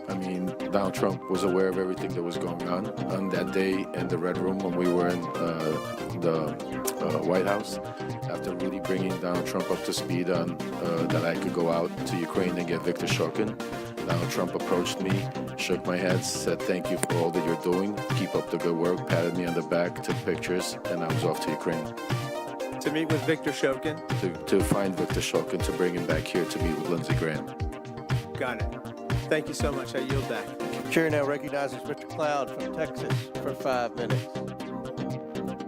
I mean, Donald Trump was aware of everything that was going on that day in the Red Room when we were in the White House. After really bringing Donald Trump up to speed on that I could go out to Ukraine and get Victor Shokin, Donald Trump approached me, shook my hand, said thank you for all that you're doing, keep up the good work, patted me on the back, took pictures, and I was off to Ukraine. To meet with Victor Shokin? To find Victor Shokin, to bring him back here to meet with Lindsey Graham. Got it. Thank you so much. I yield back. Chair now recognizes Mr. Cloud from Texas for 5 minutes.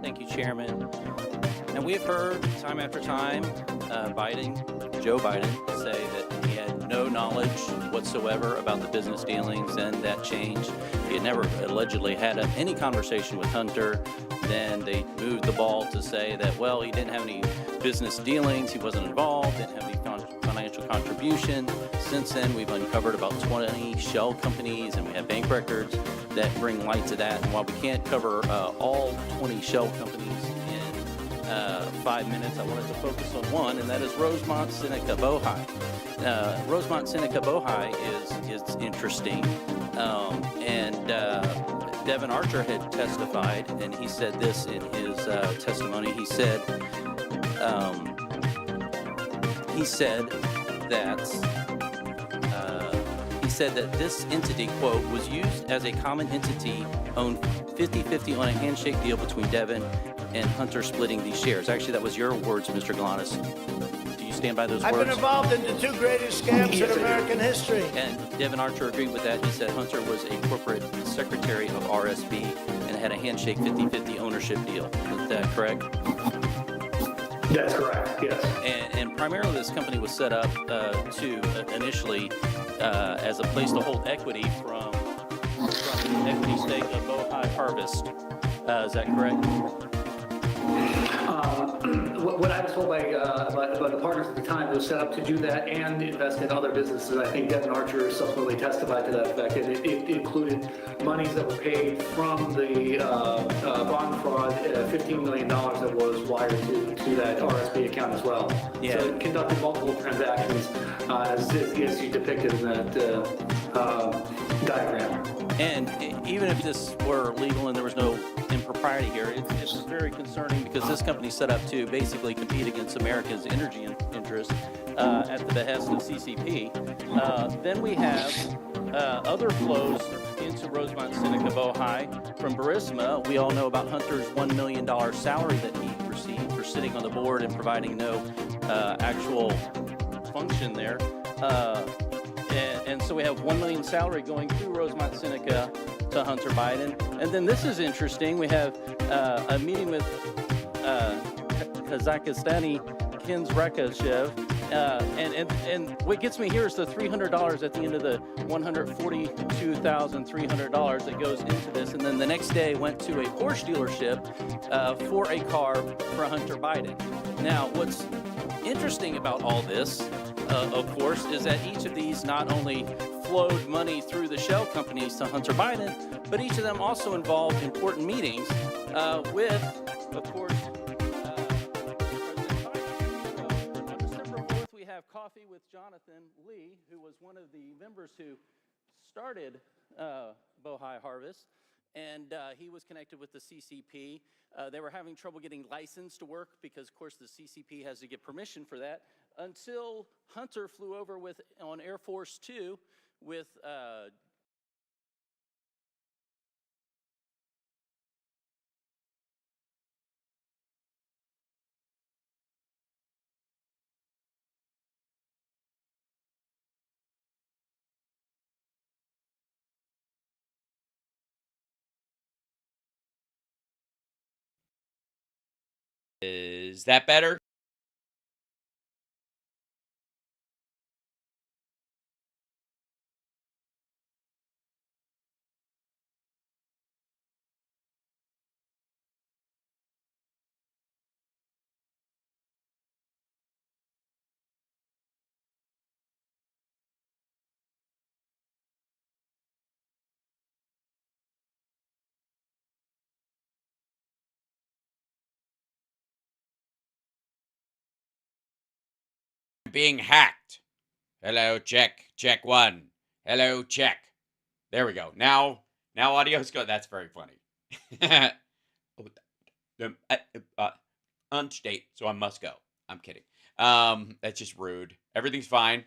Thank you, Chairman. Now, we have heard time after time Joe Biden, say that he had no knowledge whatsoever about the business dealings and that change. He had never allegedly had any conversation with Hunter. Then they moved the ball to say that, well, he didn't have any business dealings, he wasn't involved, didn't have any financial contribution. Since then, we've uncovered about 20 shell companies, and we have bank records that bring light to that. And while we can't cover all 20 shell companies in 5 minutes, I wanted to focus on one, and that is Rosemont, Seneca, Bohai. Rosemont, Seneca, Bohai is interesting, and Devin Archer had testified, and he said this in his testimony. He said that this entity, quote, was used as a common entity owned 50-50 on a handshake deal between Devin and Hunter splitting these shares. Actually, that was your words, Mr. Galanis. Do you stand by those words? I've been involved in the two greatest scams in American history. And Devin Archer agreed with that. He said Hunter was a corporate secretary of RSB and had a handshake 50-50 ownership deal. Is that correct? That's correct, yes. And primarily this company was set up to initially as a place to hold equity from the equity stake of Bohai Harvest. Is that correct? What I was told by the partners at the time, it was set up to do that and invest in other businesses. I think Devin Archer subsequently testified to that effect, and it included monies that were paid from the bond fraud, $15 million that was wired to that RSB account as well. Yeah. So it conducted multiple transactions as you depicted in that diagram. And even if this were legal and there was no impropriety here, it's very concerning because this company's set up to basically compete against America's energy interests at the behest of CCP. Then we have other flows into Rosemont, Seneca, Bohai from Burisma. We all know about Hunter's $1 million salary that he received for sitting on the board and providing no actual function there. And so we have $1 million salary going through Rosemont, Seneca to Hunter Biden. And then this is interesting. We have a meeting with Kazakhstani Kins Rakashev. And what gets me here is the $300 at the end of the $142,300 that goes into this. And then the next day went to a Porsche dealership for a car for Hunter Biden. Now, what's interesting about all this, of course, is that each of these not only flowed money through the shell companies to Hunter Biden, but each of them also involved important meetings with, of course, President Biden. So on December 4th, we have coffee with Jonathan Lee, who was one of the members who started Bohai Harvest, and he was connected with the CCP. They were having trouble getting licensed to work because, of course, the CCP has to get permission for that, until Hunter flew over on Air Force Two with Is that better? Being hacked. Hello, check. Check one. Hello, check. There we go. Now audio's good. That's very funny. Unstate, so I must go. I'm kidding. That's just rude. Everything's fine.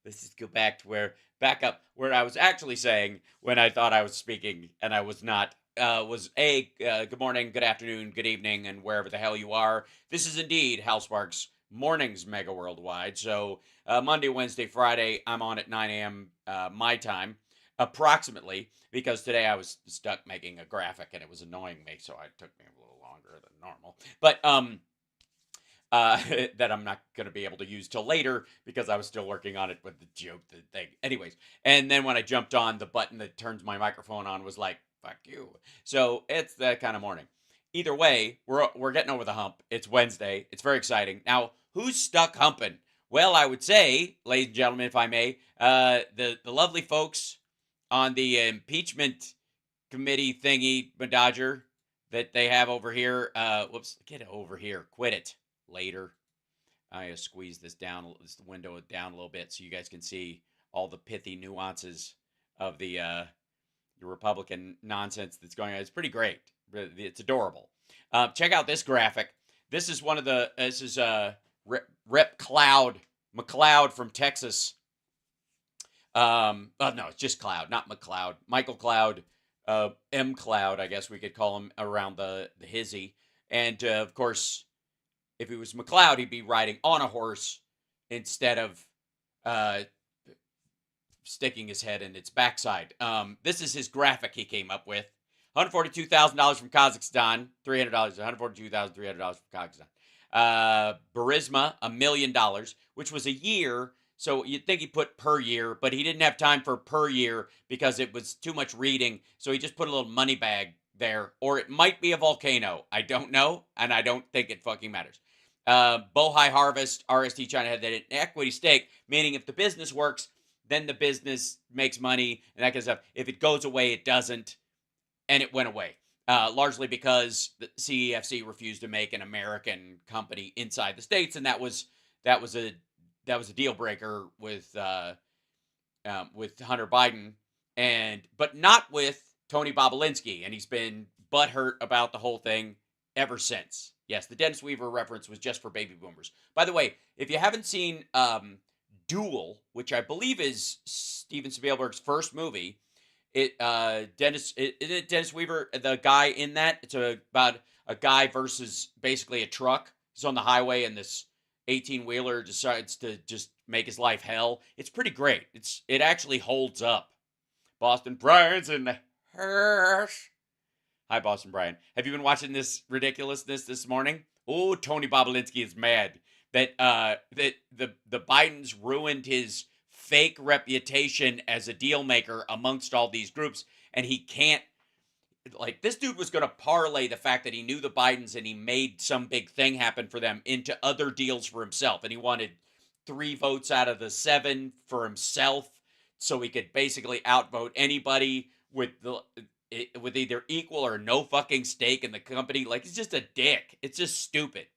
Let's just go back up where I was actually saying when I thought I was speaking and I was not. Good morning, good afternoon, good evening, and wherever the hell you are. This is indeed Hal Sparks' Mornings Mega Worldwide. So Monday, Wednesday, Friday, I'm on at 9 a.m. My time, approximately, because today I was stuck making a graphic and it was annoying me, so it took me a little longer than normal. But that I'm not going to be able to use till later because I was still working on it with the joke thing. Anyways, and then when I jumped on, the button that turns my microphone on was like, fuck you. So it's that kind of morning. Either way, we're getting over the hump. It's Wednesday. It's very exciting. Now, who's stuck humping? Well, I would say, ladies and gentlemen, if I may, the lovely folks on the impeachment committee thingy, Madodger, that they have over here. Whoops, get over here. Quit it. Later. I squeeze this window down a little bit so you guys can see all the pithy nuances of the Republican nonsense that's going on. It's pretty great. It's adorable. Check out this graphic. This is Rep McLeod from Texas. Oh no, it's just Cloud, not McLeod. Michael Cloud, M Cloud, I guess we could call him around the hizzy. And of course, if he was McLeod, he'd be riding on a horse instead of sticking his head in its backside. This is his graphic he came up with. $142,000 from Kazakhstan, $300. $142,300 from Kazakhstan. Burisma, $1 million, which was a year. So you'd think he put per year, but he didn't have time for per year because it was too much reading. So he just put a little money bag there, or it might be a volcano. I don't know, and I don't think it fucking matters. Bohai Harvest, RST China had an equity stake, meaning if the business works, then the business makes money and that kind of stuff. If it goes away, it doesn't, and it went away. Largely because the CEFC refused to make an American company inside the States, and that was a deal breaker with Hunter Biden, but not with Tony Bobulinski, and he's been butthurt about the whole thing ever since. Yes, the Dennis Weaver reference was just for baby boomers. By the way, if you haven't seen Duel, which I believe is Steven Spielberg's first movie, Dennis Weaver, the guy in that, it's about a guy versus basically a truck. He's on the highway and this 18-wheeler decides to just make his life hell. It's pretty great. It actually holds up. Boston Brian's in the house. Hi, Boston Brian. Have you been watching this ridiculousness this morning? Oh, Tony Bobulinski is mad that the Bidens ruined his fake reputation as a deal maker amongst all these groups, and he can't. Like, this dude was going to parlay the fact that he knew the Bidens and he made some big thing happen for them into other deals for himself, and he wanted 3 votes out of the 7 for himself, so he could basically outvote anybody with either equal or no fucking stake in the company. Like, he's just a dick. It's just stupid.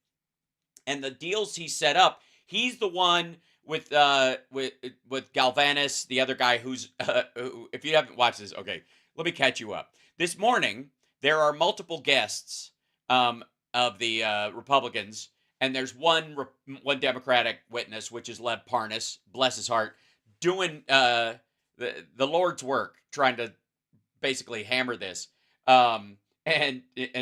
And the deals he set up, he's the one with Galanis, the other guy who's who, if you haven't watched this, okay, let me catch you up. This morning there are multiple guests of the Republicans, and there's one Democratic witness, which is Lev Parnas, bless his heart, doing the Lord's work, trying to basically hammer this, and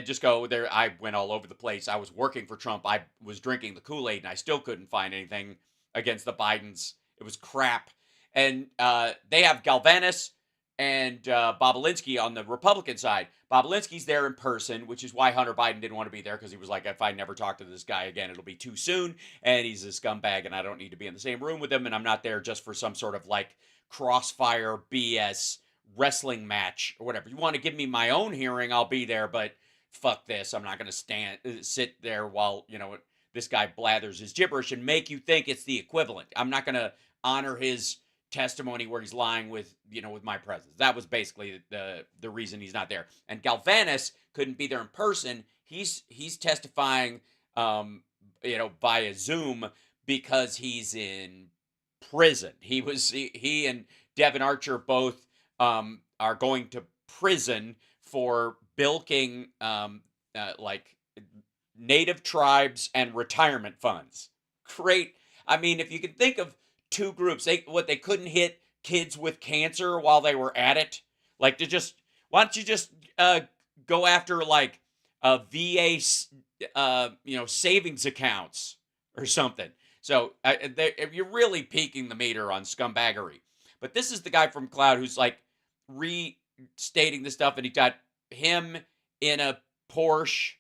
just go there. I went all over the place. I was working for Trump. I was drinking the Kool-Aid, and I still couldn't find anything against the Bidens. It was crap. And they have Galanis and Bobulinski on the Republican side. Bobulinski's there in person, which is why Hunter Biden didn't want to be there, because he was like, if I never talk to this guy again, it'll be too soon, and he's a scumbag, and I don't need to be in the same room with him, and I'm not there just for some sort of like crossfire BS wrestling match or whatever. You want to give me my own hearing, I'll be there, but fuck this. I'm not going to sit there while, this guy blathers his gibberish and make you think it's the equivalent. I'm not going to honor his testimony where he's lying with my presence. That was basically the reason he's not there. And Galanis couldn't be there in person. He's testifying via Zoom because he's in prison. He and Devin Archer both are going to prison for bilking like native tribes and retirement funds. Great. I mean, if you can think of two groups, they couldn't hit kids with cancer while they were at it. Like why don't you just go after like VA, savings accounts or something. So you're really peaking the meter on scumbaggery. But this is the guy from Cloud who's like restating the stuff, and he got him in a Porsche,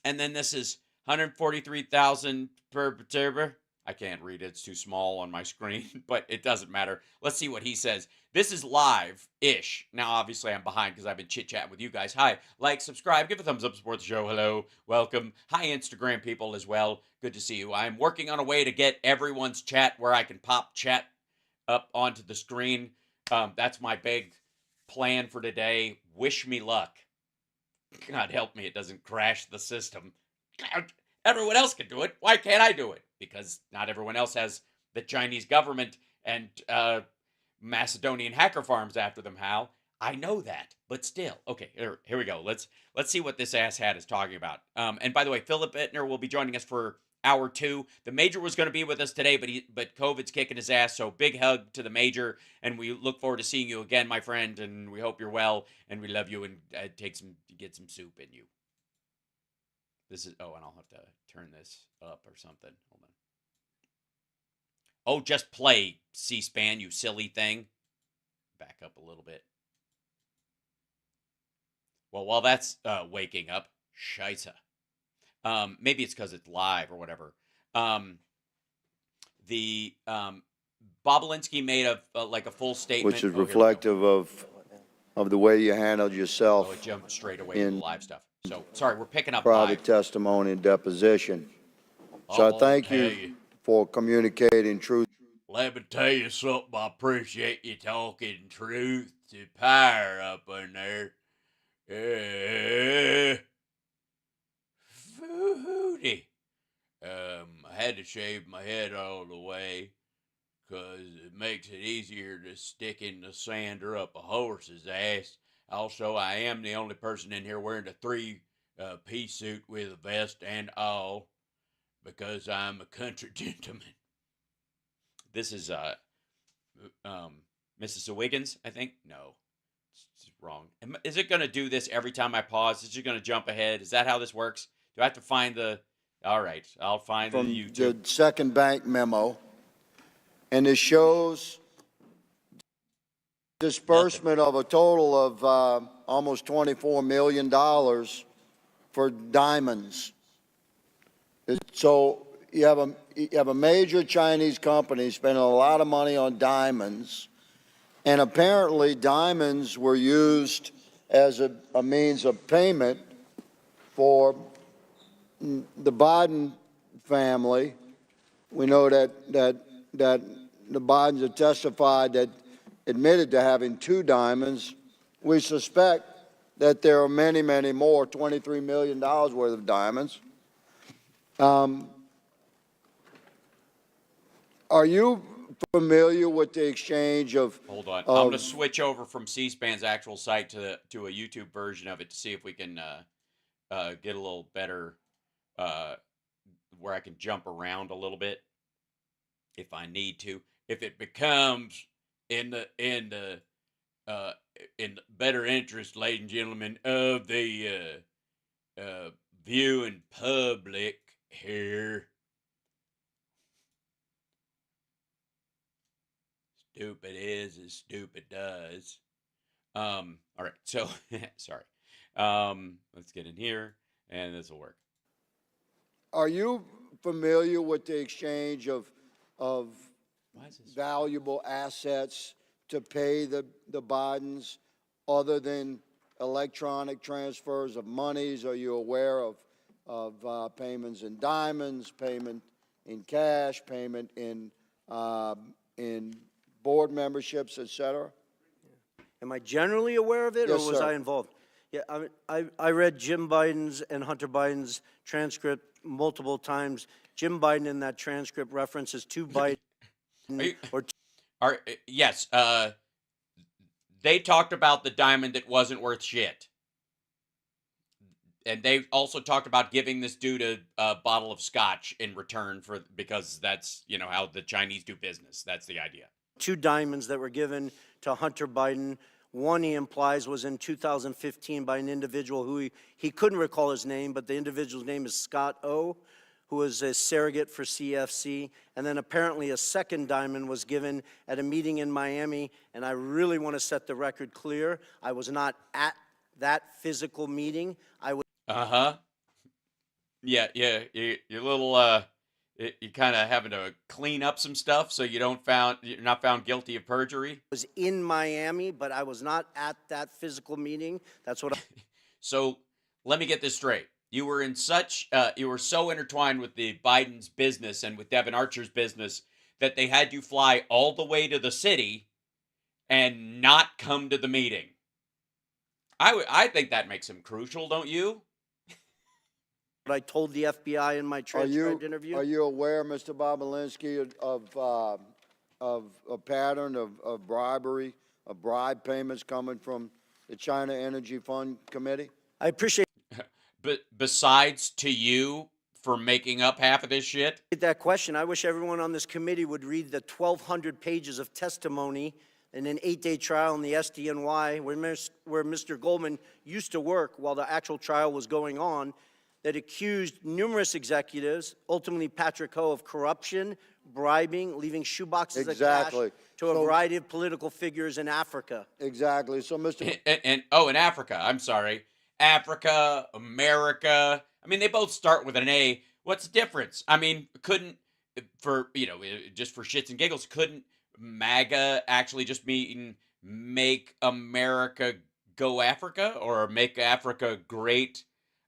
and then this is 143,000 per turbo. I can't read it. It's too small on my screen, but it doesn't matter. Let's see what he says. This is live-ish. Now, obviously, I'm behind because I've been chit-chatting with you guys. Hi, like, subscribe, give a thumbs up, support the show. Hello, welcome. Hi, Instagram people as well. Good to see you. I'm working on a way to get everyone's chat where I can pop chat up onto the screen. That's my big plan for today. Wish me luck. God help me, it doesn't crash the system. Everyone else can do it. Why can't I do it? Because not everyone else has the Chinese government and Macedonian hacker farms after them, Hal. I know that, but still. Okay, here we go. Let's see what this asshat is talking about. And by the way, Philip Bittner will be joining us for hour 2. The Major was going to be with us today, but COVID's kicking his ass. So big hug to the Major, and we look forward to seeing you again, my friend. And we hope you're well, and we love you. And get some soup in you. This is, and I'll have to turn this up or something. Hold on. Oh, just play C-SPAN, you silly thing. Back up a little bit. Well, while that's waking up, scheisse. Maybe it's because it's live or whatever. Bobulinski made a full statement. Which is reflective of the way you handled yourself. Oh, it jumped straight away to the live stuff. So, sorry, we're picking up private live. testimony and deposition. So I thank you for communicating truth. Let me tell you something. I appreciate you talking truth to power up in there. Foodie. I had to shave my head all the way because it makes it easier to stick in the sander up a horse's ass. Also, I am the only person in here wearing a 3-piece suit with a vest and all because I'm a country gentleman. This is Mrs. Wiggins, I think. No, it's wrong. Is it going to do this every time I pause? Is it going to jump ahead? Is that how this works? Do I have to find the? All right, I'll find From the YouTube. the second bank memo, and it shows disbursement of a total of almost $24 million for diamonds. So you have a major Chinese company spending a lot of money on diamonds, and apparently diamonds were used as a means of payment for the Biden family. We know that the Bidens have testified that admitted to having 2 diamonds. We suspect that there are many, many more, $23 million worth of diamonds. Are you familiar with the exchange of? Hold on, I'm going to switch over from C-SPAN's actual site to a YouTube version of it to see if we can get a little better, where I can jump around a little bit if I need to. If it becomes in the better interest, ladies and gentlemen, of the viewing public here. Stupid is as stupid does. All right, so sorry. Let's get in here, and this will work. Are you familiar with the exchange of valuable assets to pay the Bidens other than electronic transfers of monies? Are you aware of payments in diamonds, payment in cash, payment in board memberships, etc.? Am I generally aware of it, Yes, or was sir. I involved? Yeah, I read Jim Biden's and Hunter Biden's transcript multiple times. Jim Biden in that transcript references 2 Biden Yes, they talked about the diamond that wasn't worth shit. And they also talked about giving this dude a bottle of scotch in return because that's, how the Chinese do business. That's the idea. 2 diamonds that were given to Hunter Biden. One, he implies, was in 2015 by an individual who he couldn't recall his name, but the individual's name is Scott O., who was a surrogate for CFC. And then apparently a second diamond was given at a meeting in Miami. And I really want to set the record clear. I was not at that physical meeting. I was. Uh-huh. Yeah, you're a little, you kind of having to clean up some stuff so you're not found guilty of perjury. Was in Miami, but I was not at that physical meeting. That's what. So let me get this straight. You were you were so intertwined with the Biden's business and with Devin Archer's business that they had you fly all the way to the city and not come to the meeting. I think that makes him crucial, don't you? What I told the FBI in my transcribed interview. Are you aware, Mr. Bobulinski, of a pattern of bribery, of bribe payments coming from the China Energy Fund Committee? I appreciate But besides to you for making up half of this shit? that question. I wish everyone on this committee would read the 1,200 pages of testimony in an 8-day trial in the SDNY where Mr. Goldman used to work while the actual trial was going on, that accused numerous executives, ultimately Patrick Ho, of corruption, bribing, leaving shoeboxes of cash to a variety of political figures in Africa. Exactly. So, Mr. In Africa, I'm sorry. Africa, America. I mean, they both start with an A. What's the difference? I mean, just for shits and giggles, couldn't MAGA actually just mean make America go Africa or make Africa great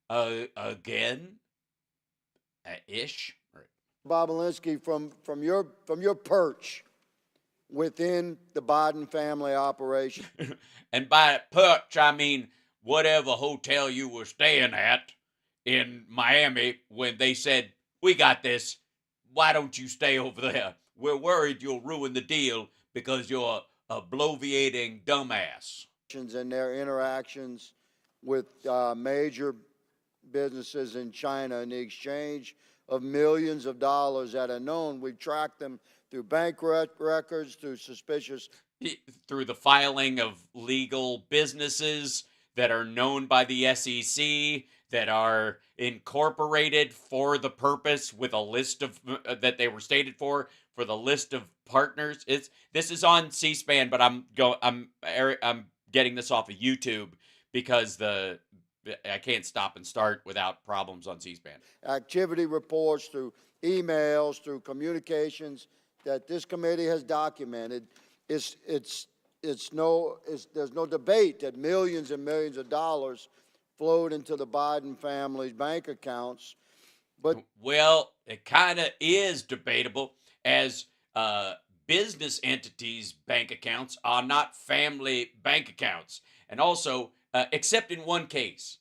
again? Ish. Bobulinski, from your perch within the Biden family operation. And by perch, I mean whatever hotel you were staying at in Miami when they said, we got this, why don't you stay over there? We're worried you'll ruin the deal because you're a bloviating dumbass. And their interactions with major businesses in China in the exchange of millions of dollars that are known. We've tracked them through bank records, through suspicious. Through the filing of legal businesses that are known by the SEC, that are incorporated for the purpose with a list of that they were stated for the list of partners. This is on C-SPAN, but I'm getting this off of YouTube because I can't stop and start without problems on C-SPAN. Activity reports, through emails, through communications that this committee has documented. There's no debate that millions and millions of dollars flowed into the Biden family's bank accounts. But well, it kind of is debatable, as business entities' bank accounts are not family bank accounts. And also, except in one case,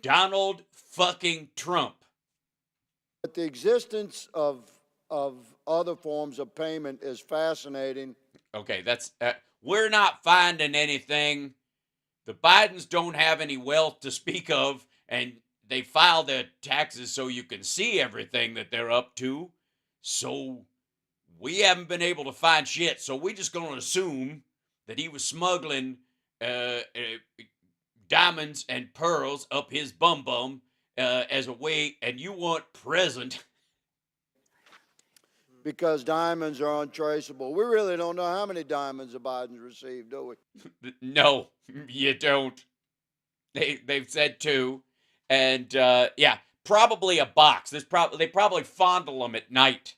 Donald fucking Trump. But the existence of other forms of payment is fascinating. Okay, that's we're not finding anything. The Bidens don't have any wealth to speak of, and they file their taxes so you can see everything that they're up to. So we haven't been able to find shit. So we're just going to assume that he was smuggling diamonds and pearls up his bum as a way, and you weren't present. Because diamonds are untraceable. We really don't know how many diamonds the Bidens received, do we? No, you don't. They've said 2. And, yeah, probably a box. They probably fondle them at night.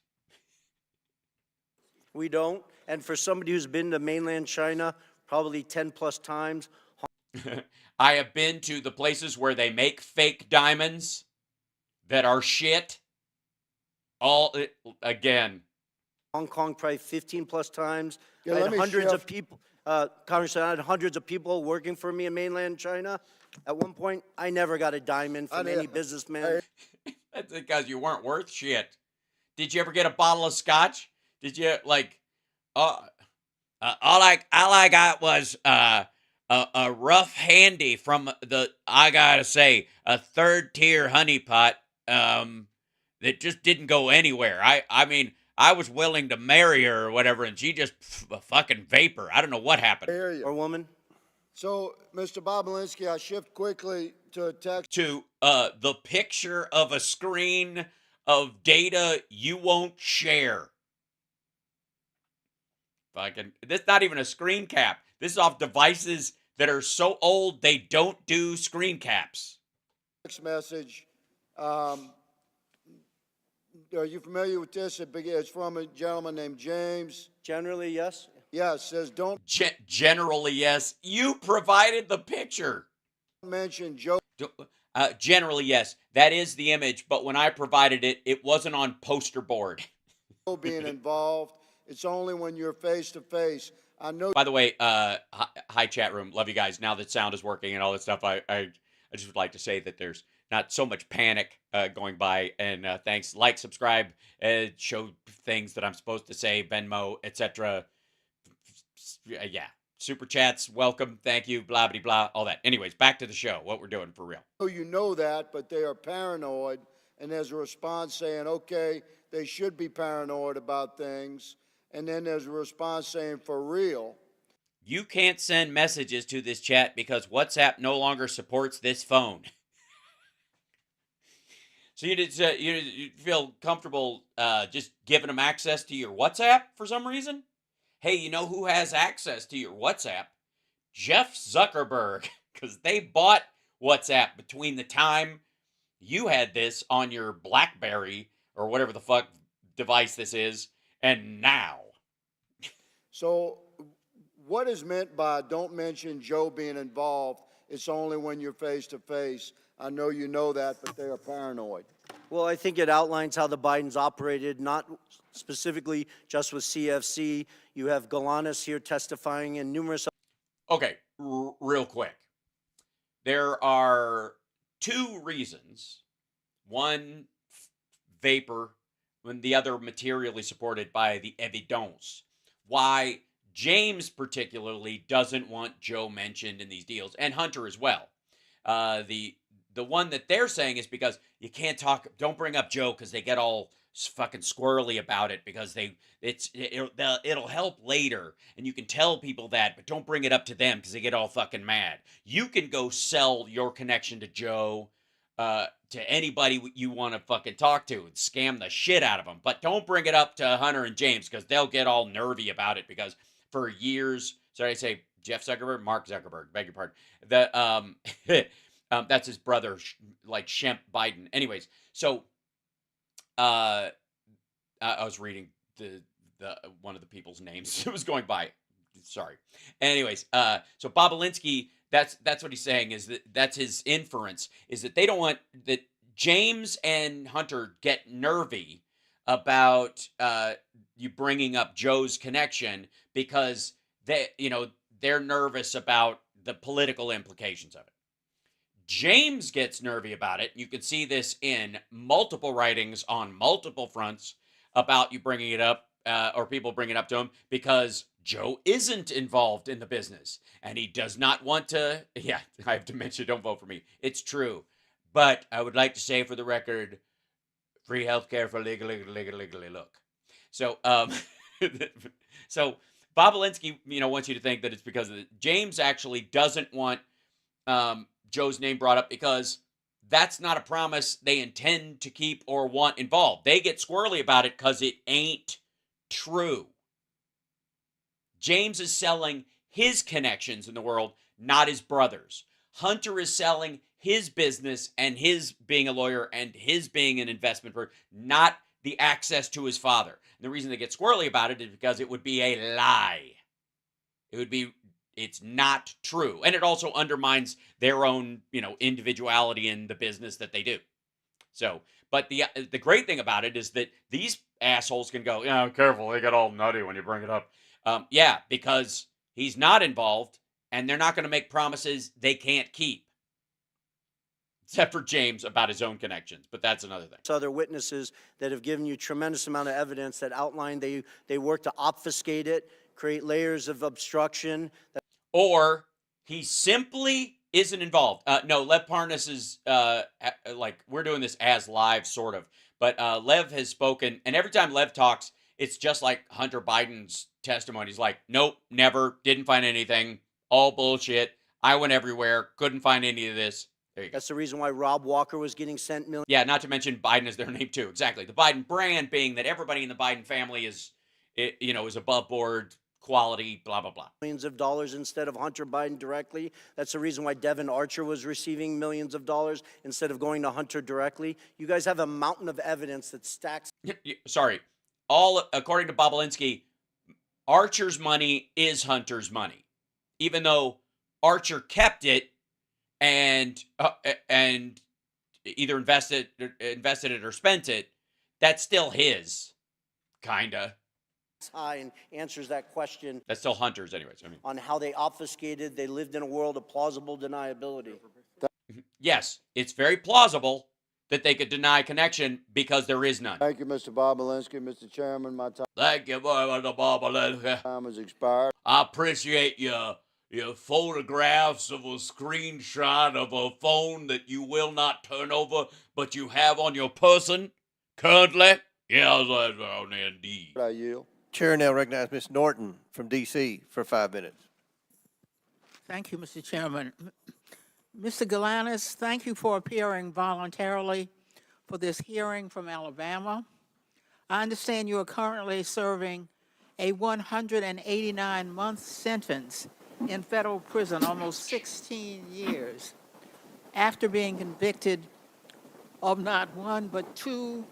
We don't. And for somebody who's been to mainland China probably 10 plus times. I have been to the places where they make fake diamonds that are shit. Again. Hong Kong probably 15 plus times. Yeah, I had hundreds of people, Congressman, I had hundreds of people working for me in mainland China. At one point, I never got a diamond from any businessman. That's because you weren't worth shit. Did you ever get a bottle of scotch? Did you, All I got was a rough handy from I gotta say, a third tier honeypot that just didn't go anywhere. I mean, I was willing to marry her or whatever, and she just a fucking vapor. I don't know what happened. Hear you. Or woman? So, Mr. Bobulinski, I shift quickly to a text. To the picture of a screen of data you won't share. Fucking, this is not even a screen cap. This is off devices that are so old they don't do screen caps. Text message. Are you familiar with this? It's from a gentleman named James. Generally, yes. Yes, says don't Generally, yes. You provided the picture. mention Joe Generally, yes. That is the image, but when I provided it, it wasn't on poster board. being involved. It's only when you're face to face. I know. By the way, hi chat room. Love you guys. Now that sound is working and all that stuff, I just would like to say that there's not so much panic going by. And thanks. Like, subscribe, show things that I'm supposed to say, Venmo, etc. Yeah. Super chats, welcome, thank you, blah, blah, blah, all that. Anyways, back to the show, what we're doing for real. You know that, but they are paranoid, and there's a response saying, okay, they should be paranoid about things, and then there's a response saying, for real. You can't send messages to this chat because WhatsApp no longer supports this phone. So you feel comfortable just giving them access to your WhatsApp for some reason? Hey, you know who has access to your WhatsApp? Jeff Zuckerberg, because they bought WhatsApp between the time you had this on your BlackBerry or whatever the fuck device this is, and now. So what is meant by don't mention Joe being involved? It's only when you're face to face. I know you know that, but they are paranoid. Well, I think it outlines how the Bidens operated, not specifically just with CFC. You have Galanis here testifying and numerous. Okay, real quick. There are two reasons. One, vapor, and the other materially supported by the evidence. Why James particularly doesn't want Joe mentioned in these deals, and Hunter as well. The one that they're saying is because you can't talk, don't bring up Joe because they get all fucking squirrely about it because it'll help later and you can tell people that, but don't bring it up to them because they get all fucking mad. You can go sell your connection to Joe to anybody you want to fucking talk to and scam the shit out of them, but don't bring it up to Hunter and James because they'll get all nervy about it because for years, sorry I say Jeff Zuckerberg, Mark Zuckerberg, beg your pardon, that's his brother, like Shemp Biden. Anyways, so I was reading the one of the people's names it was going by. Sorry. Anyways, so Bobulinski, that's what he's saying is that's his inference is that they don't want that James and Hunter get nervy about you bringing up Joe's connection because they're nervous about the political implications of it. James gets nervy about it. You can see this in multiple writings on multiple fronts about you bringing it up or people bring it up to him because Joe isn't involved in the business and he does not want to. Yeah, I have to mention, don't vote for me. It's true. But I would like to say for the record, free healthcare for legally look. So, so Bobulinski, wants you to think that it's because of James actually doesn't want Joe's name brought up because that's not a promise they intend to keep or want involved. They get squirrely about it because it ain't true. James is selling his connections in the world, not his brother's. Hunter is selling his business and his being a lawyer and his being an investment person, not the access to his father. And the reason they get squirrely about it is because it would be a lie. It's not true. And it also undermines their own, individuality in the business that they do. So, but the great thing about it is that these assholes can go, careful, they get all nutty when you bring it up. Yeah, because he's not involved and they're not going to make promises they can't keep. Except for James about his own connections, but that's another thing. Other witnesses that have given you tremendous amount of evidence that outline they work to obfuscate it, create layers of obstruction. Or he simply isn't involved. No, Lev Parnas is like, we're doing this as live, sort of. But Lev has spoken, and every time Lev talks, it's just like Hunter Biden's testimony. He's like, nope, never, didn't find anything, all bullshit. I went everywhere, couldn't find any of this. There you go. That's the reason why Rob Walker was getting sent millions. Yeah, not to mention Biden is their name too. Exactly. The Biden brand being that everybody in the Biden family is above board, quality, blah, blah, blah. Millions of dollars instead of Hunter Biden directly. That's the reason why Devin Archer was receiving millions of dollars instead of going to Hunter directly. You guys have a mountain of evidence that stacks. Sorry. All according to Bobulinski, Archer's money is Hunter's money, even though Archer kept it and either invested it or spent it. That's still his, kinda. High and answers that question. That's still Hunter's, anyways. I mean, on how they obfuscated, they lived in a world of plausible deniability. Yes, it's very plausible that they could deny connection because there is none. Thank you, Mr. Bobulinski. Mr. Chairman, my Thank you, Mr. Bobulinski. time has expired. I appreciate your photographs of a screenshot of a phone that you will not turn over, but you have on your person currently. Yes, indeed. I yield. Chair now recognizes Ms. Norton from D.C. for 5 minutes. Thank you, Mr. Chairman. Mr. Galanis, thank you for appearing voluntarily for this hearing from Alabama. I understand you are currently serving a 189-month sentence in federal prison, almost 16 years, after being convicted of not one but two,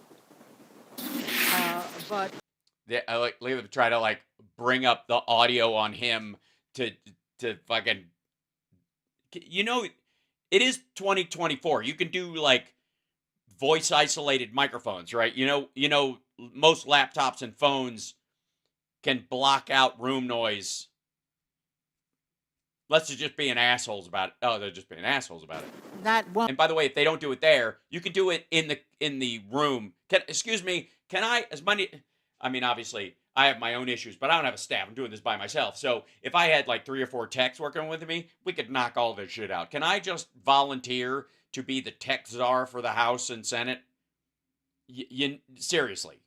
I like Leave to try to like bring up the audio on him to fucking, it is 2024. You can do like voice isolated microphones, right? Most laptops and phones can block out room noise. Let's just being assholes about it. Oh, they're just being assholes about it. not one. And by the way, if they don't do it there, you can do it in the room. Excuse me, can I, obviously, I have my own issues, but I don't have a staff. I'm doing this by myself. So if I had like 3 or 4 techs working with me, we could knock all this shit out. Can I just volunteer to be the tech czar for the House and Senate? Seriously.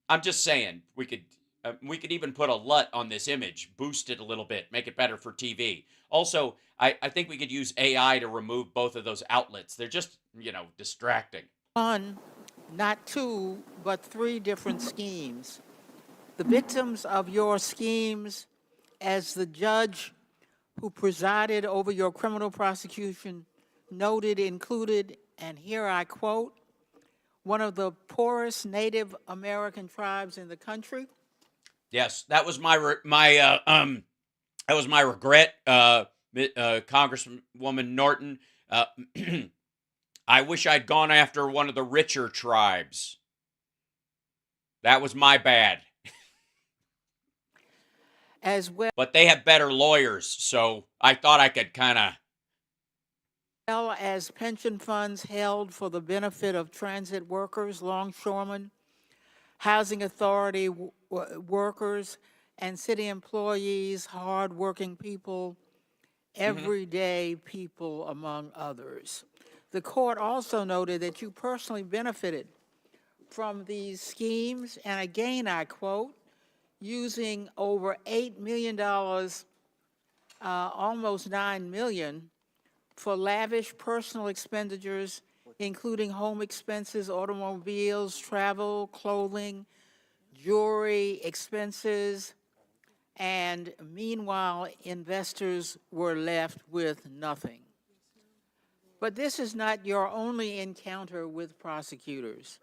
I'm just saying, we could even put a LUT on this image, boost it a little bit, make it better for TV. Also, I think we could use AI to remove both of those outlets. They're just, distracting. One, not 2, but 3 different schemes. The victims of your schemes, as the judge who presided over your criminal prosecution noted, included, and here I quote, one of the poorest Native American tribes in the country. Yes, that was my regret, Congresswoman Norton. I wish I'd gone after one of the richer tribes. That was my bad. As well But they have better lawyers, so I thought I could kind of... as pension funds held for the benefit of transit workers, longshoremen, housing authority workers, and city employees, hardworking people, everyday people, among others. The court also noted that you personally benefited from these schemes, and again I quote, using over $8 million, almost $9 million, for lavish personal expenditures, including home expenses, automobiles, travel, clothing, jewelry expenses, and meanwhile, investors were left with nothing. But this is not your only encounter with prosecutors.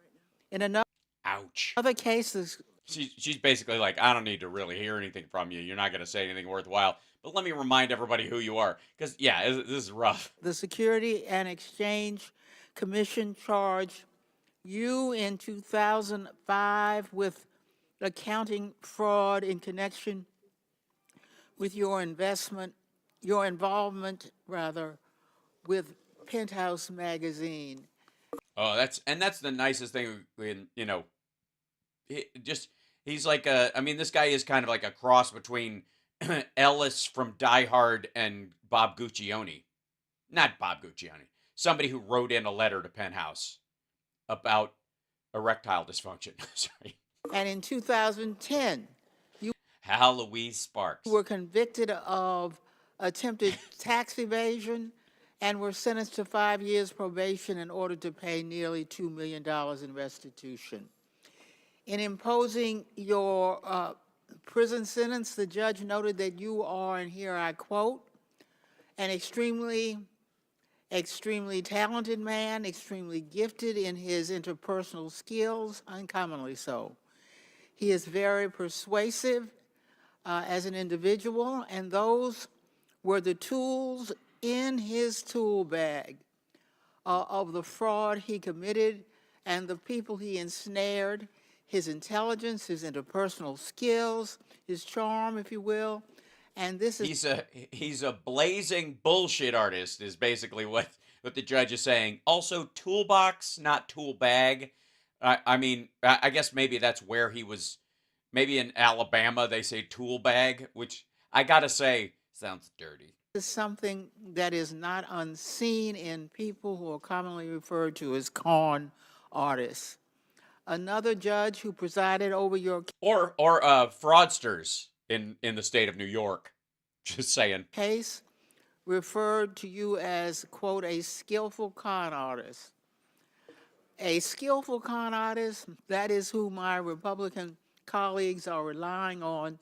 In another Ouch. other cases, She's basically like, I don't need to really hear anything from you. You're not going to say anything worthwhile. But let me remind everybody who you are. Because, yeah, this is rough. the Security and Exchange Commission charged you in 2005 with accounting fraud in connection with your involvement with Penthouse magazine. Oh, that's the nicest thing. Just He's like I mean, this guy is kind of like a cross between Ellis from Die Hard and Bob Guccione. Not Bob Guccione. Somebody who wrote in a letter to Penthouse about erectile dysfunction. Sorry. And in 2010, Hal Louise Sparks. were convicted of attempted tax evasion and were sentenced to 5 years probation in order to pay nearly $2 million in restitution. In imposing your prison sentence, the judge noted that you are, and here I quote, an extremely talented man, extremely gifted in his interpersonal skills, uncommonly so. He is very persuasive as an individual, and those were the tools in his tool bag of the fraud he committed and the people he ensnared, his intelligence, his interpersonal skills, his charm, if you will. And this is he's a blazing bullshit artist is basically what the judge is saying. Also, toolbox, not tool bag. I mean, I guess maybe that's where he was. Maybe in Alabama they say tool bag, which I gotta say sounds dirty. is something that is not unseen in people who are commonly referred to as con artists. Another judge who presided over your Or fraudsters in the state of New York. Just saying. case referred to you as, quote, a skillful con artist. A skillful con artist, that is who my Republican colleagues are relying on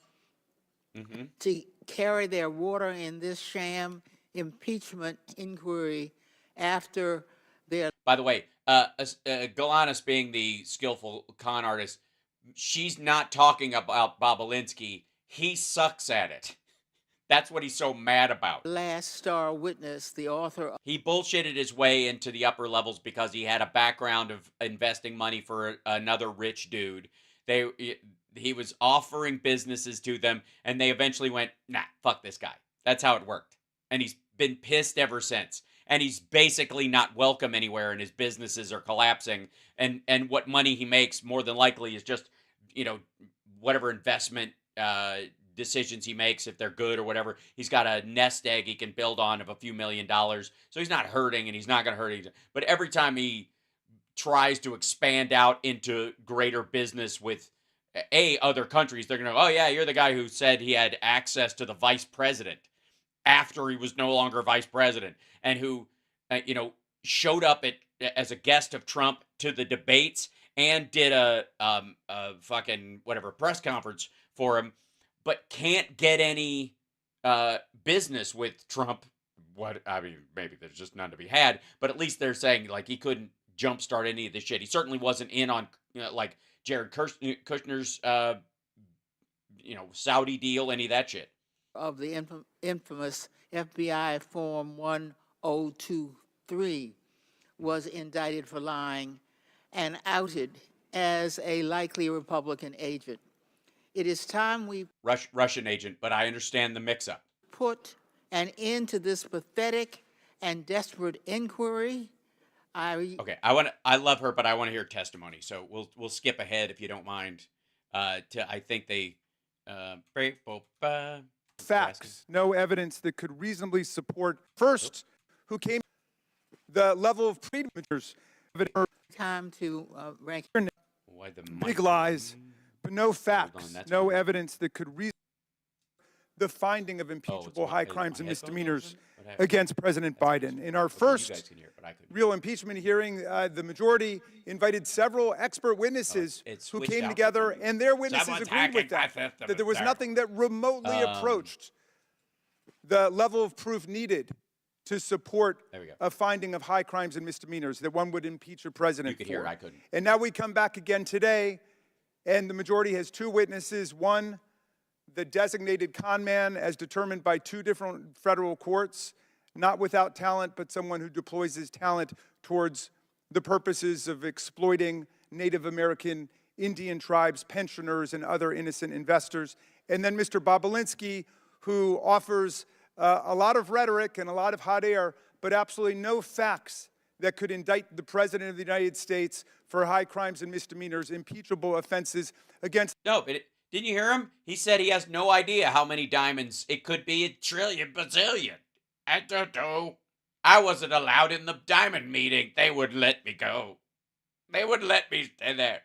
to carry their water in this sham impeachment inquiry after their... By the way, Galanis being the skillful con artist, she's not talking about Bobulinski. He sucks at it. That's what he's so mad about. last star witness, the author of... He bullshitted his way into the upper levels because he had a background of investing money for another rich dude. He was offering businesses to them, and they eventually went, nah, fuck this guy. That's how it worked. And he's been pissed ever since. And he's basically not welcome anywhere, and his businesses are collapsing. And what money he makes, more than likely, is just, whatever investment decisions he makes, if they're good or whatever. He's got a nest egg he can build on of a few $1 million. So he's not hurting, and he's not going to hurt anything. But every time he tries to expand out into greater business with other countries, they're going to go, oh, yeah, you're the guy who said he had access to the vice president after he was no longer vice president, and who, showed up as a guest of Trump to the debates and did a fucking whatever press conference for him, but can't get any business with Trump. Maybe there's just none to be had, but at least they're saying like he couldn't jumpstart any of this shit. He certainly wasn't in on like Jared Kushner's Saudi deal, any of that shit. of the infamous FBI Form 1023 was indicted for lying and outed as a likely Republican agent. It is time we Russian agent, but I understand the mix-up. put an end to this pathetic and desperate inquiry. Okay, I love her, but I want to hear testimony. So we'll skip ahead if you don't mind. To I think they facts, no evidence that could reasonably support first who came the level of predators Time to rank. Why the big lies, but no facts, that's no weird. evidence that could the finding of impeachable high crimes and misdemeanors against President Biden. In our first real impeachment hearing, the majority invited several expert witnesses who came together, and their witnesses agreed with that there was nothing that remotely approached the level of proof needed to support a finding of high crimes and misdemeanors that one would impeach a president for. Hear it, I couldn't. And now we come back again today, and the majority has two witnesses. One, the designated con man as determined by two different federal courts, not without talent, but someone who deploys his talent towards the purposes of exploiting Native American Indian tribes, pensioners, and other innocent investors. And then Mr. Bobulinski, who offers a lot of rhetoric and a lot of hot air, but absolutely no facts that could indict the President of the United States for high crimes and misdemeanors, impeachable offenses against... No, but didn't you hear him? He said he has no idea how many diamonds. It could be a trillion, bazillion. I don't know. I wasn't allowed in the diamond meeting. They wouldn't let me go. They wouldn't let me stay there.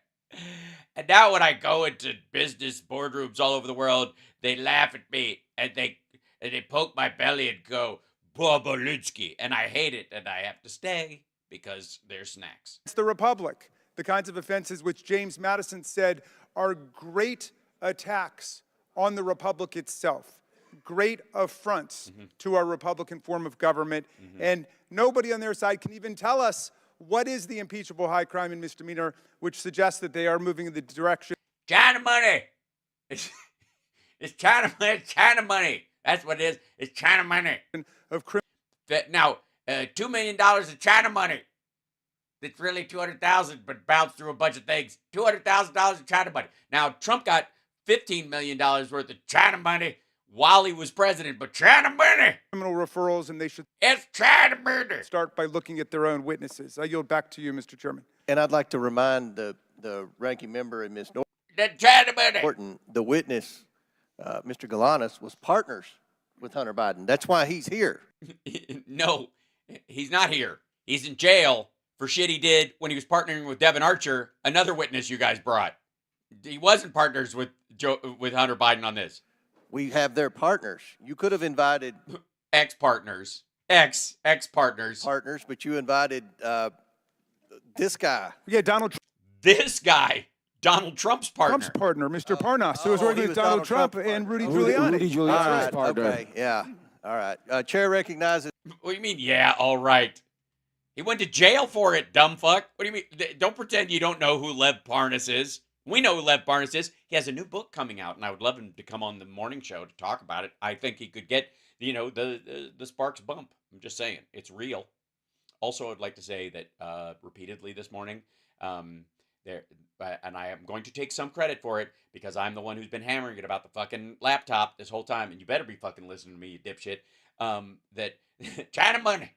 And now when I go into business boardrooms all over the world, they laugh at me and they poke my belly and go, Bobulinski. And I hate it and I have to stay because they're snacks. It's the Republic. The kinds of offenses which James Madison said are great attacks on the Republic itself, great affronts to our Republican form of government. And nobody on their side can even tell us what is the impeachable high crime and misdemeanor, which suggests that they are moving in the direction. China money. It's China money. It's China money. That's what it is. It's China money. Of now, $2 million of China money. It's really $200,000, but bounced through a bunch of things. $200,000 of China money. Now, Trump got $15 million worth of China money while he was president, but China money. Criminal referrals, and they should It's China money. start by looking at their own witnesses. I yield back to you, Mr. Chairman. And I'd like to remind the ranking member and Ms. The China money. Norton, the witness, Mr. Galanis, was partners with Hunter Biden. That's why he's here. No, he's not here. He's in jail for shit he did when he was partnering with Devin Archer, another witness you guys brought. He wasn't partners with Hunter Biden on this. We have their partners. You could have invited Ex-partners. Ex-partners. partners, but you invited this guy. Yeah, Donald Trump. This guy, Donald Trump's partner. Trump's partner, Mr. Parnas, who was working he with was Donald Trump Trump's and Rudy partner. Giuliani. Rudy Giuliani's All partner. okay, yeah. All right. Chair recognizes. What do you mean, yeah, all right? He went to jail for it, dumb fuck. What do you mean? Don't pretend you don't know who Lev Parnas is. We know who Lev Parnas is. He has a new book coming out, and I would love him to come on the morning show to talk about it. I think he could get, the sparks bump. I'm just saying. It's real. Also, I'd like to say that repeatedly this morning, and I am going to take some credit for it because I'm the one who's been hammering it about the fucking laptop this whole time, and you better be fucking listening to me, you dipshit, that China money,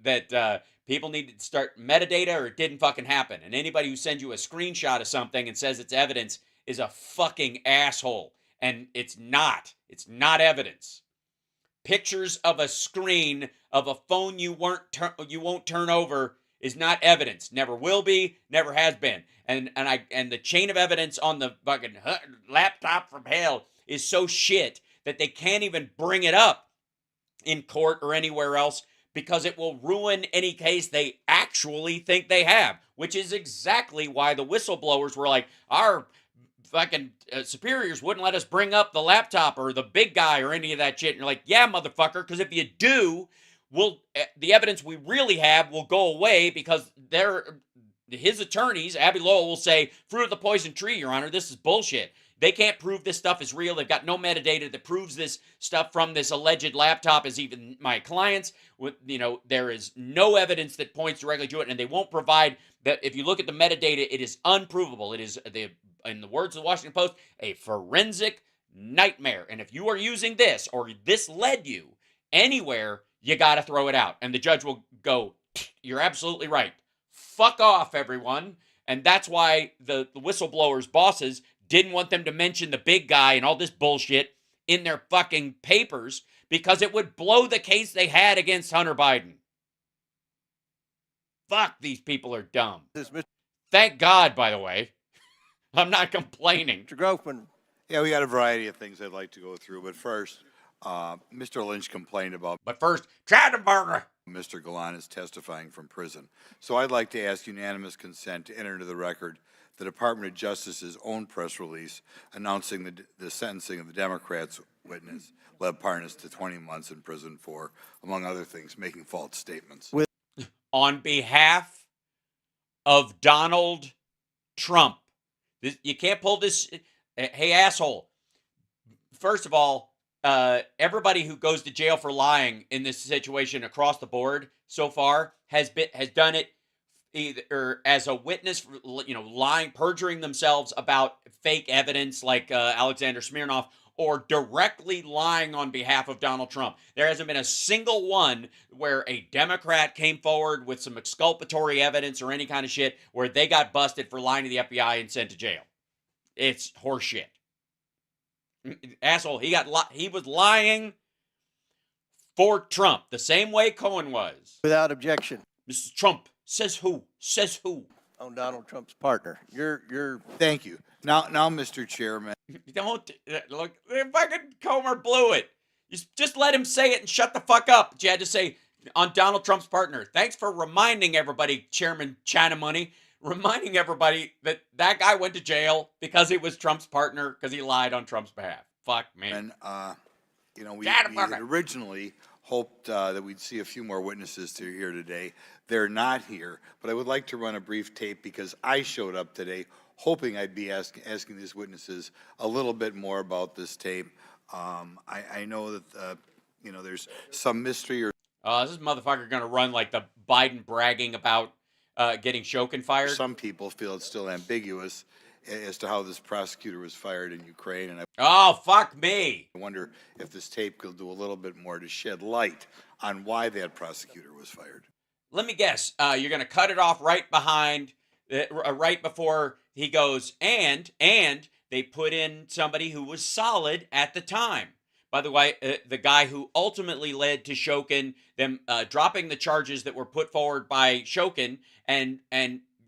that people need to start metadata or it didn't fucking happen. And anybody who sends you a screenshot of something and says it's evidence is a fucking asshole. And it's not. It's not evidence. Pictures of a screen of a phone you won't turn over is not evidence. Never will be. Never has been. And the chain of evidence on the fucking laptop from hell is so shit that they can't even bring it up in court or anywhere else because it will ruin any case they actually think they have, which is exactly why the whistleblowers were like, our fucking superiors wouldn't let us bring up the laptop or the big guy or any of that shit. And you're like, yeah, motherfucker, because if you do, the evidence we really have will go away because his attorneys, Abby Lowell, will say, fruit of the poison tree, Your Honor, this is bullshit. They can't prove this stuff is real. They've got no metadata that proves this stuff from this alleged laptop is even my client's. There is no evidence that points directly to it, and they won't provide that. If you look at the metadata, it is unprovable. It is, in the words of the Washington Post, a forensic nightmare. And if you are using this or this led you anywhere, you got to throw it out. And the judge will go, you're absolutely right. Fuck off, everyone. And that's why the whistleblowers' bosses didn't want them to mention the big guy and all this bullshit in their fucking papers because it would blow the case they had against Hunter Biden. Fuck, these people are dumb. Thank God, by the way. I'm not complaining. Mr. Groffman. Yeah, we got a variety of things I'd like to go through, but first, Mr. Lynch complained about Chatterburger. Mr. Galanis testifying from prison. So I'd like to ask unanimous consent to enter into the record the Department of Justice's own press release announcing the sentencing of the Democrats' witness, Lev Parnas, to 20 months in prison for, among other things, making false statements. On behalf of Donald Trump. You can't pull this. Hey, asshole. First of all, everybody who goes to jail for lying in this situation across the board so far has done it either as a witness, lying, perjuring themselves about fake evidence like Alexander Smirnov, or directly lying on behalf of Donald Trump. There hasn't been a single one where a Democrat came forward with some exculpatory evidence or any kind of shit where they got busted for lying to the FBI and sent to jail. It's horseshit. Asshole, he was lying for Trump, the same way Cohen was. Without objection. Mr. Trump, says who? Says who? On Donald Trump's partner. You're. Thank you. Now, Mr. Chairman. Don't look. Fucking Comer blew it. You just let him say it and shut the fuck up. You had to say on Donald Trump's partner. Thanks for reminding everybody, Chairman Chanamoney, reminding everybody that that guy went to jail because he was Trump's partner because he lied on Trump's behalf. Fuck me. And we had originally hoped that we'd see a few more witnesses here today. They're not here, but I would like to run a brief tape because I showed up today hoping I'd be asking these witnesses a little bit more about this tape. I know that, there's some mystery or... Is this motherfucker going to run like the Biden bragging about getting Shokin fired? Some people feel it's still ambiguous as to how this prosecutor was fired in Ukraine. And oh, fuck me. I wonder if this tape could do a little bit more to shed light on why that prosecutor was fired. Let me guess. You're going to cut it off right behind, right before he goes, and they put in somebody who was solid at the time. By the way, the guy who ultimately led to Shokin, them dropping the charges that were put forward by Shokin and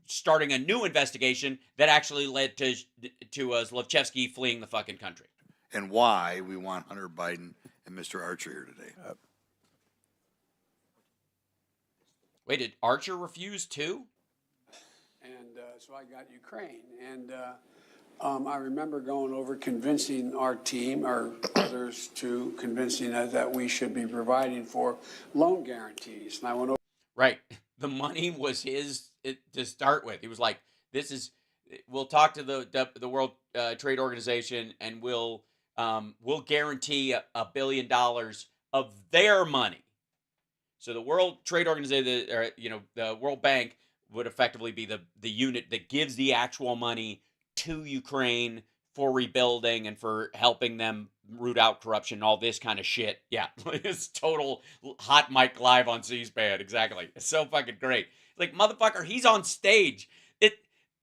starting a new investigation that actually led to Zlochevsky fleeing the fucking country. And why we want Hunter Biden and Mr. Archer here today. Wait, did Archer refuse too? And so I got Ukraine. And I remember going over convincing our team, or others, to convincing us that we should be providing for loan guarantees. And I went over. Right. The money was his to start with. He was like, we'll talk to the World Trade Organization and we'll guarantee $1 billion of their money. So the World Trade Organization, the World Bank would effectively be the unit that gives the actual money to Ukraine for rebuilding and for helping them root out corruption, all this kind of shit. Yeah, it's total hot mic live on C-SPAN. Exactly. It's so fucking great. Like, motherfucker, he's on stage.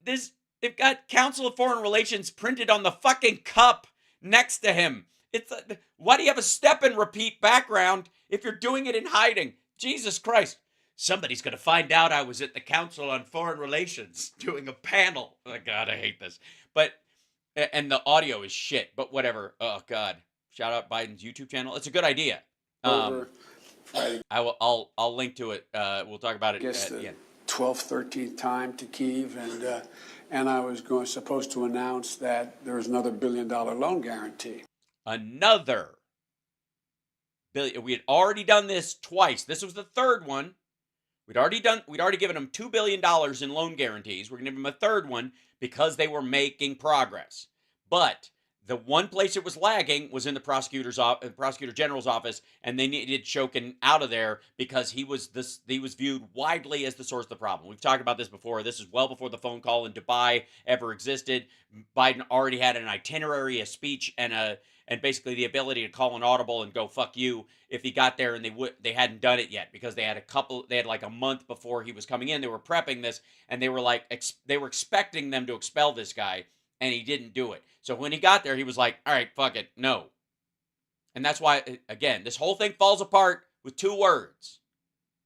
They've got Council of Foreign Relations printed on the fucking cup next to him. Why do you have a step and repeat background if you're doing it in hiding? Jesus Christ. Somebody's going to find out I was at the Council on Foreign Relations doing a panel. Oh, God, I hate this. And the audio is shit, but whatever. Oh, God. Shout out Biden's YouTube channel. It's a good idea. I'll link to it. We'll talk about it at the end. 12th, 13th time to Kyiv, and I was supposed to announce that there was another $1 billion loan guarantee. Another billion. We had already done this twice. This was the third one. We'd already given them $2 billion in loan guarantees. We're going to give them a third one because they were making progress. But the one place it was lagging was in the prosecutor general's office, and they needed Shokin out of there because he was viewed widely as the source of the problem. We've talked about this before. This is well before the phone call in Dubai ever existed. Biden already had an itinerary, a speech, and basically the ability to call an audible and go fuck you if he got there, and they hadn't done it yet because they had like a month before he was coming in. They were prepping this, and they were expecting them to expel this guy, and he didn't do it. So when he got there, he was like, all right, fuck it, no. And that's why, again, this whole thing falls apart with 2 words.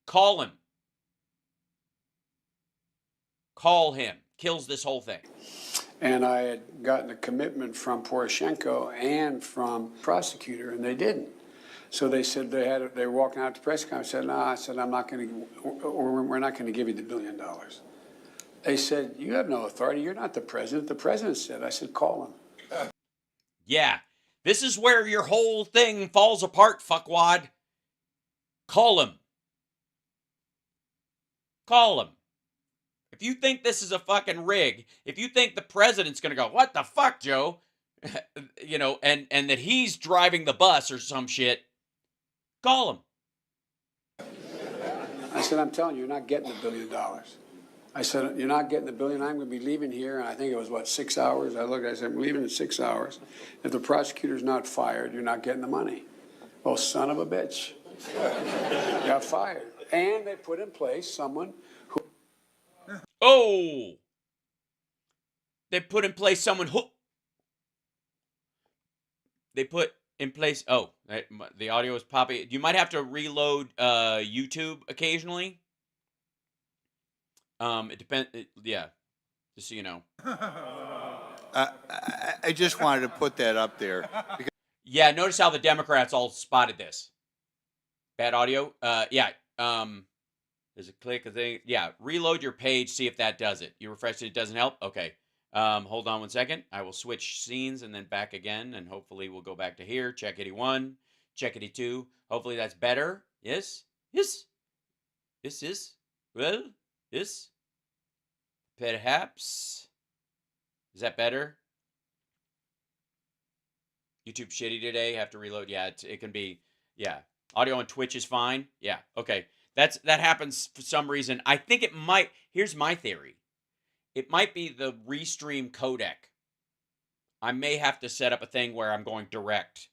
Call him. Call him. Kills this whole thing. And I had gotten a commitment from Poroshenko and from prosecutor, and they didn't. So they said they were walking out to press conference. I said, no, I'm not going to, or we're not going to give you the $1 billion. They said, you have no authority. You're not the president. The president said. I said, call him. Yeah, this is where your whole thing falls apart, fuckwad. Call him. Call him. If you think this is a fucking rig, if you think the president's going to go, what the fuck, Joe? And that he's driving the bus or some shit, call him. I said, I'm telling you, you're not getting $1 billion. I said, you're not getting the billion. I'm going to be leaving here. And I think it was, 6 hours? I said, I'm leaving in 6 hours. If the prosecutor's not fired, you're not getting the money. Oh, son of a bitch. Got fired. And they put in place someone who... Oh! They put in place someone who... They put in place... Oh, the audio is popping. You might have to reload YouTube occasionally. It depends. Yeah, just so you know. I just wanted to put that up there. Yeah, notice how the Democrats all spotted this. Bad audio? Yeah. There's a click, a thing. Yeah, reload your page, see if that does it. You refresh it, it doesn't help? Okay. Hold on 1 second. I will switch scenes and then back again, and hopefully we'll go back to here. Checkity 1, checkity 2. Hopefully that's better. Yes? Yes? This is? Well? Yes? Perhaps? Is that better? YouTube shitty today. Have to reload. Yeah, it can be. Yeah. Audio on Twitch is fine. Yeah. Okay. That happens for some reason. I think it might. Here's my theory. It might be the restream codec. I may have to set up a thing where I'm going direct.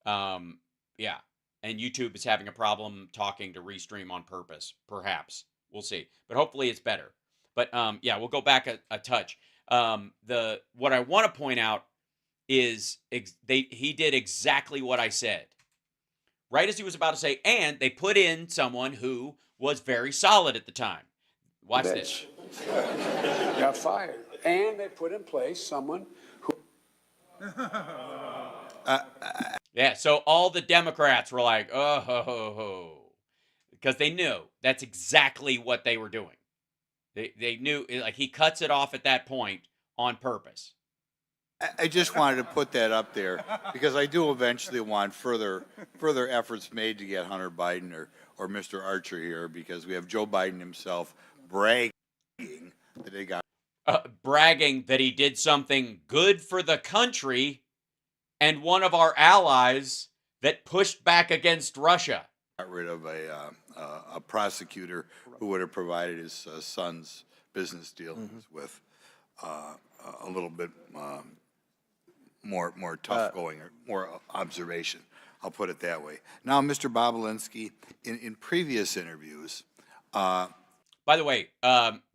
Yeah. And YouTube is having a problem talking to restream on purpose. Perhaps. We'll see. But hopefully it's better. But yeah, we'll go back a touch. What I want to point out is he did exactly what I said. Right as he was about to say, and they put in someone who was very solid at the time. Watch this. Got fired. And they put in place someone who... Yeah, so all the Democrats were like, oh, ho, ho, ho. Because they knew that's exactly what they were doing. They knew, like, he cuts it off at that point on purpose. I just wanted to put that up there because I do eventually want further efforts made to get Hunter Biden or Mr. Archer here, because we have Joe Biden himself bragging that they got... bragging that he did something good for the country and one of our allies that pushed back against Russia. Got rid of a prosecutor who would have provided his son's business dealings with a little bit more tough going, or more observation. I'll put it that way. Now, Mr. Bobulinski, in previous interviews... By the way,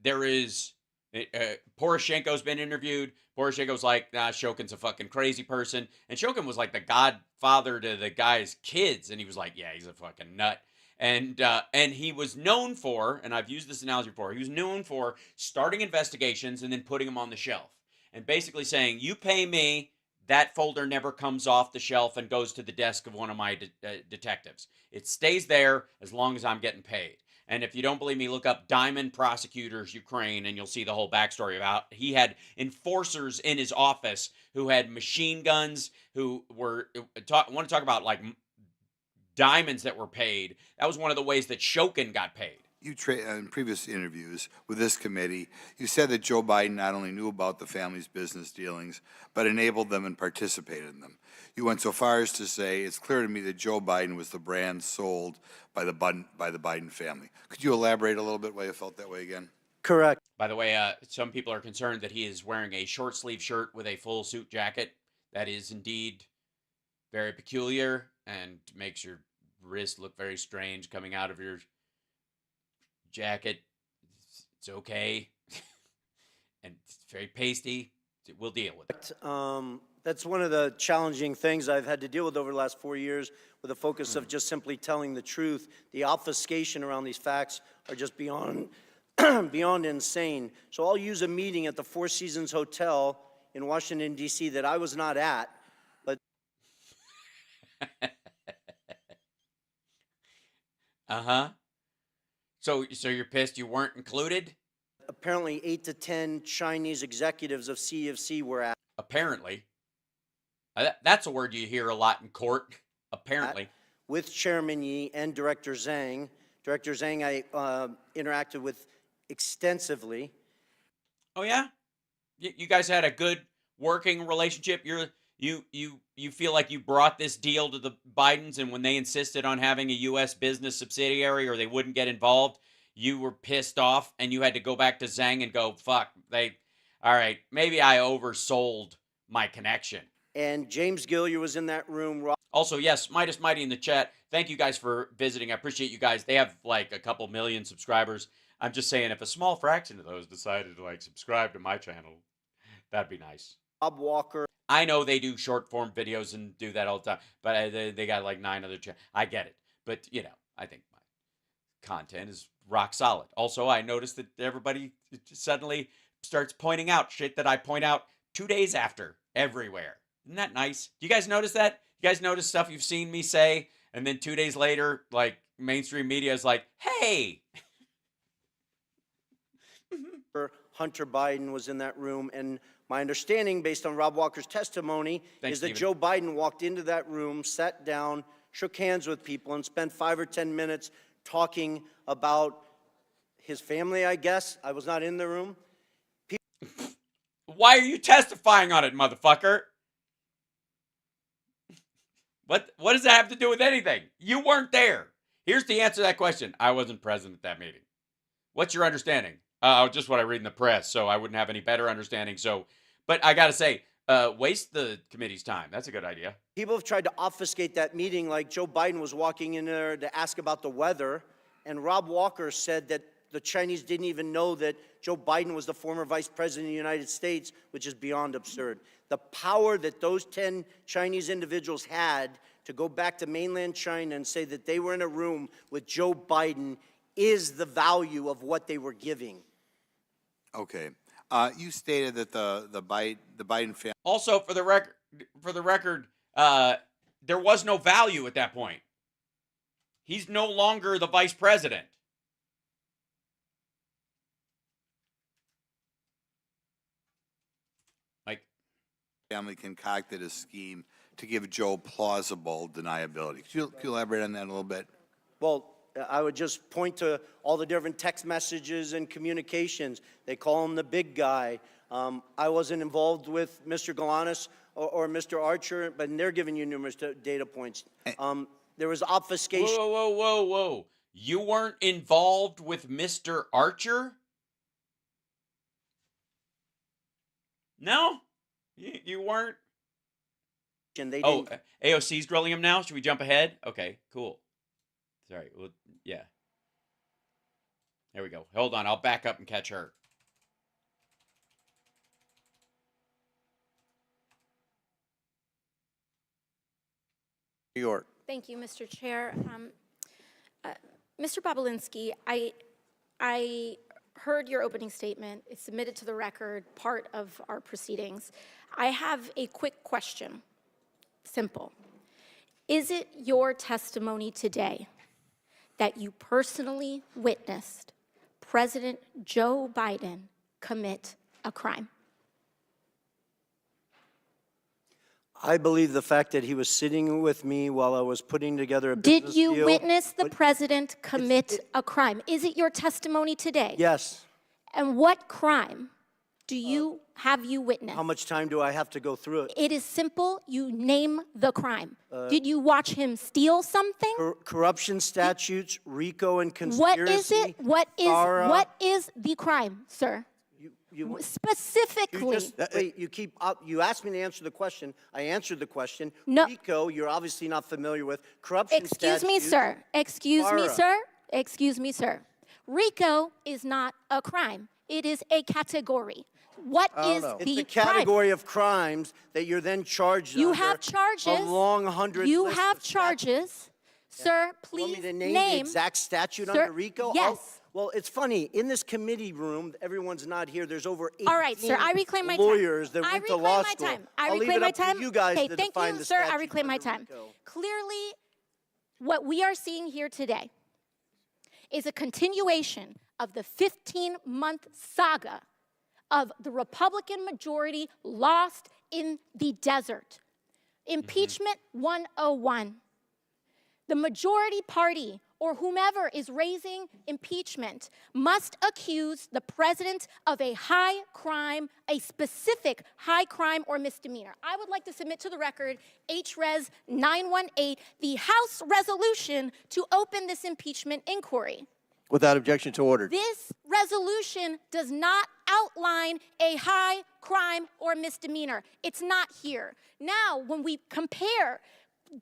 there is... Poroshenko's been interviewed. Poroshenko's like, nah, Shokin's a fucking crazy person. And Shokin was like the godfather to the guy's kids. And he was like, yeah, he's a fucking nut. And he was known for, and I've used this analogy before, he was known for starting investigations and then putting them on the shelf. And basically saying, you pay me, that folder never comes off the shelf and goes to the desk of one of my detectives. It stays there as long as I'm getting paid. And if you don't believe me, look up Diamond Prosecutors Ukraine, and you'll see the whole backstory about he had enforcers in his office who had machine guns, who were want to talk about like diamonds that were paid. That was one of the ways that Shokin got paid. You in previous interviews with this committee, you said that Joe Biden not only knew about the family's business dealings, but enabled them and participated in them. You went so far as to say, it's clear to me that Joe Biden was the brand sold by the Biden family. Could you elaborate a little bit why you felt that way again? Correct. By the way, some people are concerned that he is wearing a short sleeve shirt with a full suit jacket. That is indeed very peculiar and makes your wrist look very strange coming out of your jacket. It's okay. And it's very pasty. We'll deal with it. That's one of the challenging things I've had to deal with over the last 4 years, with the focus of just simply telling the truth. The obfuscation around these facts are just beyond beyond insane. So I'll use a meeting at the Four Seasons Hotel in Washington, D.C. that I was not at, but... Uh-huh. So you're pissed you weren't included? Apparently 8 to 10 Chinese executives of CEFC were at. Apparently. That's a word you hear a lot in court. Apparently. With Chairman Yi and Director Zhang. Director Zhang I interacted with extensively. Oh yeah? You guys had a good working relationship? You feel like you brought this deal to the Bidens, and when they insisted on having a U.S. business subsidiary or they wouldn't get involved, you were pissed off and you had to go back to Zhang and go, fuck, all right, maybe I oversold my connection. And James Gillier was in that room. Also, yes, Midas Mighty in the chat. Thank you guys for visiting. I appreciate you guys. They have like a couple million subscribers. I'm just saying, if a small fraction of those decided to like subscribe to my channel, that'd be nice. Rob Walker. I know they do short form videos and do that all the time, but they got like 9 other channels. I get it. But, you know, I think my content is rock solid. Also, I noticed that everybody suddenly starts pointing out shit that I point out 2 days after everywhere. Isn't that nice? Do you guys notice that? You guys notice stuff you've seen me say, and then 2 days later, like, mainstream media is like, hey! Hunter Biden was in that room, and my understanding, based on Rob Walker's testimony, is that Joe Biden walked into that room, sat down, shook hands with people, and spent 5 or 10 minutes talking about his family, I guess. I was not in the room. Why are you testifying on it, motherfucker? What does that have to do with anything? You weren't there. Here's the answer to that question. I wasn't present at that meeting. What's your understanding? Just what I read in the press, so I wouldn't have any better understanding. So, but I got to say, waste the committee's time. That's a good idea. People have tried to obfuscate that meeting, like Joe Biden was walking in there to ask about the weather, and Rob Walker said that the Chinese didn't even know that Joe Biden was the former vice president of the United States, which is beyond absurd. The power that those 10 Chinese individuals had to go back to mainland China and say that they were in a room with Joe Biden is the value of what they were giving. Okay. You stated that the Biden family. Also, for the record, there was no value at that point. He's no longer the vice president. Family concocted a scheme to give Joe plausible deniability. Could you elaborate on that a little bit? Well, I would just point to all the different text messages and communications. They call him the big guy. I wasn't involved with Mr. Galanis or Mr. Archer, but they're giving you numerous data points. There was obfuscation. Whoa. You weren't involved with Mr. Archer? No? You weren't? AOC's drilling him now? Should we jump ahead? Okay, cool. Sorry. Well, yeah. There we go. Hold on. I'll back up and catch her. New York. Thank you, Mr. Chair. Mr. Bobulinski, I heard your opening statement. It's submitted to the record, part of our proceedings. I have a quick question. Simple. Is it your testimony today that you personally witnessed President Joe Biden commit a crime? I believe the fact that he was sitting with me while I was putting together a business deal. Did you witness the president commit a crime? Is it your testimony today? Yes. And what crime have you witnessed? How much time do I have to go through it? It is simple. You name the crime. Did you watch him steal something? Corruption statutes, RICO and conspiracy. What is it? What is the crime, sir? Specifically. You asked me to answer the question. I answered the question. No. RICO, you're obviously not familiar with. Corruption Excuse statutes. me, sir. Excuse me, sir. Excuse me, sir. RICO is not a crime. It is a category. What is the crime? It's a category of crimes that you're then charged You under have charges. a long 100 You list have of charges. Sir, please Want me to name the exact statute under RICO? Yes. Well, it's funny. In this committee room, everyone's not here. There's over 18 All right, sir. I reclaim my time. lawyers that went to law school. I I'll leave reclaim it my up to time. you guys Okay, to thank define you, the sir. I statute reclaim my under time. RICO. Clearly, what we are seeing here today is a continuation of the 15-month saga of the Republican majority lost in the desert. Impeachment 101. The majority party, or whomever is raising impeachment, must accuse the president of a high crime, a specific high crime or misdemeanor. I would like to submit to the record HRES 918, the House resolution to open this impeachment inquiry. Without objection to order. This resolution does not outline a high crime or misdemeanor. It's not here. Now, when we compare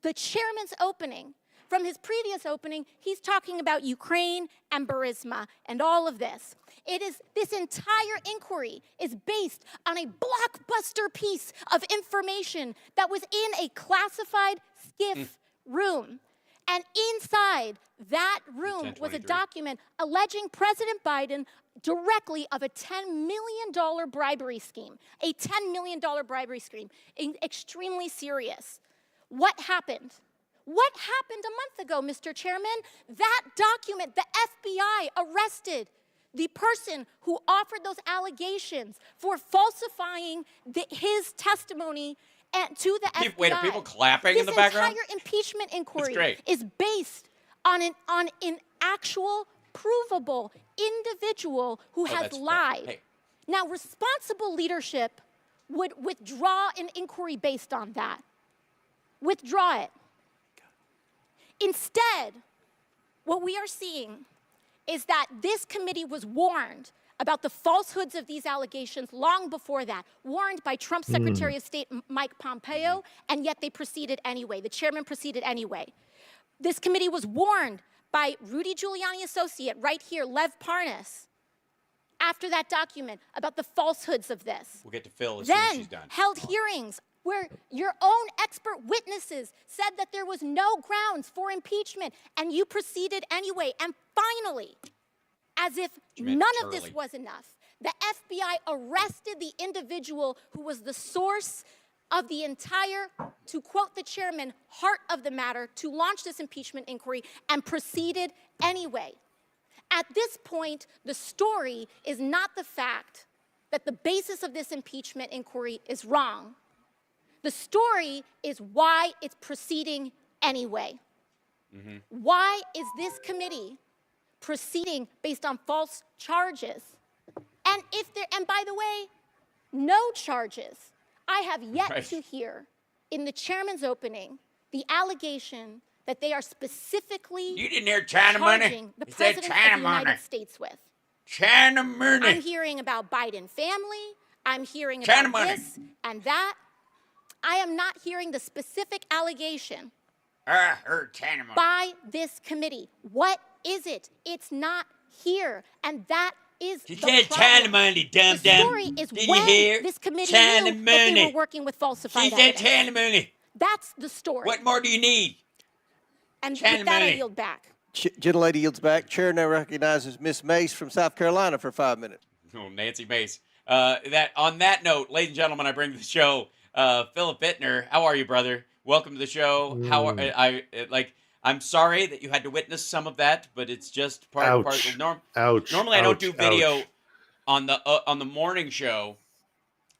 the chairman's opening from his previous opening, he's talking about Ukraine and Burisma and all of this. This entire inquiry is based on a blockbuster piece of information that was in a classified SCIF room. And inside that room was a document alleging President Biden directly of a $10 million bribery scheme, a $10 million bribery scheme, extremely serious. What happened? What happened a month ago, Mr. Chairman? That document, the FBI arrested the person who offered those allegations for falsifying his testimony to the FBI. Wait, are people clapping in the background? This entire impeachment inquiry is based on an actual, provable individual who has lied. Hey. Now, responsible leadership would withdraw an inquiry based on that. Withdraw it. Instead, what we are seeing is that this committee was warned about the falsehoods of these allegations long before that, warned by Trump's Secretary of State Mike Pompeo, and yet they proceeded anyway. The chairman proceeded anyway. This committee was warned by Rudy Giuliani associate right here, Lev Parnas, after that document about the falsehoods of this. We'll get to Phil as soon as she's done. Then held hearings where your own expert witnesses said that there was no grounds for impeachment, and you proceeded anyway. And finally, as if none of this was enough, the FBI arrested the individual who was the source of the entire, to quote the chairman, heart of the matter, to launch this impeachment inquiry, and proceeded anyway. At this point, the story is not the fact that the basis of this impeachment inquiry is wrong. The story is why it's proceeding anyway. Why is this committee proceeding based on false charges? And by the way, no charges. I have yet to hear in the chairman's opening the allegation that they are specifically You didn't hear China money? charging the president of the United States with. China money. I'm hearing about Biden family. I'm hearing China about money. this and that. I am not hearing the specific allegation China money. by this committee. What is it? It's not here. And that is She the said problem. China money, dumb The story is Did when you hear? this committee China knew that they money. were working with falsified She said evidence. China money. That's the story. What more do you need? And China with that, I money. yield back. Gentlelady yields back. Chair now recognizes Miss Mace from South Carolina for 5 minutes. Oh, Nancy Mace. On that note, ladies and gentlemen, I bring to the show Philip Bittner. How are you, brother? Welcome to the show. How are I'm sorry that you had to witness some of that, but it's just part of normally I don't do video on the morning show,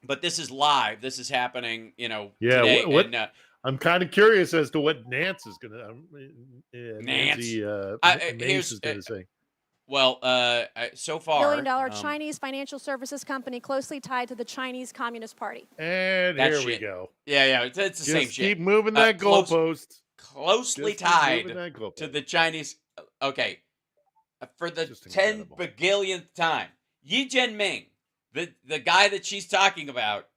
but this is live. This is happening, today. And, I'm kind of curious as to what Nance is going to Mace is going to say. Well, so far, billion-dollar Chinese financial services company closely tied to the Chinese Communist Party. And That here shit. we go. Yeah, it's the same Just shit. keep moving that goalpost. Closely Just keep tied moving that goalpost. to the Chinese. Okay, for the Just 10 incredible. bagillionth time, Yi Jianming, the guy that she's talking about,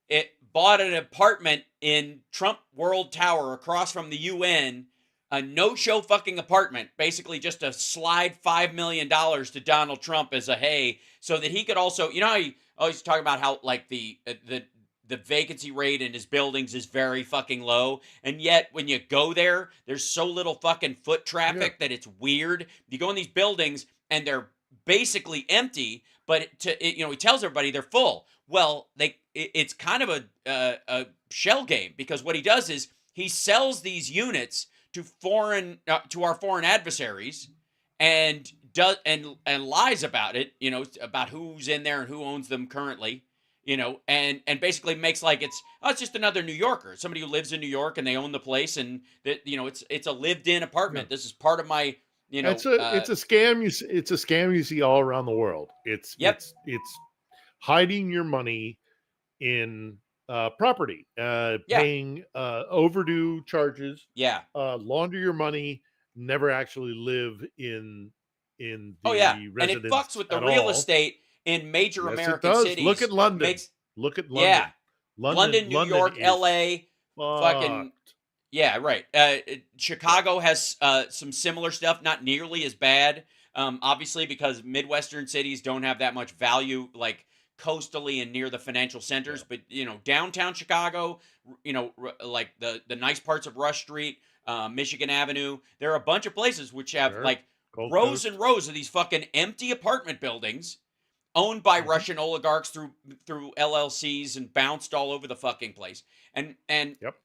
it bought an apartment in Trump World Tower across from the UN, a no-show fucking apartment, basically just to slide $5 million to Donald Trump as a hey, so that he could also, how he always talk about how like the vacancy rate in his buildings is very fucking low, and yet when you go there, there's so little fucking foot traffic that it's weird. You go in these buildings and they're basically empty, but he tells everybody they're full. Well, it's kind of a shell game, because what he does is he sells these units to our foreign adversaries, and lies about it, about who's in there and who owns them currently, and basically makes like it's just another New Yorker, somebody who lives in New York and they own the place, and that it's a lived-in apartment. Yeah. This is part of my it's a scam. It's a scam you see all around the world. It's hiding your money in property, paying overdue charges, launder your money, never actually live in in Oh the yeah, and it residents fucks with the at real all. estate in major Yes, American it does. cities. Look at London. Makes, Look at London. yeah, London, New York, is L.A., fucking fucked. yeah, right. Chicago has some similar stuff, not nearly as bad, obviously, because Midwestern cities don't have that much value, like coastally and near the financial centers. Yeah. But downtown Chicago, like the nice parts of Rush Street, Michigan Avenue, there are a bunch of places which have Sure. like Gold rows Coast. and rows of these fucking empty apartment buildings owned by Russian oligarchs through LLCs and bounced all over the fucking place. And Yep.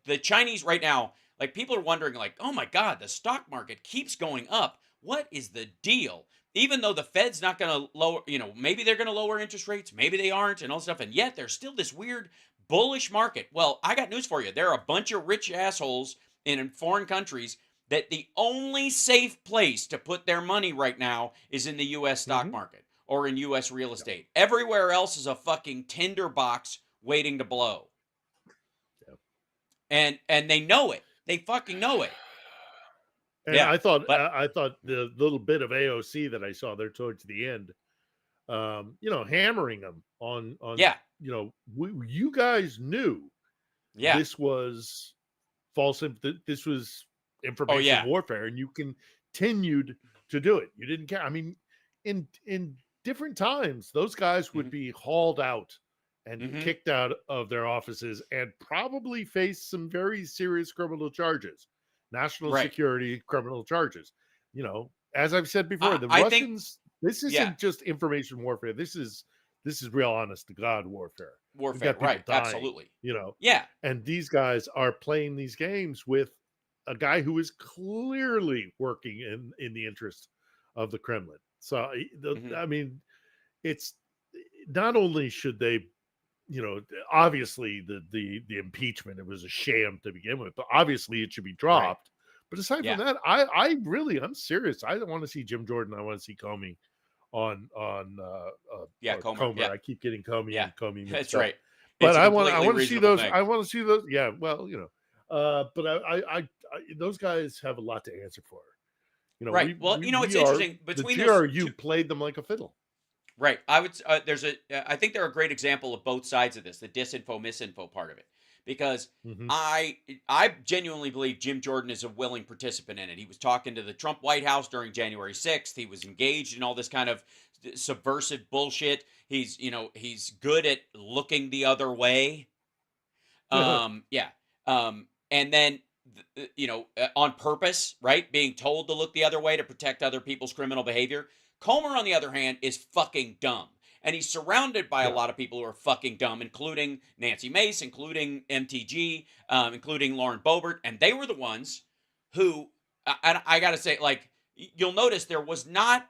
the Chinese right now, like people are wondering like, "Oh my god, the stock market keeps going up. What is the deal?" Even though the Fed's not going to lower, maybe they're going to lower interest rates, maybe they aren't and all stuff, and yet there's still this weird bullish market. Well, I got news for you. There are a bunch of rich assholes in foreign countries that the only safe place to put their money right now is in the US stock market or in US real estate. Everywhere else is a fucking tinderbox waiting to blow. And they know it. They fucking know it. And Yeah, I thought but- I thought the little bit of AOC that I saw there towards the end, hammering them on Yeah. you guys knew Yeah. this was false. This was information yeah. warfare, and you continued to do it. You didn't care. I mean, in different times, those guys would be hauled out and kicked out of their offices and probably face some very serious criminal charges, national Right. security criminal charges. As I've said before, the I think- Russians. This isn't yeah. just information warfare. This is real, honest to God warfare. We've Warfare, got people right? dying, Absolutely. Yeah. And these guys are playing these games with a guy who is clearly working in the interest of the Kremlin. So, I mean, it's not only should they, obviously the impeachment, it was a sham to begin with, but obviously it should be dropped. But aside Yeah. from that, I'm serious. I don't want to see Jim Jordan. I want to see Comey on Yeah, or Comer, yeah. I keep getting Comey Yeah, and Comey mixed that's up. right. But It's a I want completely to see reasonable those. thing. I want to see those. Yeah, well, but I those guys have a lot to answer for. Right. Well, it's are- interesting, the between those GRU played them like a fiddle. Right. I would. I think they're a great example of both sides of this, the disinfo, misinfo part of it, because I genuinely believe Jim Jordan is a willing participant in it. He was talking to the Trump White House during January 6th. He was engaged in all this kind of subversive bullshit. He's good at looking the other way. Yeah. And then on purpose, right? Being told to look the other way to protect other people's criminal behavior. Comer, on the other hand, is fucking dumb. And he's surrounded by a lot of people who are fucking dumb, including Nancy Mace, including MTG, including Lauren Boebert. And they were the ones who, I got to say, like, you'll notice there was not,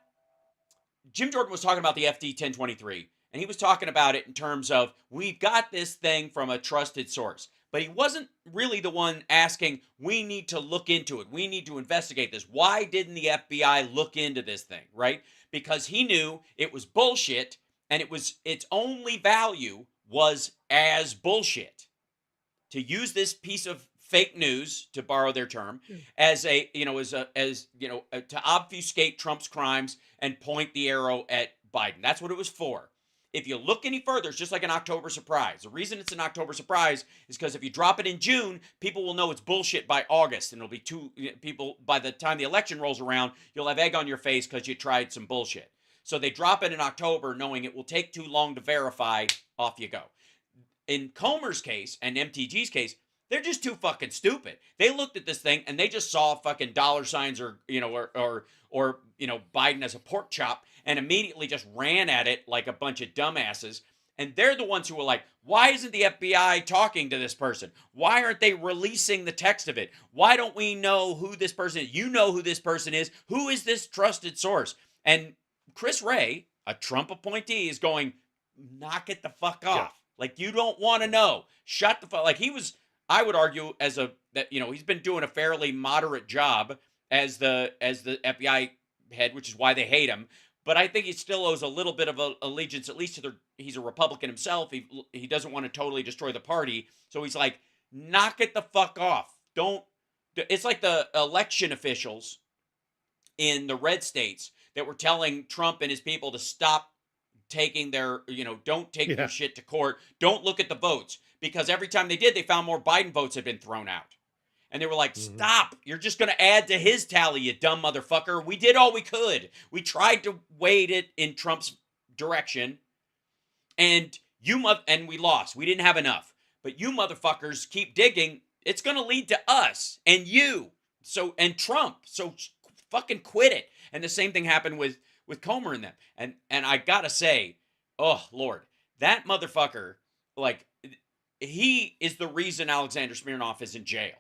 Jim Jordan was talking about the FD 1023, and he was talking about it in terms of, we've got this thing from a trusted source. But he wasn't really the one asking, we need to look into it. We need to investigate this. Why didn't the FBI look into this thing, right? Because he knew it was bullshit, and its only value was as bullshit. To use this piece of fake news, to borrow their term, to obfuscate Trump's crimes and point the arrow at Biden. That's what it was for. If you look any further, it's just like an October surprise. The reason it's an October surprise is because if you drop it in June, people will know it's bullshit by August, and it'll be by the time the election rolls around, you'll have egg on your face because you tried some bullshit. So they drop it in October knowing it will take too long to verify, off you go. In Comer's case and MTG's case, they're just too fucking stupid. They looked at this thing and they just saw fucking dollar signs or Biden as a pork chop and immediately just ran at it like a bunch of dumbasses. And they're the ones who were like, why isn't the FBI talking to this person? Why aren't they releasing the text of it? Why don't we know who this person is? You know who this person is. Who is this trusted source? And Chris Wray, a Trump appointee, is going, knock it the fuck off. Yeah. Like, you don't want to know. Shut the fuck. Like, he was, I would argue, he's been doing a fairly moderate job as the FBI head, which is why they hate him. But I think he still owes a little bit of allegiance, at least to he's a Republican himself. He doesn't want to totally destroy the party. So he's like, knock it the fuck off. It's like the election officials in the red states that were telling Trump and his people to stop taking their, don't take your shit to court. Don't look at the votes, because every time they did, they found more Biden votes had been thrown out. And they were like, stop. You're just going to add to his tally, you dumb motherfucker. We did all we could. We tried to weight it in Trump's direction. And and we lost. We didn't have enough. But you motherfuckers keep digging. It's going to lead to us and you. And Trump. So fucking quit it. And the same thing happened with Comer and them. And I got to say, oh, Lord, that motherfucker, like, he is the reason Alexander Smirnov is in jail.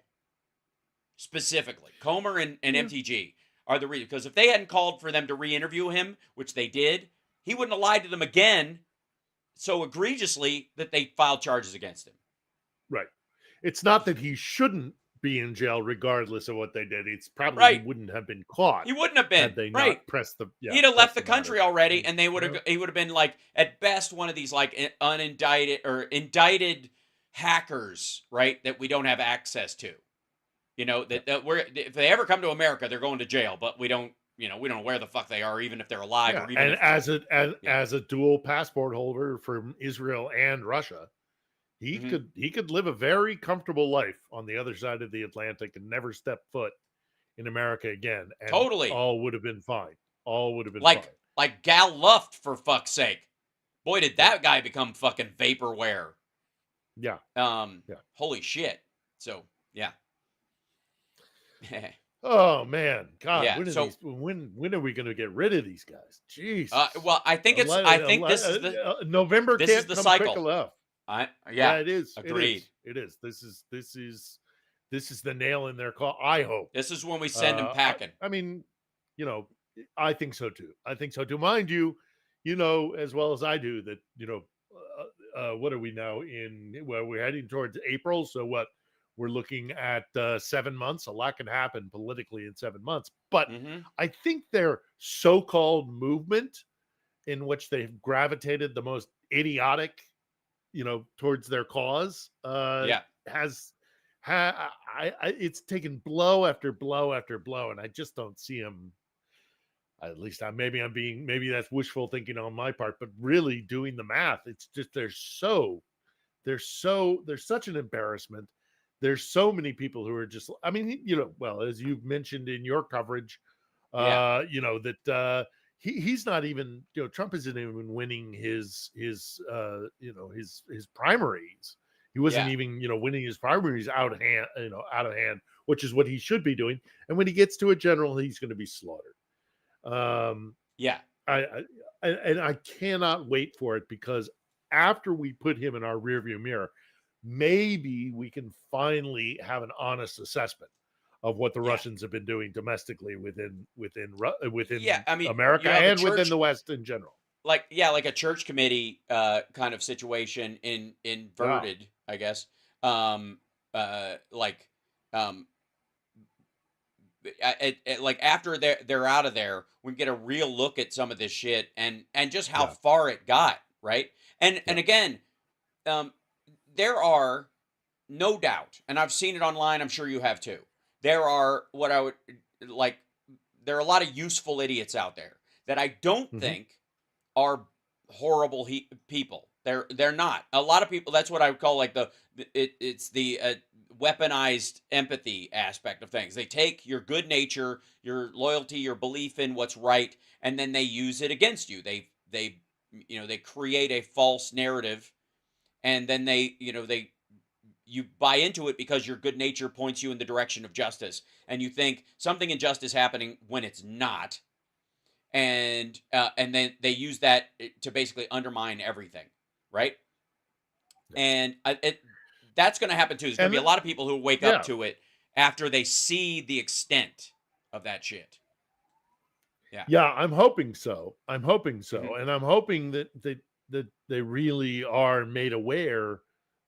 Specifically, Comer and MTG are the reason. Because if they hadn't called for them to re-interview him, which they did, he wouldn't have lied to them again so egregiously that they filed charges against him. Right. It's not that he shouldn't be in jail regardless of what they did. It's probably he wouldn't have been caught. He wouldn't have been. Had they not pressed the. Yeah, he'd have left the country already, and they would have. He would have been like at best one of these like unindicted or indicted hackers, right? That we don't have access to. That we're, if they ever come to America, they're going to jail, but we don't know where the fuck they are, even if they're alive. Yeah. Or even as a dual passport holder from Israel and Russia, he could live a very comfortable life on the other side of the Atlantic and never step foot in America again. And totally, all would have been fine. All would have been like fine. Like Gal Luft, for fuck's sake. Boy, did that guy become fucking vaporware. Yeah. Holy shit. So yeah. Oh man, God! Yeah, when are we going to get rid of these guys? Jeez. Well, I think this is the November. This is the cycle. Quick enough. Yeah, it is. Agreed. It is. This is the nail in their coffin. I hope this is when we send them packing. I mean, I think so too. Mind you, as well as I do that. What are we now in? Well, we're heading towards April. So what? We're looking at 7 months. A lot can happen politically in 7 months. But I think their so-called movement in which they've gravitated the most idiotic, towards their cause, it's taken blow after blow after blow. And I just don't see them, at least maybe that's wishful thinking on my part, but really doing the math. It's just, they're such an embarrassment. There's so many people who are just, well, as you've mentioned in your coverage, that he's not even, Trump isn't even winning his primaries. He wasn't even, winning his primaries out of hand, which is what he should be doing. And when he gets to a general, he's going to be slaughtered. I cannot wait for it, because after we put him in our rearview mirror, maybe we can finally have an honest assessment of what the Russians have been doing domestically within America and within the West in general. Like a church committee kind of situation inverted, I guess. Like after they're out of there, we get a real look at some of this shit and just how far it got, right? And again, there are no doubt, and I've seen it online, I'm sure you have too. There are there are a lot of useful idiots out there that I don't think are horrible people. They're not. A lot of people, that's what I would call like it's the weaponized empathy aspect of things. They take your good nature, your loyalty, your belief in what's right, and then they use it against you. They create a false narrative, and then you buy into it because your good nature points you in the direction of justice, and you think something unjust is happening when it's not, and then they use that to basically undermine everything, right? And that's going to happen too. There's going to be a lot of people who wake up to it after they see the extent of that shit. Yeah, I'm hoping so. And I'm hoping that they really are made aware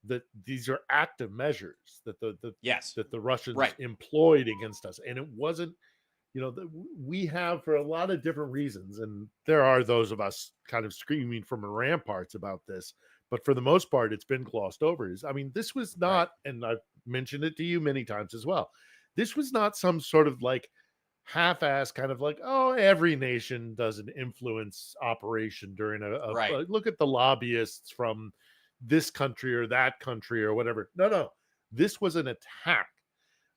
that these are active measures that the Russians employed against us. And it wasn't, we have, for a lot of different reasons, and there are those of us kind of screaming from the ramparts about this, but for the most part, it's been glossed over. This was not, and I've mentioned it to you many times as well, this was not some sort of like half-ass kind of like, oh, every nation does an influence operation during Right. look at the lobbyists from this country or that country or whatever. No, this was an attack.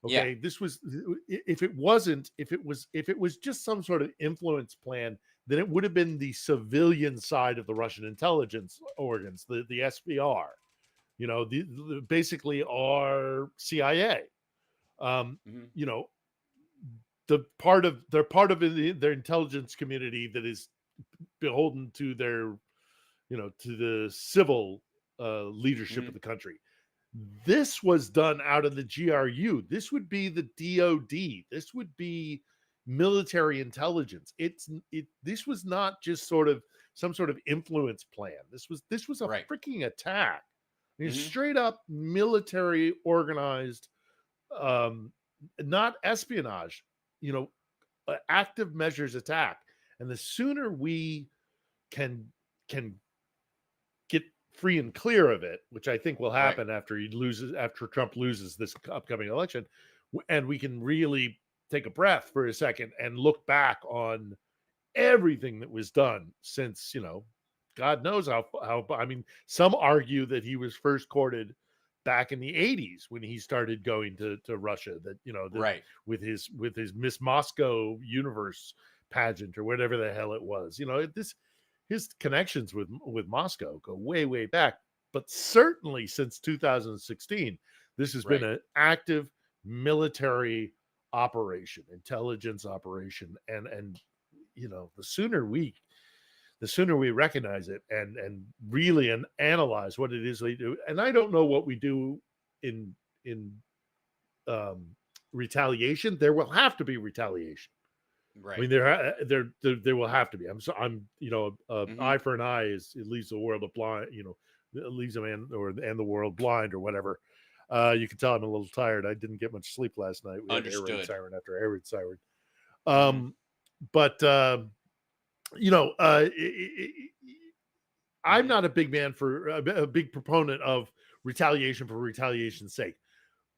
Yeah. Okay, this was if it was just some sort of influence plan, then it would have been the civilian side of the Russian intelligence organs, the SVR, basically our CIA. You know, they're part of their intelligence community that is beholden to their, to the civil leadership of the country. This was done out of the GRU. This would be the DOD. This would be military intelligence. This was not just sort of some sort of influence plan. This was a freaking attack. Straight up military organized, not espionage, active measures attack. And the sooner we can get free and clear of it, which I think will happen after Trump loses this upcoming election, and we can really take a breath for a second and look back on everything that was done since, God knows how I mean, some argue that he was first courted back in the 80s when he started going to Russia, that, with his Miss Moscow universe pageant or whatever the hell it was, his connections with Moscow go way back, but certainly since 2016, this has been an active military operation, intelligence operation, and the sooner we recognize it and really analyze what it is we do. And I don't know what we do in retaliation. There will have to be retaliation. Right. I mean, there will have to be. Eye for an eye leaves the world blind. Leaves a man and the world blind or whatever. You can tell I'm a little tired. I didn't get much sleep last night. We had air raid siren after air raid siren. I'm not a big man for a big proponent of retaliation for retaliation's sake.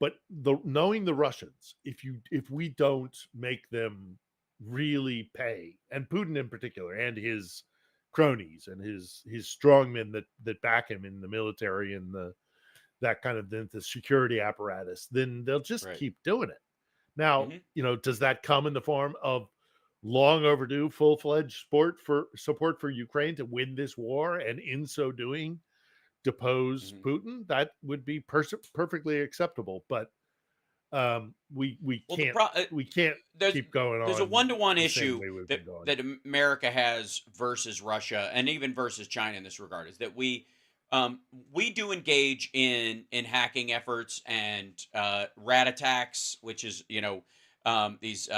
But knowing the Russians, if we don't make them really pay, and Putin in particular, and his cronies and his strongmen that back him in the military and that kind of the security apparatus, then they'll just keep doing it. Now, does that come in the form of long overdue, full-fledged support for Ukraine to win this war, and in so doing, depose Putin? That would be perfectly acceptable. But we can't keep going on. There's a one-to-one issue that America has versus Russia, and even versus China in this regard, is that we do engage in hacking efforts and rat attacks, which is these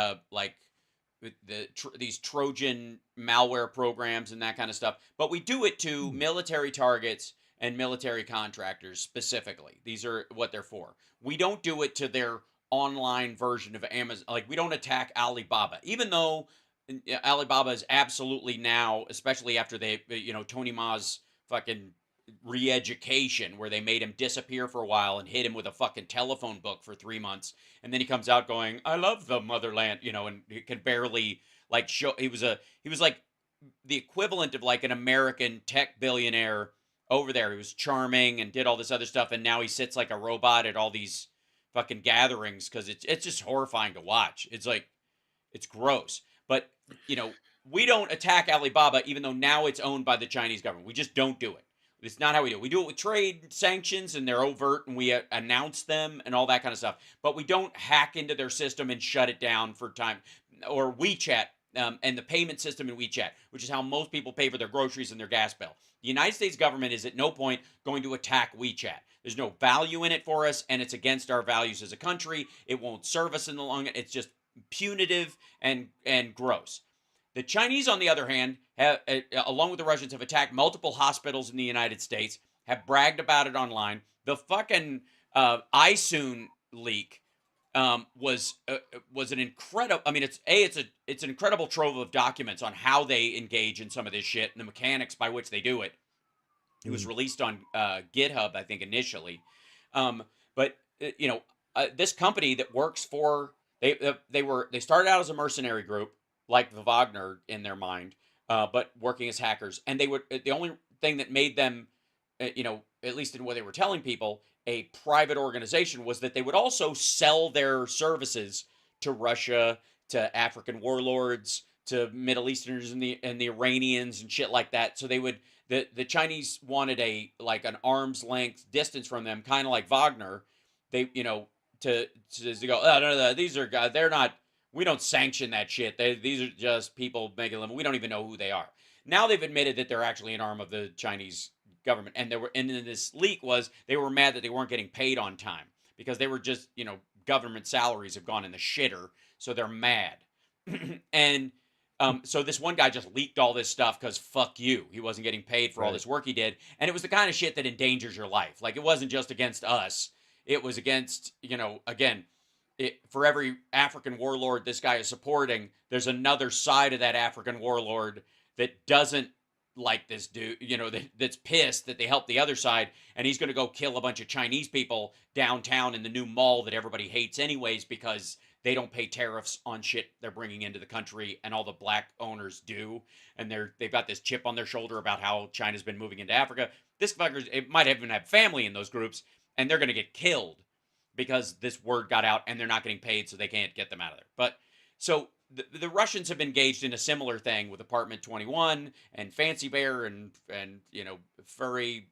these Trojan malware programs and that kind of stuff. But we do it to military targets and military contractors specifically. These are what they're for. We don't do it to their online version of Amazon. Like, we don't attack Alibaba, even though Alibaba is absolutely now, especially after they, Tony Ma's fucking re-education, where they made him disappear for a while and hit him with a fucking telephone book for 3 months, and then he comes out going, "I love the motherland," and he can barely show. He was like the equivalent of like an American tech billionaire over there. He was charming and did all this other stuff, and now he sits like a robot at all these fucking gatherings because it's just horrifying to watch. It's like, it's gross. But we don't attack Alibaba, even though now it's owned by the Chinese government. We just don't do it. It's not how we do it. We do it with trade sanctions, and they're overt, and we announce them and all that kind of stuff. But we don't hack into their system and shut it down for time. Or WeChat and the payment system in WeChat, which is how most people pay for their groceries and their gas bill. The United States government is at no point going to attack WeChat. There's no value in it for us, and it's against our values as a country. It won't serve us in the long run. It's just punitive and gross. The Chinese, on the other hand, have, along with the Russians, have attacked multiple hospitals in the United States, have bragged about it online. The fucking iSoon leak was an incredible. I mean, it's an incredible trove of documents on how they engage in some of this shit and the mechanics by which they do it. It was released on GitHub, I think, initially, but this company that works for They started out as a mercenary group, like the Wagner in their mind, but working as hackers. And the only thing that made them, at least in what they were telling people, a private organization was that they would also sell their services to Russia, to African warlords, to Middle Easterners and the Iranians and shit like that. So they would the Chinese wanted an arm's length distance from them, kind of like Wagner. They to go, oh, no, these are guys, they're not, we don't sanction that shit. These are just people making a living. We don't even know who they are. Now they've admitted that they're actually an arm of the Chinese government. And this leak was they were mad that they weren't getting paid on time because they were just, government salaries have gone in the shitter. So they're mad. And so this one guy just leaked all this stuff because fuck you. He wasn't getting paid for all this work he did. And it was the kind of shit that endangers your life. Like, it wasn't just against us. It was against, again, for every African warlord this guy is supporting, there's another side of that African warlord that doesn't like this dude, that's pissed that they helped the other side, and he's going to go kill a bunch of Chinese people downtown in the new mall that everybody hates anyways because they don't pay tariffs on shit they're bringing into the country, and all the black owners do, and they've got this chip on their shoulder about how China's been moving into Africa. This fucker, it might even have family in those groups, and they're going to get killed because this word got out and they're not getting paid, so they can't get them out of there. But so the Russians have engaged in a similar thing with Apartment 21 and Fancy Bear and Furry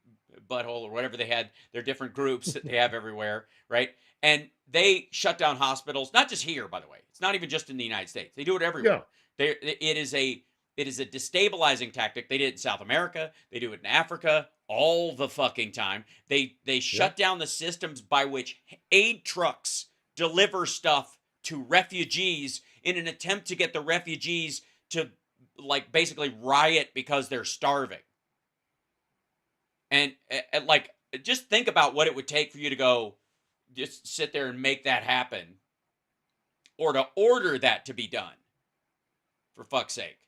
Butthole or whatever they had, their different groups that they have everywhere, right? And they shut down hospitals, not just here, by the way. It's not even just in the United States. They do it everywhere. Yeah. It is a destabilizing tactic. They did it in South America. They do it in Africa all the fucking time. They shut down the systems by which aid trucks deliver stuff to refugees in an attempt to get the refugees to basically riot because they're starving. And just think about what it would take for you to go just sit there and make that happen, or to order that to be done, for fuck's sake.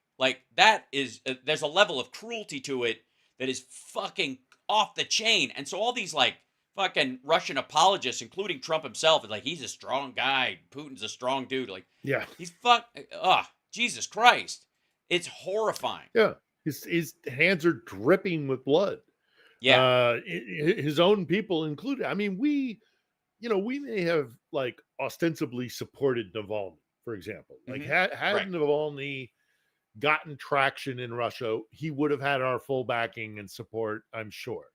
That is, there's a level of cruelty to it that is fucking off the chain. And so all these fucking Russian apologists, including Trump himself, is he's a strong guy. Putin's a strong dude. He's Jesus Christ. It's horrifying. Yeah. His hands are dripping with blood. Yeah. His own people included. I mean, we may have ostensibly supported Navalny, for example. Had Navalny gotten traction in Russia, he would have had our full backing and support, I'm sure,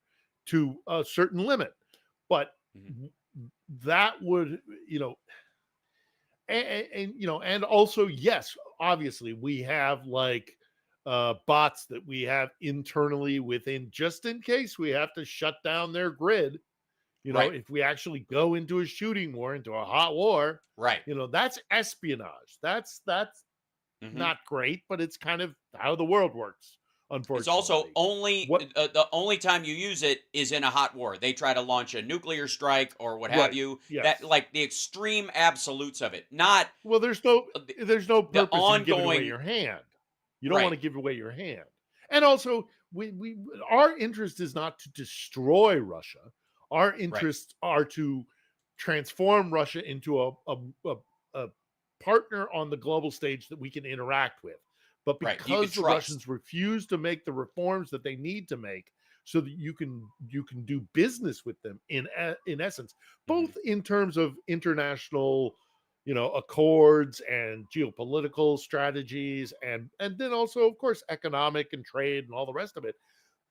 to a certain limit. But that would, and also, yes, obviously we have bots that we have internally within, just in case we have to shut down their grid. If we actually go into a shooting war, into a hot war, right? That's espionage. That's not great, but it's kind of how the world works. Unfortunately, it's also only the only time you use it is in a hot war. They try to launch a nuclear strike or what have you. Yes. That the extreme absolutes of it. Not there's no purpose ongoing, in giving away your hand. You don't want to give away your hand. And also, we our interest is not to destroy Russia. Our interests are to transform Russia into a partner on the global stage that we can interact with. But because the Russians refuse to make the reforms that they need to make so that you can do business with them in essence, both in terms of international, accords and geopolitical strategies, and then also, of course, economic and trade and all the rest of it,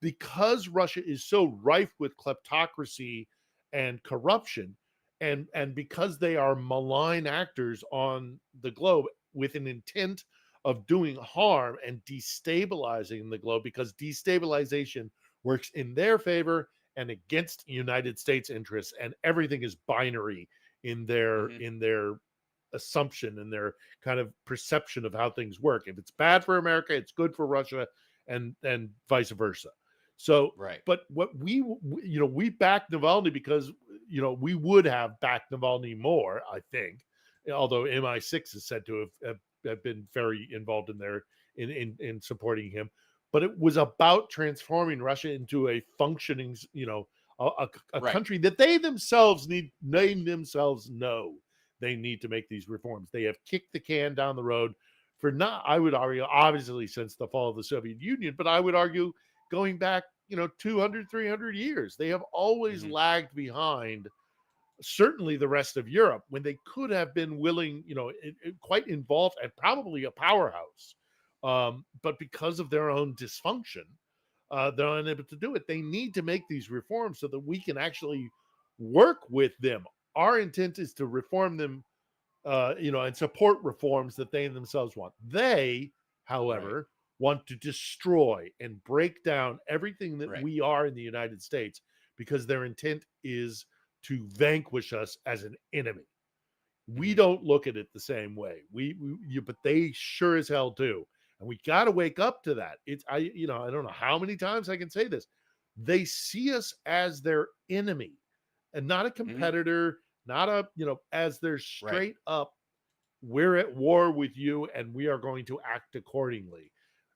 because Russia is so rife with kleptocracy and corruption, and because they are malign actors on the globe with an intent of doing harm and destabilizing the globe, because destabilization works in their favor and against United States interests, and everything is binary in their assumption and their kind of perception of how things work. If it's bad for America, it's good for Russia, and vice versa. So, but what we backed Navalny because, we would have backed Navalny more, I think, although MI6 is said to have been very involved in supporting him. But it was about transforming Russia into a functioning, a country that they themselves know they need to make these reforms. They have kicked the can down the road for not, I would argue, obviously since the fall of the Soviet Union, but I would argue going back, 200, 300 years. They have always lagged behind certainly the rest of Europe when they could have been willing, quite involved and probably a powerhouse. But because of their own dysfunction, they're unable to do it. They need to make these reforms so that we can actually work with them. Our intent is to reform them, and support reforms that they themselves want. They, however, want to destroy and break down everything that we are in the United States because their intent is to vanquish us as an enemy. We don't look at it the same way. But they sure as hell do. And we got to wake up to that. I don't know how many times I can say this. They see us as their enemy and not a competitor, not as their straight up, we're at war with you and we are going to act accordingly.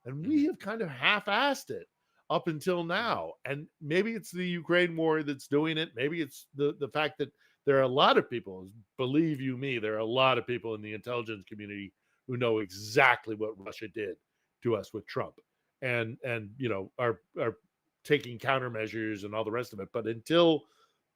And we have kind of half-assed it up until now. And maybe it's the Ukraine war that's doing it. Maybe it's the fact that there are a lot of people, believe you me, there are a lot of people in the intelligence community who know exactly what Russia did to us with Trump and are taking countermeasures and all the rest of it. But until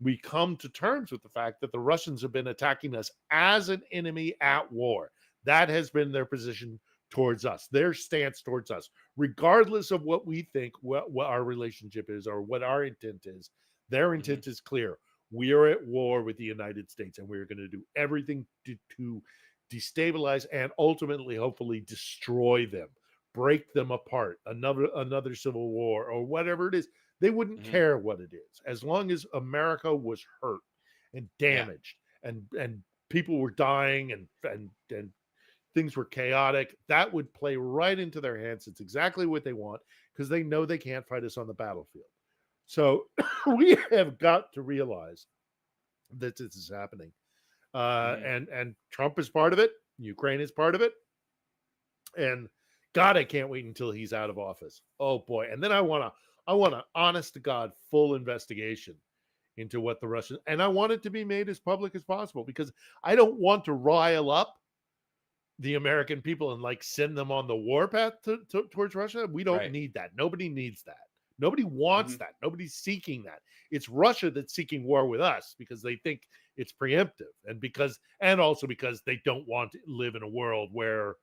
we come to terms with the fact that the Russians have been attacking us as an enemy at war, that has been their position towards us, their stance towards us, regardless of what we think, what our relationship is or what our intent is. Their intent is clear. We are at war with the United States, and we're going to do everything to destabilize and ultimately, hopefully, destroy them, break them apart, another civil war or whatever it is. They wouldn't care what it is, as long as America was hurt and damaged and people were dying and things were chaotic. That would play right into their hands. It's exactly what they want because they know they can't fight us on the battlefield. So we have got to realize that this is happening. And Trump is part of it. Ukraine is part of it. And God, I can't wait until he's out of office. Oh boy. And then I want an honest to God full investigation into what the Russians, and I want it to be made as public as possible because I don't want to rile up the American people and send them on the warpath towards Russia. We don't need that. Nobody needs that. Nobody wants that. Nobody's seeking that. It's Russia that's seeking war with us because they think it's preemptive and also because they don't want to live in a world where,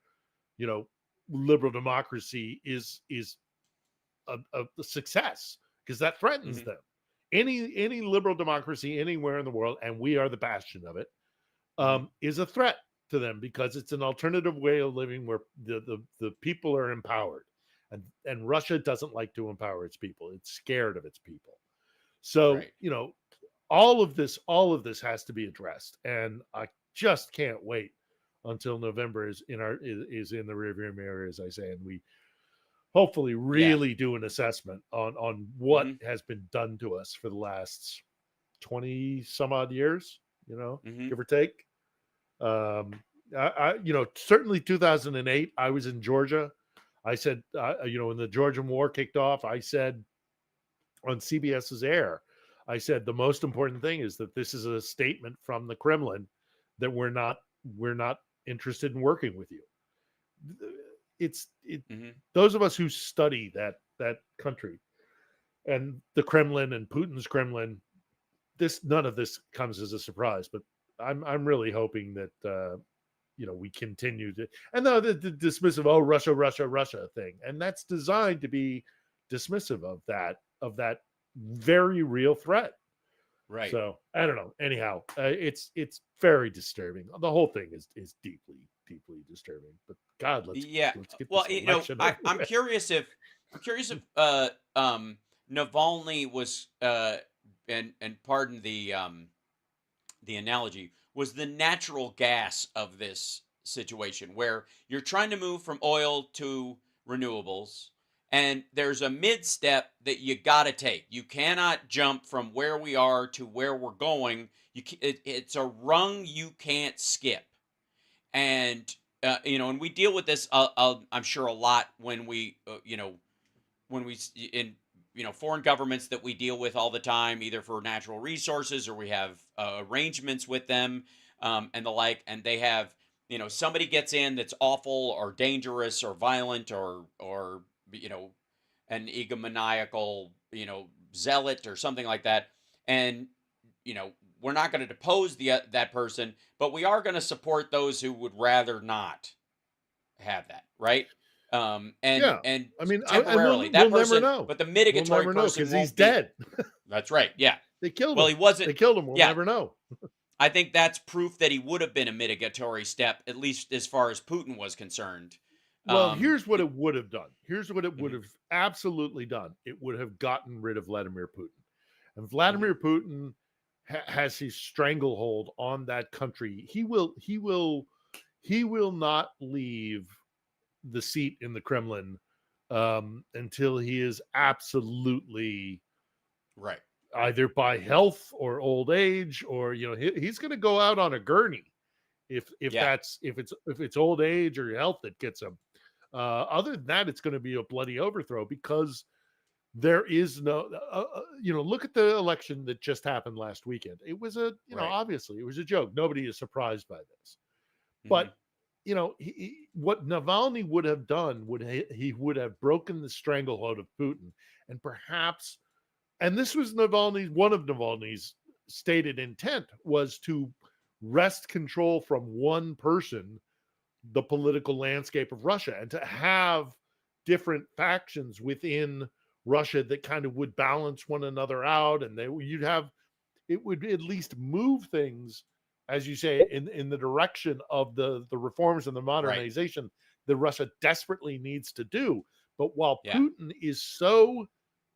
liberal democracy is a success because that threatens them. Any liberal democracy anywhere in the world, and we are the bastion of it, is a threat to them because it's an alternative way of living where the people are empowered, and Russia doesn't like to empower its people. It's scared of its people. So all of this has to be addressed, and I just can't wait until November is in the rearview mirror, as I say, and we hopefully really do an assessment on what has been done to us for the last 20 some odd years, give or take. Certainly 2008, I was in Georgia. I said, when the Georgian war kicked off, I said on CBS's air, I said, the most important thing is that this is a statement from the Kremlin that we're not interested in working with you. Those of us who study that country and the Kremlin and Putin's Kremlin, none of this comes as a surprise, but I'm really hoping that we continue to, and the dismissive Russia thing, and that's designed to be dismissive of that very real threat. Right. So I don't know. Anyhow, it's very disturbing. The whole thing is deeply disturbing. But God, let's get this election over I'm with. curious if Navalny was and pardon the analogy, was the natural gas of this situation where you're trying to move from oil to renewables. And there's a mid-step that you got to take. You cannot jump from where we are to where we're going. It's a rung you can't skip. And, and we deal with this, I'm sure, a lot when we, in foreign governments that we deal with all the time, either for natural resources or we have arrangements with them. and the like, and they have, somebody gets in that's awful or dangerous or violent or an egomaniacal, zealot or something like that, and we're not going to depose that person, but we are going to support those who would rather not have that, right? And I mean, temporarily we'll that person, never know. the mitigatory We'll never know person because he's won't be dead. That's right. Yeah, They killed well, him. he wasn't. They killed him. We'll yeah, never know. I think that's proof that he would have been a mitigatory step, at least as far as Putin was concerned. Well, here's what it would have done. Here's what it would have absolutely done. It would have gotten rid of Vladimir Putin. And Vladimir Putin has his stranglehold on that country. He will not leave the seat in the Kremlin until he is absolutely right, either by health or old age, or he's going to go out on a gurney if it's old age or health that gets him. Other than that, it's going to be a bloody overthrow because there is no, look at the election that just happened last weekend. It was obviously it was a joke. Nobody is surprised by this. But, what Navalny would have done he would have broken the stranglehold of Putin, and perhaps, and this was one of Navalny's stated intent was to wrest control from one person, the political landscape of Russia, and to have different factions within Russia that kind of would balance one another out, and it would at least move things, as you say, in the direction of the reforms and the modernization that Russia desperately needs to do. But while Putin is so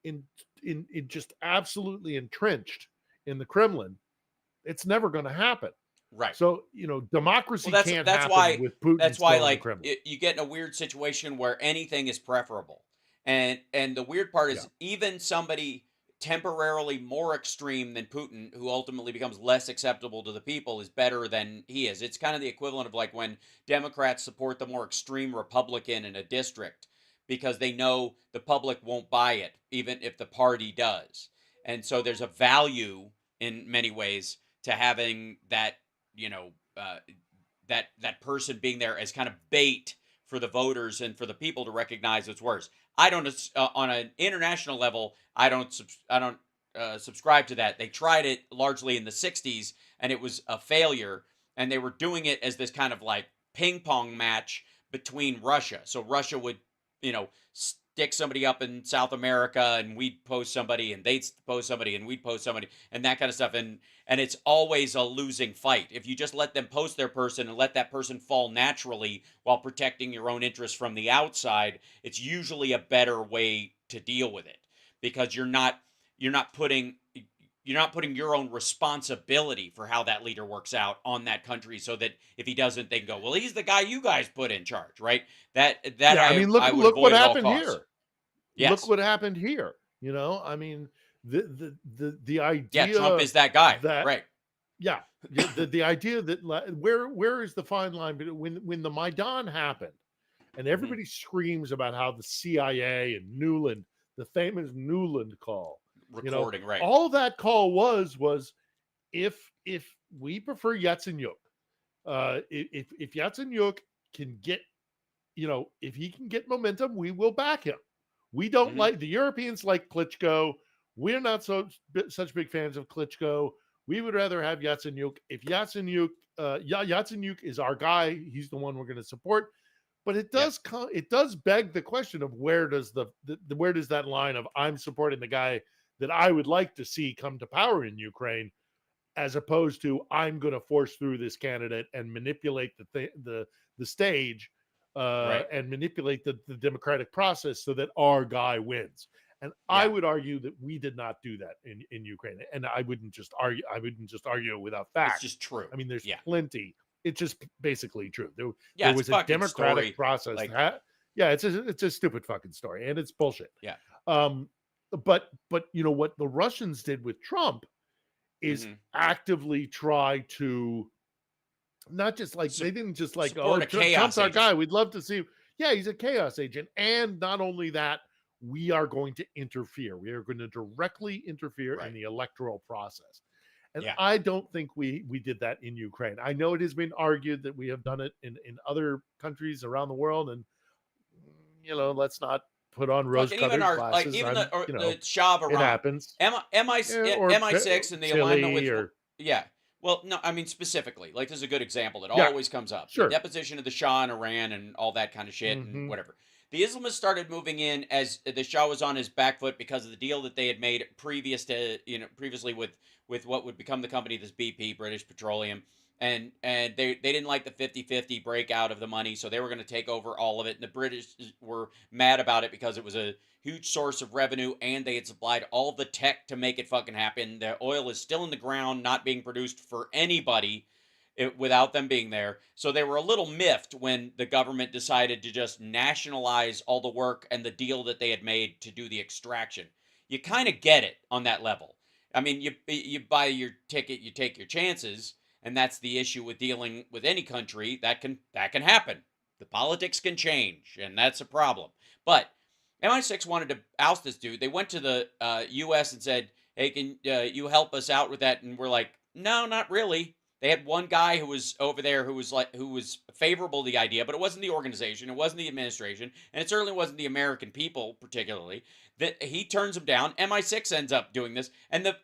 in just absolutely entrenched in the Kremlin, it's never going to happen. Right. So, democracy can't happen why, with Putin. That's why, the Kremlin. you get in a weird situation where anything is preferable. And the weird part is even somebody temporarily more extreme than Putin, who ultimately becomes less acceptable to the people, is better than he is. It's kind of the equivalent of like when Democrats support the more extreme Republican in a district because they know the public won't buy it, even if the party does. And so there's a value in many ways to having that, that person being there as kind of bait for the voters and for the people to recognize what's worse. I don't, on an international level, I don't subscribe to that. They tried it largely in the 60s, and it was a failure. And they were doing it as this kind of like ping pong match between Russia. So Russia would, stick somebody up in South America, and we'd post somebody, and they'd post somebody, and we'd post somebody, and that kind of stuff. And it's always a losing fight. If you just let them post their person and let that person fall naturally while protecting your own interests from the outside, it's usually a better way to deal with it, because you're not putting your own responsibility for how that leader works out on that country, so that if he doesn't, they can go, well, he's the guy you guys put in charge, right? Look what happened here. Yes. Look what happened here. I mean, the idea. Yeah, Trump is that guy, right? Yeah, the idea that where is the fine line when the Maidan happened, and everybody screams about how the CIA and Newland, the famous Newland call, recording, right? All that call was if we prefer Yatsenyuk, if Yatsenyuk can get, if he can get momentum, we will back him. We don't like the Europeans like Klitschko. We're not such big fans of Klitschko. We would rather have Yatsenyuk. If Yatsenyuk is our guy, he's the one we're going to support. But it does it does beg the question of where does where does that line of I'm supporting the guy that I would like to see come to power in Ukraine, as opposed to I'm going to force through this candidate and manipulate the stage and manipulate the democratic process so that our guy wins. And I would argue that we did not do that in Ukraine. And I wouldn't just argue it without facts. It's just true. I mean, there's plenty. It's just basically true. There was a a democratic story. process. It's a stupid fucking story, and it's bullshit. Yeah. But what the Russians did with Trump is actively try to not just like they didn't just like, oh, Trump's our guy, we'd love to see. Yeah, he's a chaos agent. And not only that, we are going to interfere. We are going to directly interfere in the electoral process. And Yeah. I don't think we did that in Ukraine. I know it has been argued that we have done it in other countries around the world, and let's not put on Fucking even rose-colored our glasses. even I'm, the Shah of it Iran, happens. Yeah, or MI6 and the alignment with Chile, or yeah. Well, no, I mean specifically, like this is a good example that yeah, always comes up. sure. The deposition of the Shah in Iran and all that kind of shit and whatever. The Islamists started moving in as the Shah was on his back foot because of the deal that they had made previously with what would become the company, this BP, British Petroleum. And they didn't like the 50-50 breakout of the money, so they were going to take over all of it. And the British were mad about it because it was a huge source of revenue, and they had supplied all the tech to make it fucking happen. The oil is still in the ground, not being produced for anybody without them being there. So they were a little miffed when the government decided to just nationalize all the work and the deal that they had made to do the extraction. You kind of get it on that level. I mean, you buy your ticket, you take your chances. And that's the issue with dealing with any country. That can happen. The politics can change, and that's a problem. But MI6 wanted to oust this dude. They went to the U.S. and said, "Hey, can you help us out with that?" And we're like, "No, not really." They had one guy who was over there who was favorable to the idea, but it wasn't the organization, it wasn't the administration, and it certainly wasn't the American people, particularly. That he turns them down. MI6 ends up doing this, and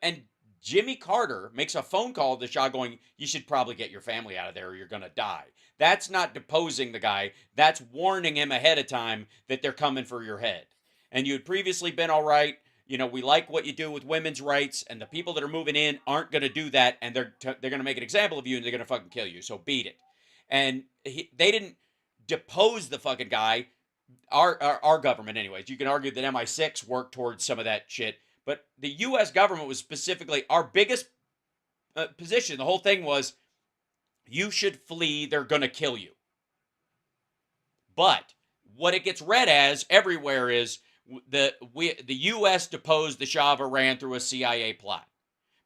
Jimmy Carter makes a phone call to Shah going, "You should probably get your family out of there or you're going to die." That's not deposing the guy. That's warning him ahead of time that they're coming for your head. And you had previously been all right. We like what you do with women's rights, and the people that are moving in aren't going to do that, and they're going to make an example of you, and they're going to fucking kill you. So beat it. And they didn't depose the fucking guy. Our government, anyways. You can argue that MI6 worked towards some of that shit. But the U.S. government was specifically our biggest position. The whole thing was, you should flee. They're going to kill you. But what it gets read as everywhere is the U.S. deposed the Shah of Iran through a CIA plot.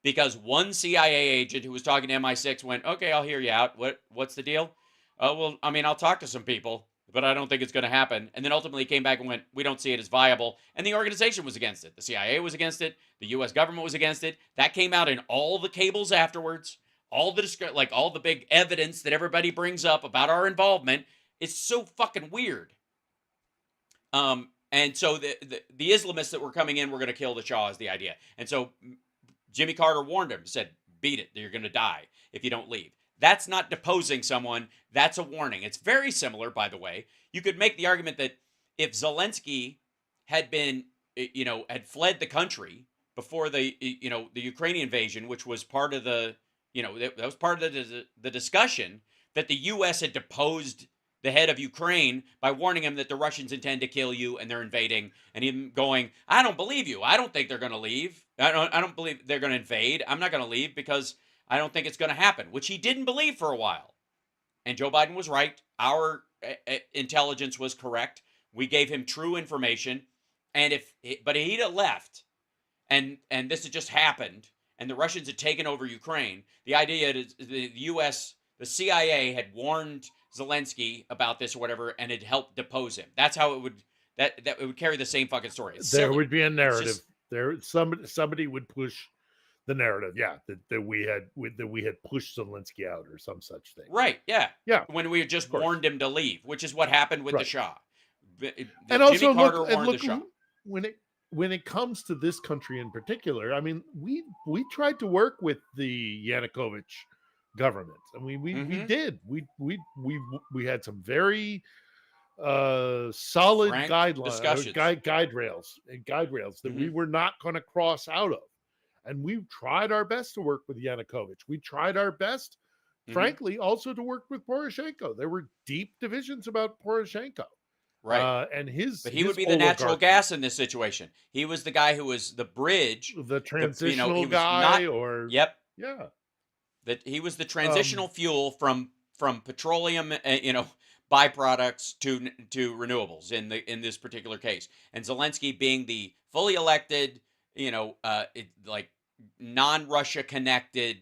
Because one CIA agent who was talking to MI6 went, "Okay, I'll hear you out. What's the deal?" Well, I mean, I'll talk to some people, but I don't think it's going to happen. And then ultimately came back and went, "We don't see it as viable." And the organization was against it. The CIA was against it. The U.S. government was against it. That came out in all the cables afterwards. All the big evidence that everybody brings up about our involvement. It's so fucking weird. And so the Islamists that were coming in were going to kill the Shah is the idea. And so Jimmy Carter warned him, said, "Beat it. You're going to die if you don't leave." That's not deposing someone. That's a warning. It's very similar, by the way. You could make the argument that if Zelensky had been, had fled the country before the Ukrainian invasion, which was part of the, that was part of the discussion, that the U.S. had deposed the head of Ukraine by warning him that the Russians intend to kill you and they're invading, and him going, "I don't believe you. I don't think they're going to leave. I don't believe they're going to invade. I'm not going to leave because I don't think it's going to happen," which he didn't believe for a while. And Joe Biden was right. Our intelligence was correct. We gave him true information. And but he'd have left, and this had just happened, and the Russians had taken over Ukraine, the idea is the U.S., the CIA had warned Zelensky about this or whatever, and it helped depose him. That's how it would it would carry the same fucking story. There would be a narrative. Somebody would push the narrative, that we had pushed Zelensky out or some such thing. Right, yeah. Yeah. When we had just warned him to leave, which is what happened with the Shah. And also, Jimmy Carter warned look, the Shah. When it comes to this country in particular, I mean, we tried to work with the Yanukovych government. I mean, we did. We had some very solid guidelines, guide rails that we were not going to cross out of. And we tried our best to work with Yanukovych. We tried our best, frankly, also to work with Poroshenko. There were deep divisions about Poroshenko. Right. But he would be the natural gas in this situation. He was the guy who was the bridge. The transitional guy Yep. Yeah. That he was the transitional fuel from petroleum, byproducts to renewables in this particular case. And Zelensky being the fully elected, non-Russia connected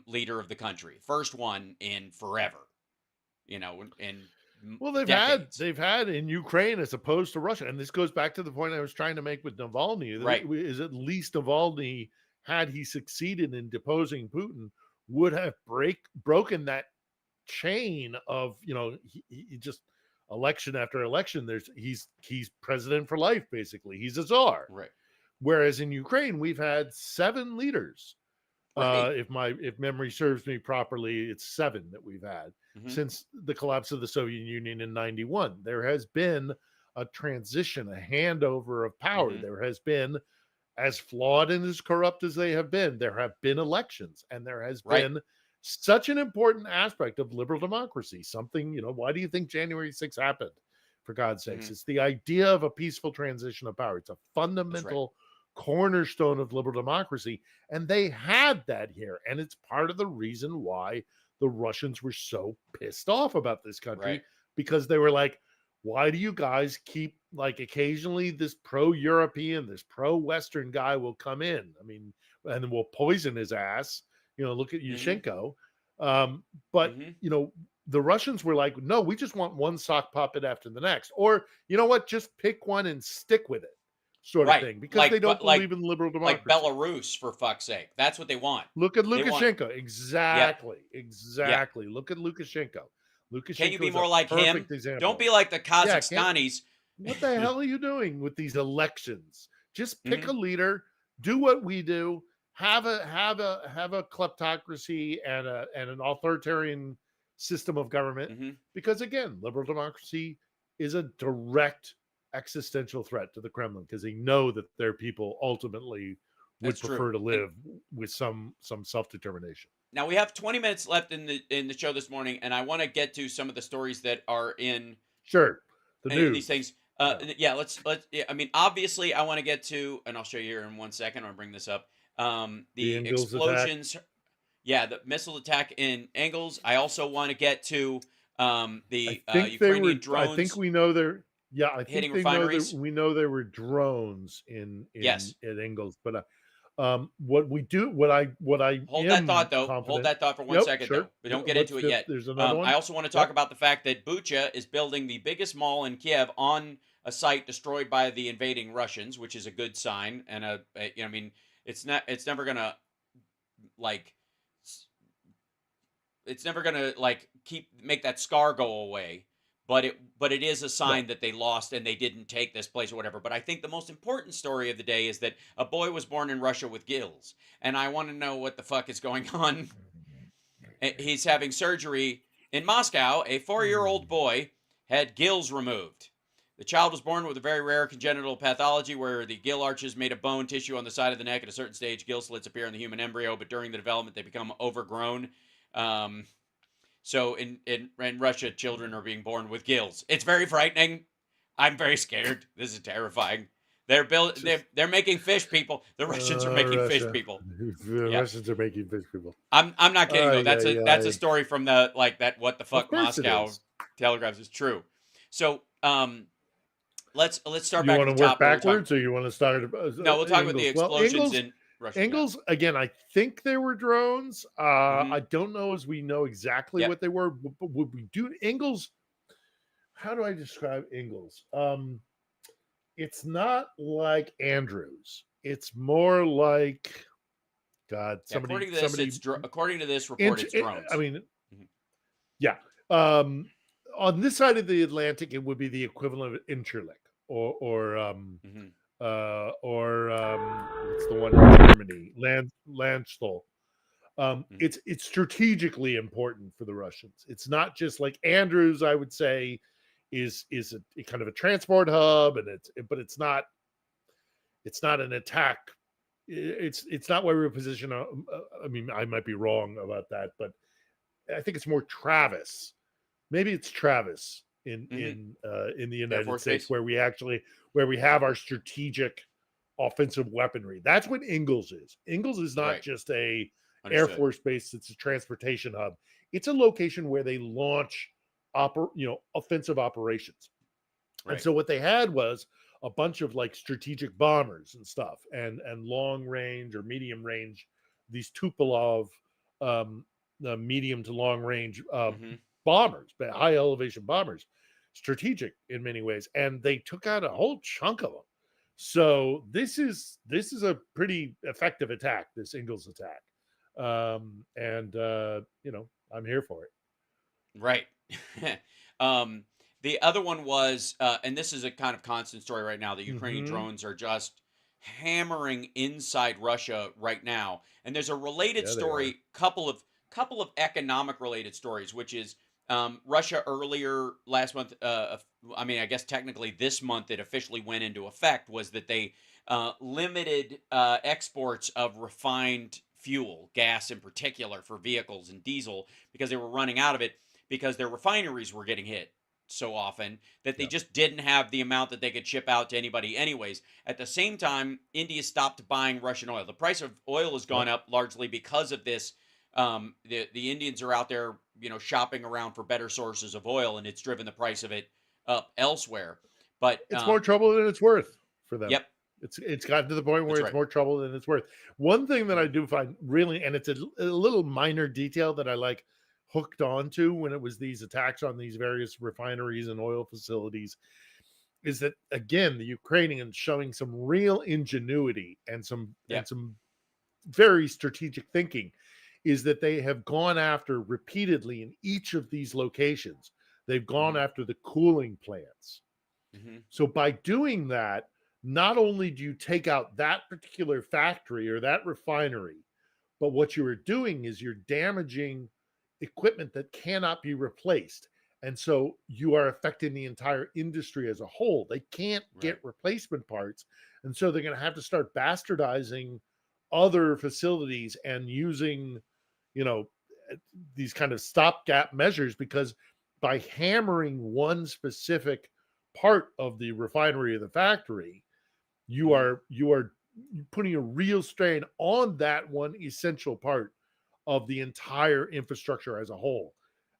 leader of the country, first one in forever, Well, decades. they've had in Ukraine as opposed to Russia, and this goes back to the point I was trying to make with Navalny. Right. Is at least Navalny had he succeeded in deposing Putin, would have broken that chain of, he just election after election. He's president for life, basically. He's a czar. Right. Whereas in Ukraine, we've had 7 leaders. Right. If memory serves me properly, it's 7 that we've had since the collapse of the Soviet Union in '91. There has been a transition, a handover of power. There has been, as flawed and as corrupt as they have been, there have been elections, and there has been such an important aspect of liberal democracy. Something, why do you think January 6th happened? For God's sakes, it's the idea of a peaceful transition of power. It's a fundamental cornerstone of liberal democracy, and they had that here, and it's part of the reason why the Russians were so pissed off about this country, because they were like, why do you guys keep, like, occasionally this pro-European, this pro-Western guy will come in, and we'll poison his ass, look at Yushchenko. But the Russians were like, no, we just want one sock puppet after the next, or you know what, just pick one and stick with it, sort of thing, because they don't believe in liberal democracy. Like Belarus, for fuck's sake. That's what they want. Look at Lukashenko. Exactly. Look at Lukashenko. Can you be more like him? Example. Don't be like the Kazakhstanis. What the hell are you doing with these elections? Just pick a leader, do what we do, have a kleptocracy and an authoritarian system of government. Because again, liberal democracy is a direct existential threat to the Kremlin, because they know that their people ultimately would prefer to live with some self-determination. Now we have 20 minutes left in the show this morning, and I want to get to some of the stories that are in the news. These things. Let's. Obviously, I want to get to, and I'll show you here in 1 second. I'll bring this up. The explosions. Attack. Yeah, the missile attack in Engels. I also want to get to the Ukrainian drones. I think we know they're. Yeah, I think hitting they refineries. we know there were drones in Engels, but what I hold that thought though. Hold that thought for 1 second though. We don't get into it yet. There's another one. I also want to talk about the fact that Bucha is building the biggest mall in Kiev on a site destroyed by the invading Russians, which is a good sign. And it's never gonna make that scar go away. But it is a sign that they lost and they didn't take this place or whatever. But I think the most important story of the day is that a boy was born in Russia with gills. And I want to know what the fuck is going on. He's having surgery in Moscow. A 4-year-old boy had gills removed. The child was born with a very rare congenital pathology where the gill arches made of bone tissue on the side of the neck. At a certain stage, gill slits appear in the human embryo, but during the development, they become overgrown. So in Russia, children are being born with gills. It's very frightening. I'm very scared. This is terrifying. They're making fish people. The Russians are making fish people. Russians are making fish people. I'm not kidding though. That's a story from that what the fuck Moscow telegraphs is true. So let's start back at the top. You want to work backwards, or you want to start? No, we'll talk about the explosions in Russia. Engels, again, I think there were drones. I don't know as we know exactly what they were, but would we do Engels? How do I describe Engels? It's not like Andrews. It's more like according to this report, it's drones. On this side of the Atlantic, it would be the equivalent of Incirlik or what's the one in Germany? Landstuhl. It's strategically important for the Russians. It's not just like Andrews, I would say, is a kind of a transport hub, but it's not an attack. It's not where we're positioned. I might be wrong about that, but I think it's more Travis. Maybe it's Travis in the United States where we have our strategic offensive weaponry. That's what Engels is. Engels is not just a Air Force base. It's a transportation hub. It's a location where they launch offensive operations. And so what they had was a bunch of like strategic bombers and stuff, and long range or medium range, these Tupolev medium to long range bombers, but high elevation bombers, strategic in many ways. And they took out a whole chunk of them. So this is a pretty effective attack, this Ingalls attack. I'm here for it. Right. The other one was, and this is a kind of constant story right now, the Ukrainian drones are just hammering inside Russia right now. And there's a related story, couple of economic related stories, which is Russia earlier last month, I guess technically this month it officially went into effect, was that they limited exports of refined fuel, gas in particular, for vehicles and diesel, because they were running out of it, because their refineries were getting hit so often that they just didn't have the amount that they could ship out to anybody anyways. At the same time, India stopped buying Russian oil. The price of oil has gone up largely because of this. The Indians are out there, shopping around for better sources of oil, and it's driven the price of it up elsewhere. But it's more trouble than it's worth for them. Yep. It's gotten to the point where it's more trouble than it's worth. One thing that I do find really, and it's a little minor detail that I like hooked onto when it was these attacks on these various refineries and oil facilities, is that, again, the Ukrainians showing some real ingenuity and some very strategic thinking, is that they have gone after repeatedly in each of these locations. They've gone after the cooling plants. So by doing that, not only do you take out that particular factory or that refinery, but what you are doing is you're damaging equipment that cannot be replaced. And so you are affecting the entire industry as a whole. They can't get replacement parts. And so they're going to have to start bastardizing other facilities and using, these kind of stopgap measures, because by hammering one specific part of the refinery or the factory, you are putting a real strain on that one essential part of the entire infrastructure as a whole.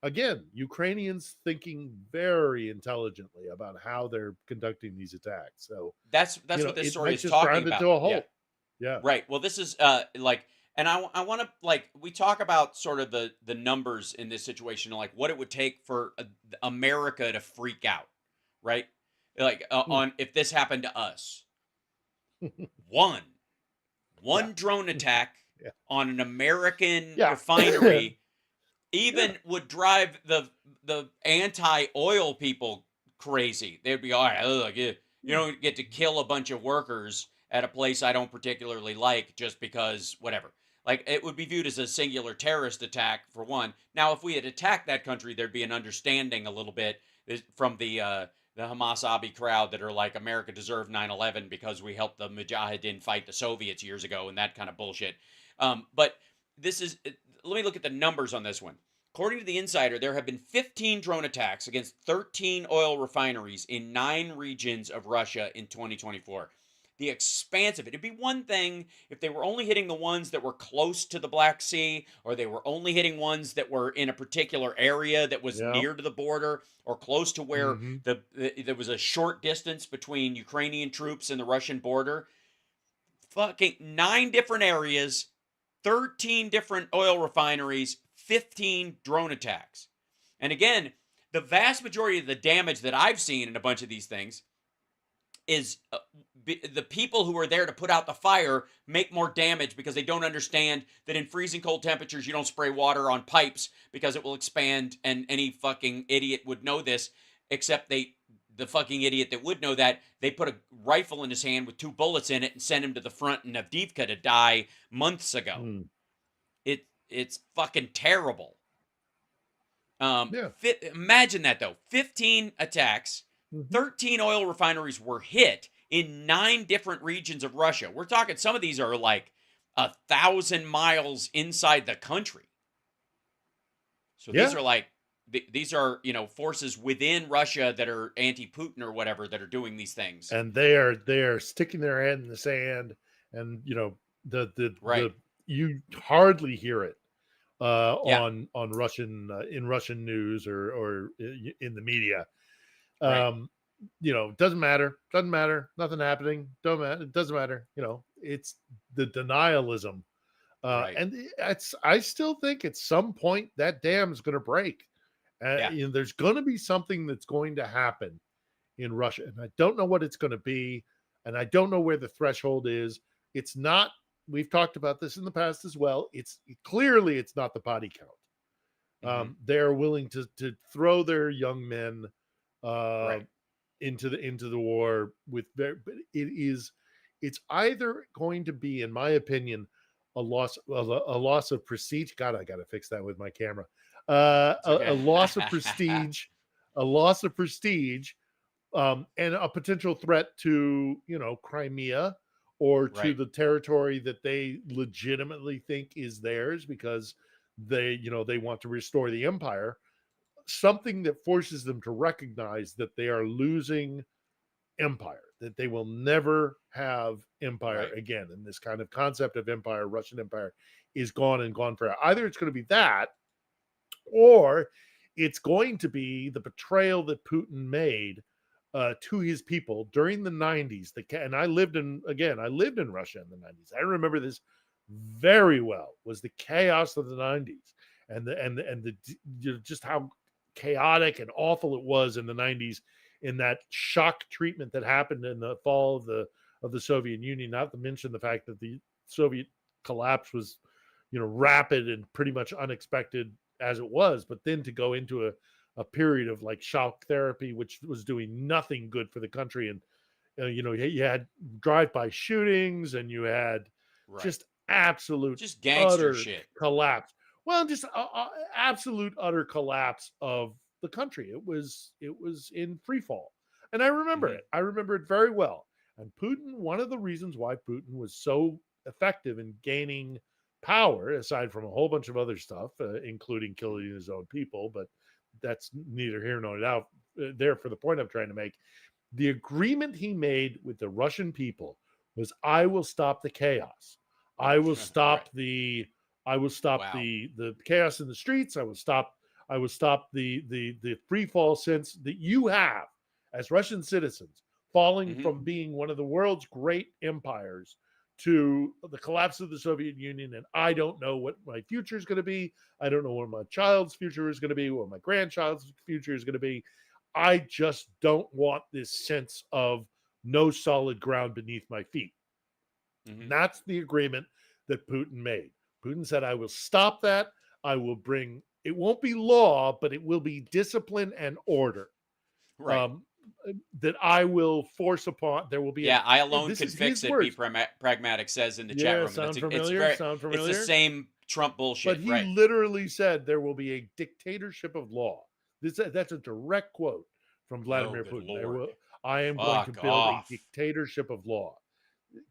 Again, Ukrainians thinking very intelligently about how they're conducting these attacks. So that's what this story is just talking ground it about. to a halt. Yeah. Right. Well, this is and I want to, we talk about sort of the numbers in this situation, like what it would take for America to freak out, right? Like on if this happened to us. One drone attack on an American refinery even would drive the anti-oil people crazy. They'd be, all right, look, you don't get to kill a bunch of workers at a place I don't particularly like just because whatever. Like, it would be viewed as a singular terrorist attack, for one. Now, if we had attacked that country, there'd be an understanding a little bit from the Hamas Abi crowd that are like, America deserved 9/11 because we helped the Mujahideen fight the Soviets years ago and that kind of bullshit. But this is, let me look at the numbers on this one. According to the Insider, there have been 15 drone attacks against 13 oil refineries in 9 regions of Russia in 2024. The expanse of it. It'd be one thing if they were only hitting the ones that were close to the Black Sea, or they were only hitting ones that were in a particular area that was near to the border or close to where there was a short distance between Ukrainian troops and the Russian border. Fucking 9 different areas, 13 different oil refineries, 15 drone attacks. And again, the vast majority of the damage that I've seen in a bunch of these things is the people who are there to put out the fire make more damage because they don't understand that in freezing cold temperatures, you don't spray water on pipes because it will expand, and any fucking idiot would know this, except the fucking idiot that would know that, they put a rifle in his hand with 2 bullets in it and sent him to the front in Avdiivka to die months ago. It's fucking terrible. Imagine that, though. 15 attacks, 13 oil refineries were hit in 9 different regions of Russia. We're talking, some of these are like 1,000 miles inside the country. So these are like, these are, forces within Russia that are anti-Putin or whatever that are doing these things. And they are sticking their head in the sand, and you hardly hear it on Russian in Russian news or in the media. Doesn't matter, nothing happening, it doesn't matter. It's the denialism, and I still think at some point that dam is going to break. There's going to be something that's going to happen in Russia, and I don't know what it's going to be. And I don't know where the threshold is. It's not, we've talked about this in the past as well. It's clearly it's not the body count. They're willing to throw their young men into the war with but it's either going to be, in my opinion, a loss of prestige. God, I got to fix that with my camera. A loss of prestige, and a potential threat to, Crimea or to the territory that they legitimately think is theirs because they want to restore the empire. Something that forces them to recognize that they are losing empire, that they will never have empire again. And this kind of concept of empire, Russian empire, is gone and gone forever. Either it's going to be that, or it's going to be the betrayal that Putin made to his people during the 90s. And I lived in Russia in the 90s. I remember this very well, was the chaos of the 90s and the just how chaotic and awful it was in the 90s, in that shock treatment that happened in the fall of the Soviet Union, not to mention the fact that the Soviet collapse was, rapid and pretty much unexpected as it was, but then to go into a period of like shock therapy, which was doing nothing good for the country. And, you had drive-by shootings, and you had just absolute, just gangster utter shit collapse. Well, just absolute utter collapse of the country. It was in free fall. And I remember it. I remember it very well. And Putin, one of the reasons why Putin was so effective in gaining power, aside from a whole bunch of other stuff, including killing his own people, but that's neither here nor there for the point I'm trying to make. The agreement he made with the Russian people was, I will stop the chaos. I will stop the chaos in the streets. I will stop the free fall sense that you have as Russian citizens, falling from being one of the world's great empires to the collapse of the Soviet Union. And I don't know what my future is going to be. I don't know what my child's future is going to be, what my grandchild's future is going to be. I just don't want this sense of no solid ground beneath my feet. And that's the agreement that Putin made. Putin said, I will stop that. I will bring, it won't be law, but it will be discipline and order. That I will force upon. There will be. I alone can fix it. Be pragmatic, says in the chat room. Sound familiar? It's the same Trump bullshit. But he literally said there will be a dictatorship of law. That's a direct quote from Vladimir Putin. I am going to build a dictatorship of law.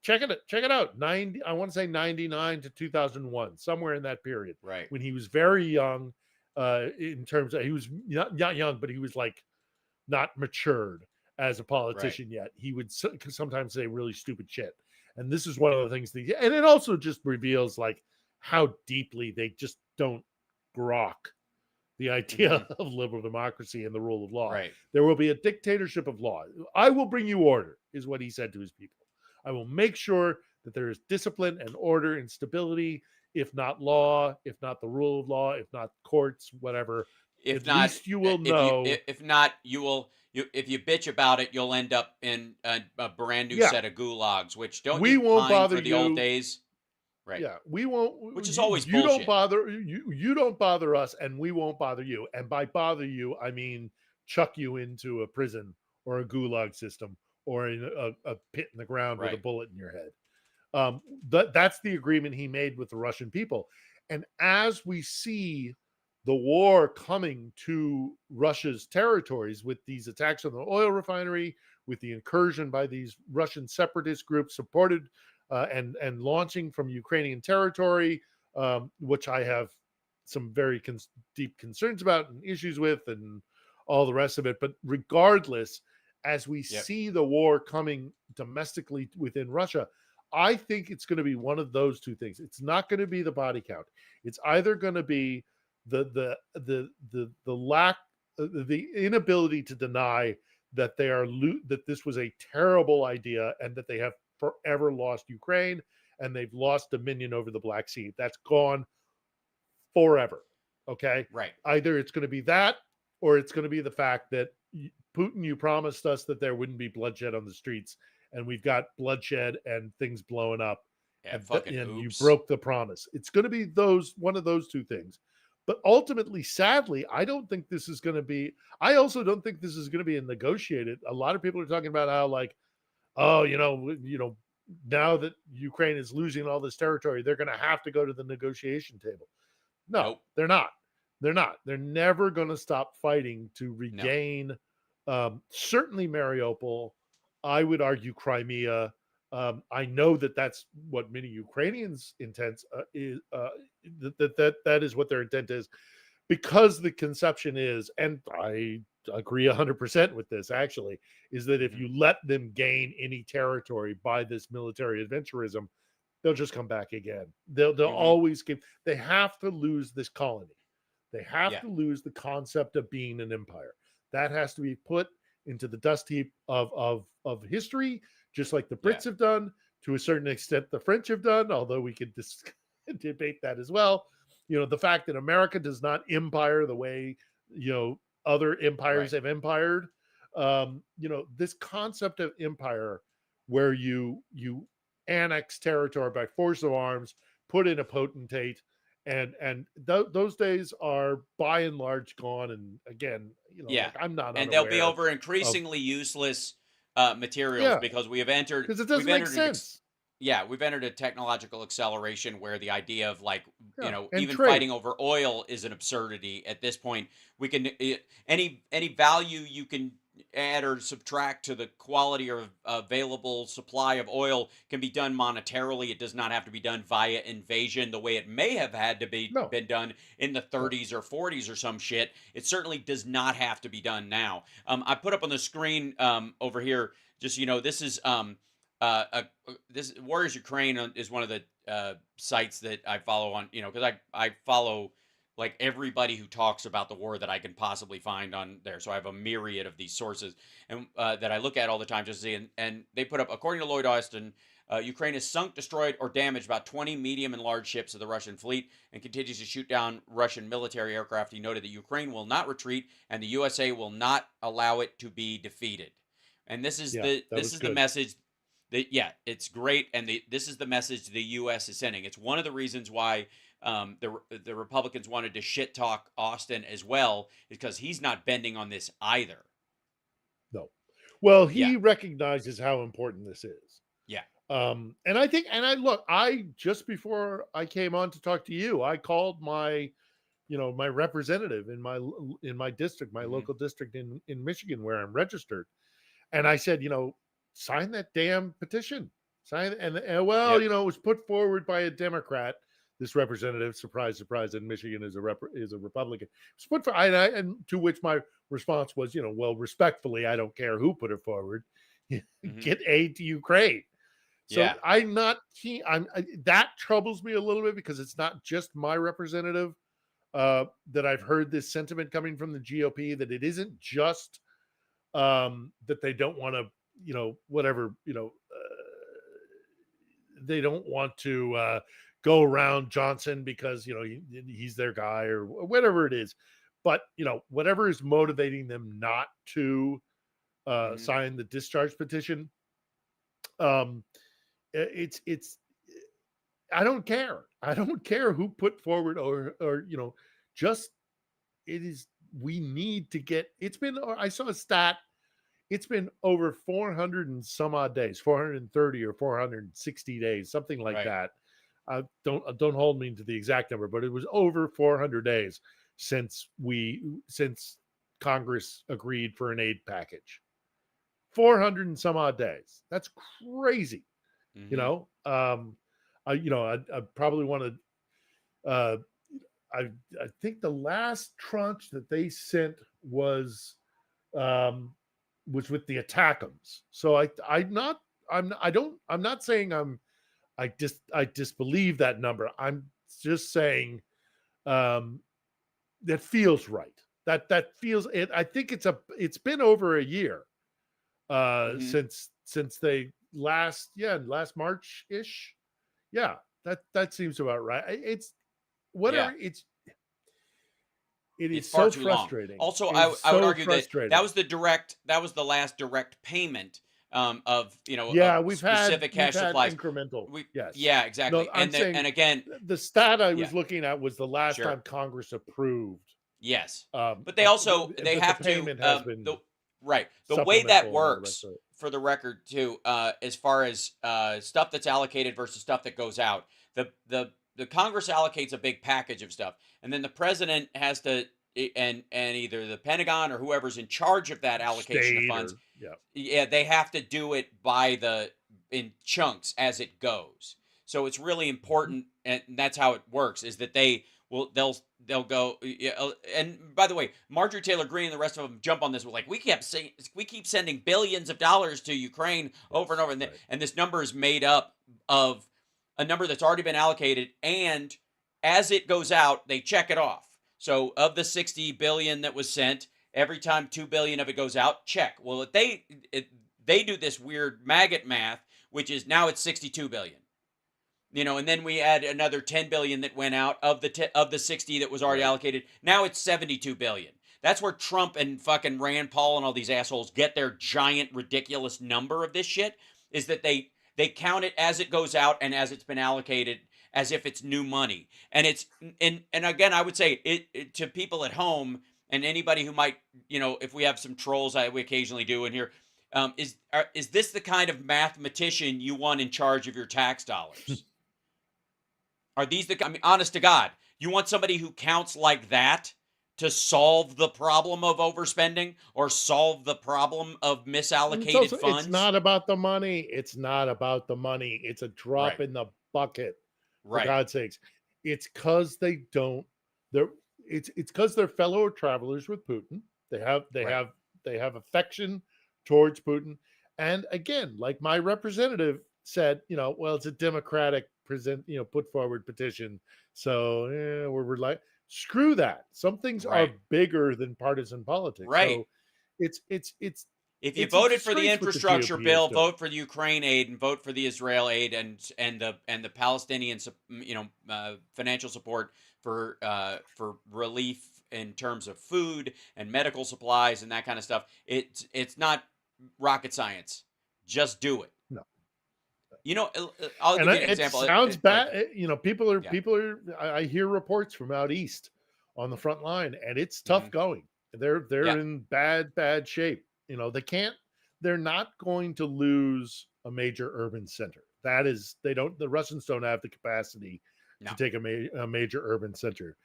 Check it out. I want to say 99 to 2001, somewhere in that period. Right. When he was very young, in terms of, he was not young, but he was like not matured as a politician yet. He would sometimes say really stupid shit. And this is one of the things and it also just reveals like how deeply they just don't grok the idea of liberal democracy and the rule of law. Right. There will be a dictatorship of law. I will bring you order, is what he said to his people. I will make sure that there is discipline and order and stability, if not law, if not the rule of law, if not courts, whatever. If At not, least you will know. If not, you will. If you bitch about it, you'll end up in a brand new set of gulags. Which don't we won't pine bother for the you. old days? Right. Yeah, we won't. Which is always you bullshit. don't bother you don't bother us, and we won't bother you. And by bother you, I mean chuck you into a prison or a gulag system or in a pit in the ground with a bullet in your head. That's the agreement he made with the Russian people. And as we see the war coming to Russia's territories with these attacks on the oil refinery, with the incursion by these Russian separatist groups supported and launching from Ukrainian territory, which I have some very deep concerns about and issues with and all the rest of it. But regardless, as we see the war coming domestically within Russia, I think it's going to be one of those two things. It's not going to be the body count. It's either going to be the lack, the inability to deny that that this was a terrible idea and that they have forever lost Ukraine and they've lost dominion over the Black Sea. That's gone forever. Okay. Right. Either it's going to be that, or it's going to be the fact that Putin, you promised us that there wouldn't be bloodshed on the streets, and we've got bloodshed and things blowing up, Yeah, and, fucking and you oops. broke the promise. It's going to be one of those two things. But ultimately, sadly, I don't think this is going to be. I also don't think this is going to be negotiated. A lot of people are talking about how, like, oh, now that Ukraine is losing all this territory, they're going to have to go to the negotiation table. No, Nope. they're not. They're not. They're never going to stop fighting to regain, certainly Mariupol. I would argue Crimea. I know that that's what many Ukrainians' intent is. That is what their intent is, because the conception is, and I agree 100% with this, actually, is that if you let them gain any territory by this military adventurism, they'll just come back again. They'll always give. They have to lose this colony. They have to lose the concept of being an empire. That has to be put into the dust heap of history, just like the Brits have done, to a certain extent the French have done, although we could debate that as well. The fact that America does not empire the way, other empires have empired. This concept of empire, where you annex territory by force of arms, put in a potentate, and those days are by and large gone. And again, like, I'm not, and they'll be unaware over of increasingly useless materials, because we have entered, because it doesn't make sense. We've entered a technological acceleration where the idea of, like, and even trade. fighting over oil is an absurdity at this point. We can any value you can add or subtract to the quality or available supply of oil can be done monetarily. It does not have to be done via invasion the way it may have had to be been done in the 30s or 40s or some shit. It certainly does not have to be done now. I put up on the screen over here, just, this is this Warriors Ukraine is one of the sites that I follow on, because I follow, like, everybody who talks about the war that I can possibly find on there. So I have a myriad of these sources and that I look at all the time just to see. And they put up, according to Lloyd Austin, Ukraine has sunk, destroyed, or damaged about 20 medium and large ships of the Russian fleet and continues to shoot down Russian military aircraft. He noted that Ukraine will not retreat and the USA will not allow it to be defeated. And this is the message. It's great, and this is the message the U.S. is sending. It's one of the reasons why the Republicans wanted to shit talk Austin as well, because he's not bending on this either. No, well, he recognizes how important this is. Yeah, and I just before I came on to talk to you, I called my representative in my district, my local district in Michigan, where I'm registered, and I said, sign that damn petition. Sign, and it was put forward by a Democrat. This representative, surprise, surprise, in Michigan is a Republican. It was put for, and to which my response was, well, respectfully, I don't care who put it forward. Get aid to Ukraine. So I'm not keen. That troubles me a little bit, because it's not just my representative that I've heard this sentiment coming from the GOP, that it isn't just that they don't want to, they don't want to go around Johnson because, he's their guy or whatever it is. But, whatever is motivating them not to sign the discharge petition, it's I don't care. I don't care who put forward or just, it is, we need to get, I saw a stat. It's been over 400 and some odd days, 430 or 460 days, something like that. Don't hold me to the exact number, but it was over 400 days since Congress agreed for an aid package. 400 and some odd days. That's crazy. I probably want to. I think the last tranche that they sent was with the attackums. So I'm not saying I disbelieve that number. I'm just saying that feels right. That feels it. I think it's been over a year since they last March-ish. Yeah, that seems about right. It's whatever. Yeah. It is so frustrating. Also, I would argue that was the last direct payment of Yeah, of specific cash we've had supplies. incremental. Yes. Yeah, exactly. No, I'm saying and again, the stat I yeah, was looking at was the last sure. time Congress approved. Yes, but they also they the have to payment has been right. The way supplemental that and all the rest works, of it. for the record, too, as far as stuff that's allocated versus stuff that goes out, the Congress allocates a big package of stuff, and then the president has to, and either the Pentagon or whoever's in charge of that allocation of State funds, or- yeah, they have to do it in chunks as it goes. So it's really important, and that's how it works. Is that they'll go. And by the way, Marjorie Taylor Greene and the rest of them jump on this. We're like, we keep sending billions of dollars to Ukraine over and over, and this number is made up of a number that's already been allocated, and as it goes out, they check it off. So of the 60 billion that was sent, every time 2 billion of it goes out, check. Well, if they do this weird maggot math, which is now it's 62 billion. And then we add another 10 billion that went out of the 60 that was already allocated. Now it's 72 billion. That's where Trump and fucking Rand Paul and all these assholes get their giant ridiculous number of this shit, is that they count it as it goes out and as it's been allocated as if it's new money. And it's and again, I would say it to people at home and anybody who might, if we have some trolls, we occasionally do in here, is this the kind of mathematician you want in charge of your tax dollars? Are these honest to God, you want somebody who counts like that to solve the problem of overspending or solve the problem of misallocated funds? It's not about the money. It's not about the money. It's a drop in the bucket. For God's sakes. It's because they don't. It's because they're fellow travelers with Putin. They have affection towards Putin. And again, like my representative said, well, it's a Democratic put forward petition. So we're like, screw that. Some things are bigger than partisan politics. Right. So it's if you voted for the infrastructure bill, vote for the Ukraine aid and vote for the Israel aid and the Palestinian financial support for relief in terms of food and medical supplies and that kind of stuff. It's not rocket science. Just do it. No. I'll give you an example. It sounds bad. People are. I hear reports from out east on the front line, and it's tough going. They're in bad shape. They're not going to lose a major urban center. The Russians don't have the capacity to take a major urban center.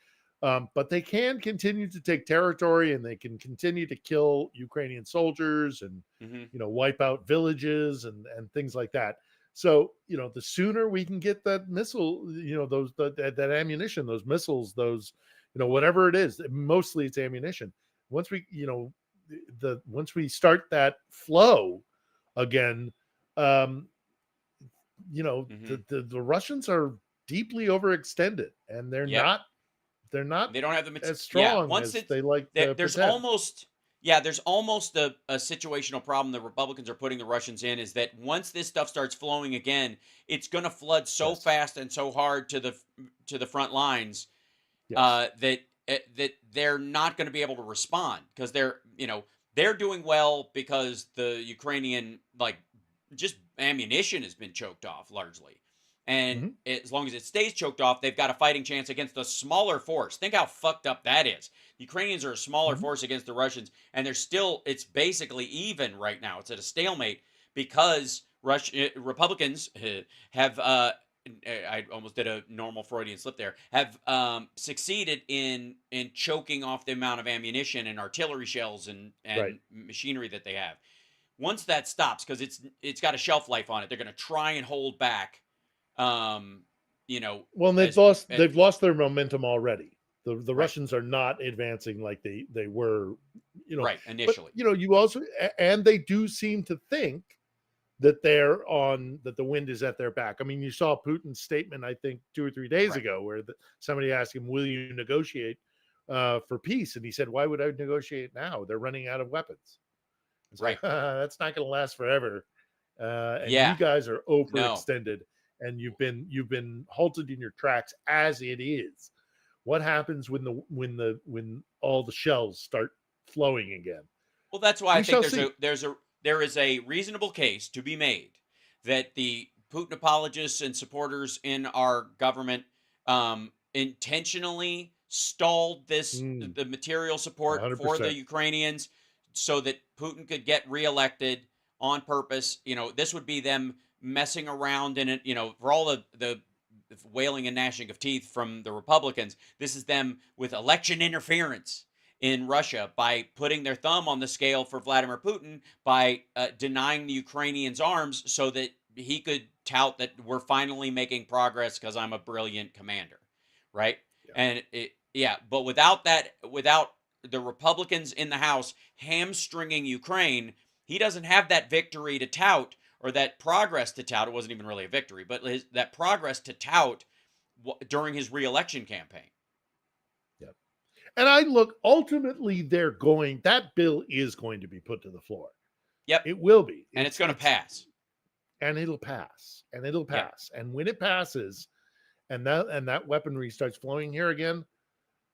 But they can continue to take territory, and they can continue to kill Ukrainian soldiers and, wipe out villages and things like that. So, the sooner we can get that missile, that ammunition, those missiles, those, whatever it is, mostly it's ammunition. Once we start that flow again, the Russians are deeply overextended, and they don't have the as strong as they like. There's almost a situational problem the Republicans are putting the Russians in, is that once this stuff starts flowing again, it's going to flood so fast and so hard to the front lines that they're not going to be able to respond, because they're doing well because the Ukrainian just ammunition has been choked off largely. And as long as it stays choked off, they've got a fighting chance against a smaller force. Think how fucked up that is. The Ukrainians are a smaller force against the Russians, and it's basically even right now. It's at a stalemate because Republicans have, I almost did a normal Freudian slip there, have succeeded in choking off the amount of ammunition and artillery shells and machinery that they have. Once that stops, because it's got a shelf life on it, they're going to try and hold back. Well, they've lost their momentum already. The Russians are not advancing like they were, initially. But, you also, and they do seem to think that that the wind is at their back. I mean, you saw Putin's statement, I think 2 or 3 days ago, where somebody asked him, "Will you negotiate for peace?" And he said, "Why would I negotiate now? They're running out of weapons." It's like, that's not going to last forever. And you guys are overextended. And you've been halted in your tracks as it is. What happens when all the shells start flowing again? Well, that's why I think there's there is a reasonable case to be made that the Putin apologists and supporters in our government intentionally stalled the material support for the 100%. Ukrainians so that Putin could get reelected on purpose. This would be them messing around in it, for all the wailing and gnashing of teeth from the Republicans. This is them with election interference in Russia by putting their thumb on the scale for Vladimir Putin by denying the Ukrainians arms so that he could tout that we're finally making progress because I'm a brilliant commander, right? And but without the Republicans in the House hamstringing Ukraine, he doesn't have that victory to tout or that progress to tout. It wasn't even really a victory, but that progress to tout during his reelection campaign. Yep. And ultimately that bill is going to be put to the floor. Yep. It will be. And it's going to pass. And it'll pass. And it'll pass. Yep. And when it passes and that weaponry starts flowing here again,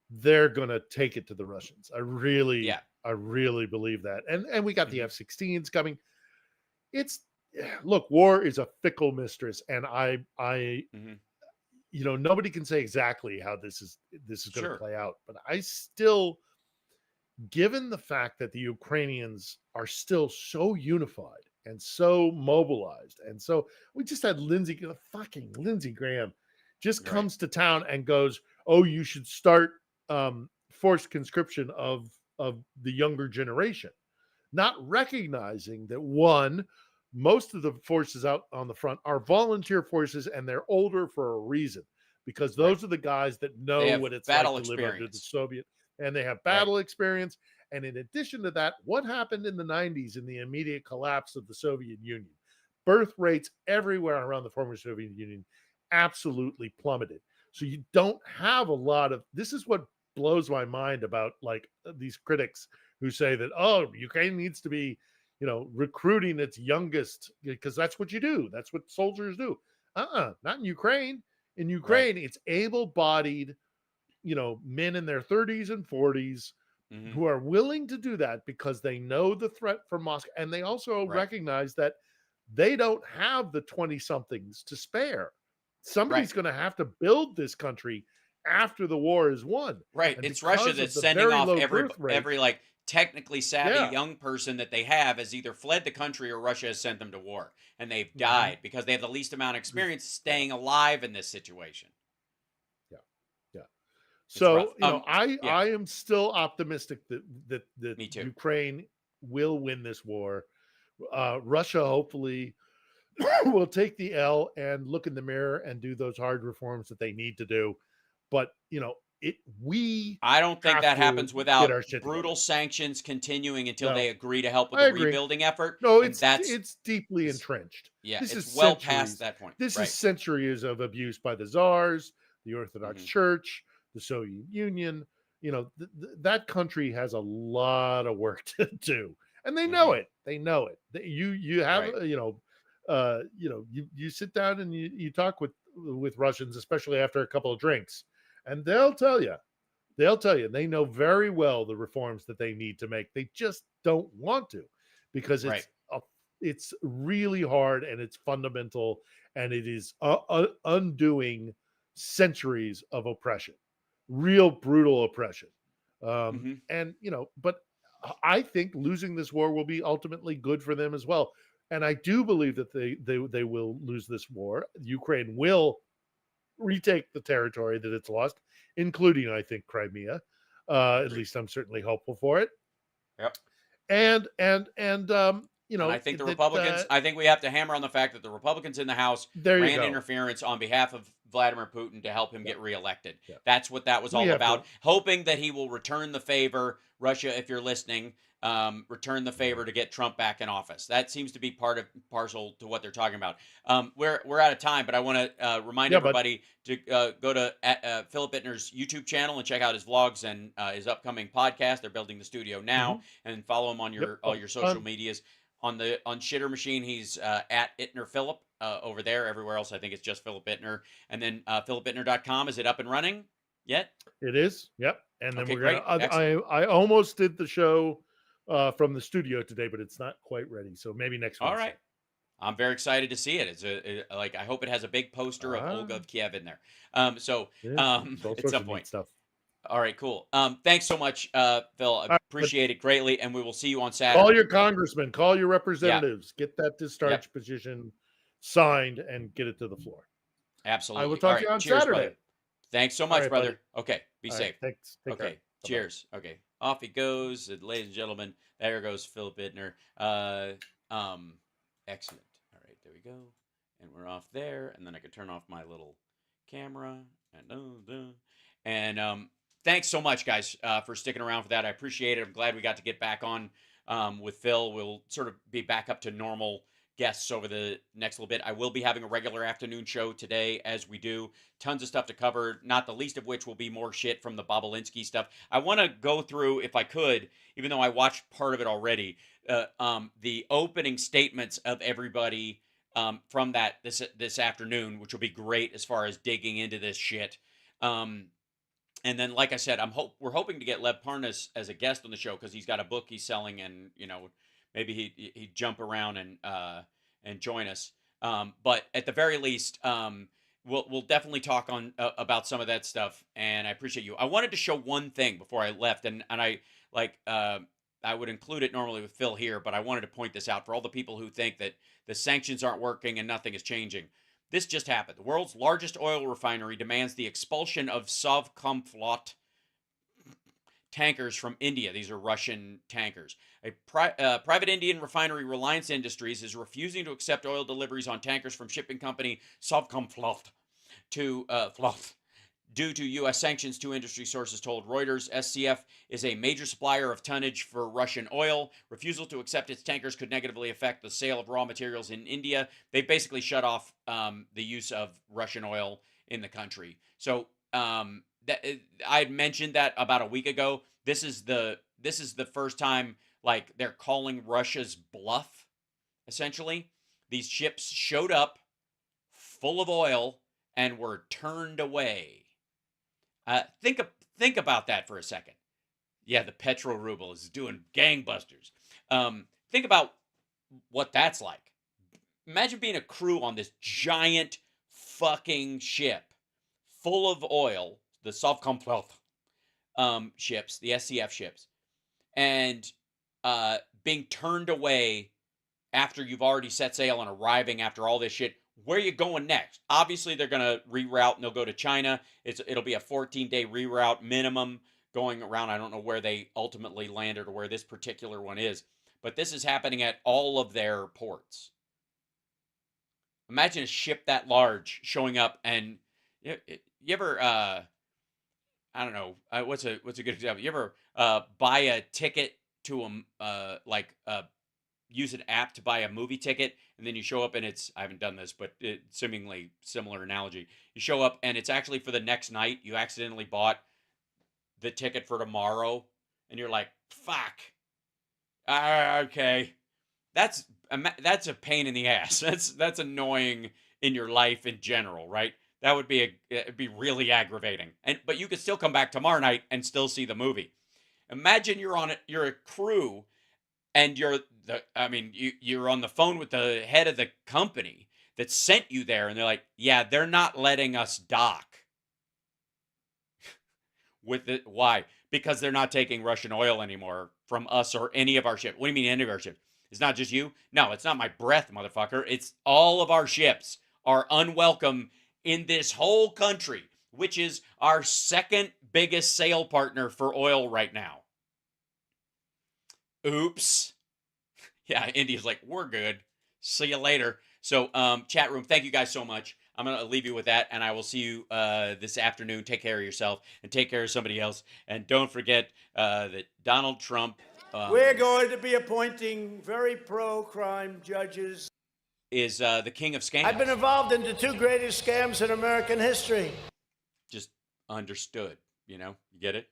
they're going to take it to the Russians. I really believe that. And we got the F-16s coming. Look, war is a fickle mistress, and nobody can say exactly how this is going to play out. But I still, given the fact that the Ukrainians are still so unified and so mobilized, and so we just had Lindsey Graham just comes to town and goes, "Oh, you should start forced conscription of the younger generation," not recognizing that most of the forces out on the front are volunteer forces, and they're older for a reason, because those are the guys that know what it's like to live under the Soviet, and they have battle experience. And in addition to that, what happened in the 90s in the immediate collapse of the Soviet Union? Birth rates everywhere around the former Soviet Union absolutely plummeted. So you don't have a lot of, this is what blows my mind about these critics who say that, Ukraine needs to be, recruiting its youngest, because that's what you do. That's what soldiers do. Not in Ukraine. In Ukraine, it's able-bodied, men in their 30s and 40s who are willing to do that because they know the threat from Moscow. And they also recognize that they don't have the 20-somethings to spare. Somebody's going to have to build this country after the war is won. Right. And it's Russia that's sending off every technically savvy young person that they have has either fled the country or Russia has sent them to war, and they've died because they have the least amount of experience staying alive in this situation. So I am still optimistic that Ukraine will win this war. Russia hopefully will take the L and look in the mirror and do those hard reforms that they need to do. But I don't think that happens without brutal sanctions continuing until they agree to help with the rebuilding effort. No, it's deeply entrenched. Yeah, this it's is well centuries. past that point. This is centuries of abuse by the czars, the Orthodox Church, the Soviet Union. That country has a lot of work to do, and they know it. They know it. You have you sit down and you talk with Russians, especially after a couple of drinks, and they'll tell you they know very well the reforms that they need to make. They just don't want to, because it's really hard and it's fundamental, and it is undoing centuries of oppression, real brutal oppression. And but I think losing this war will be ultimately good for them as well. And I do believe that they will lose this war. Ukraine will retake the territory that it's lost, including, I think, Crimea. At least I'm certainly hopeful for it. Yep. And and I think the Republicans, I think we have to hammer on the fact that the Republicans in the House ran interference on behalf of Vladimir Putin to help him get reelected. That's what that was all about. Hoping that he will return the favor. Russia, if you're listening, return the favor to get Trump back in office. That seems to be part of parcel to what they're talking about. We're out of time, but I want to remind everybody to go to Philip Bittner's YouTube channel and check out his vlogs and his upcoming podcast. They're building the studio now, and follow him on all your social medias. On Shitter Machine, he's at Ittner Philip over there. Everywhere else, I think it's just Philip Bittner. And then philipbittner.com. Is it up and running yet? It is. Yep. And then Okay, we're gonna. I almost did the show from the studio today, but it's not quite ready. So maybe next week. All right. I'm very excited to see it. It's like, I hope it has a big poster of Olga of Kiev in there. All at sorts some of neat point. stuff. All right, cool. Thanks so much, Phil. I appreciate it greatly, and we will see you on Saturday. Call your congressman, call your representatives, get that discharge petition signed, and get it to the floor. Absolutely. I will talk to you on cheers, Saturday. Brother. Thanks so much, right, brother. buddy. Okay, be All safe. right, thanks. Take care. Okay, Bye-bye. cheers. Okay, off he goes, ladies and gentlemen. There goes Phil Bittner. Excellent. All right, there we go, and we're off there, and then I can turn off my little camera, and thanks so much, guys, for sticking around for that. I appreciate it. I'm glad we got to get back on with Phil. We'll sort of be back up to normal guests over the next little bit. I will be having a regular afternoon show today, as we do. Tons of stuff to cover, not the least of which will be more shit from the Bobulinski stuff. I want to go through, if I could, even though I watched part of it already, the opening statements of everybody from that this afternoon, which will be great as far as digging into this shit. And then, like I said, we're hoping to get Lev Parnas as a guest on the show, because he's got a book he's selling, and maybe he'd jump around and join us. But at the very least, we'll definitely talk on about some of that stuff. And I appreciate you. I wanted to show one thing before I left, and I would include it normally with Phil here, but I wanted to point this out for all the people who think that the sanctions aren't working and nothing is changing. This just happened. The world's largest oil refinery demands the expulsion of Sovcomflot tankers from India. These are Russian tankers. A private Indian refinery, Reliance Industries, is refusing to accept oil deliveries on tankers from shipping company Sovcomflot to due to U.S. sanctions, two industry sources told Reuters. SCF is a major supplier of tonnage for Russian oil. Refusal to accept its tankers could negatively affect the sale of raw materials in India. They've basically shut off the use of Russian oil in the country. So I had mentioned that about a week ago. This is the first time, like, they're calling Russia's bluff, essentially. These ships showed up full of oil and were turned away. Think about that for a second. Yeah, the petro ruble is doing gangbusters. Think about what that's like. Imagine being a crew on this giant fucking ship full of oil, the Sovcomflot ships, the SCF ships, and being turned away after you've already set sail and arriving after all this shit. Where are you going next? Obviously, they're going to reroute and they'll go to China. It'll be a 14-day reroute minimum going around. I don't know where they ultimately landed or where this particular one is, but this is happening at all of their ports. Imagine a ship that large showing up, and you ever, I don't know, what's a good example? You ever buy a ticket to use an app to buy a movie ticket, and then you show up and I haven't done this, but it's seemingly similar analogy. You show up and it's actually for the next night. You accidentally bought the ticket for tomorrow, and you're like, fuck. Okay. That's a pain in the ass. That's annoying in your life in general, right? That would be it'd be really aggravating. But you could still come back tomorrow night and still see the movie. Imagine you're a crew, and you're on the phone with the head of the company that sent you there, and they're like, yeah, they're not letting us dock. Why? Because they're not taking Russian oil anymore from us or any of our ships. What do you mean any of our ships? It's not just you? No, it's not my breath, motherfucker. It's all of our ships are unwelcome in this whole country, which is our second biggest sale partner for oil right now. Oops. Yeah, India's like, we're good. See you later. So, chat room, thank you guys so much. I'm going to leave you with that, and I will see you this afternoon. Take care of yourself and take care of somebody else. And don't forget that Donald Trump... we're going to be appointing very pro-crime judges. Is the king of scams. I've been involved in the two greatest scams in American history. Just understood, you know? You get it?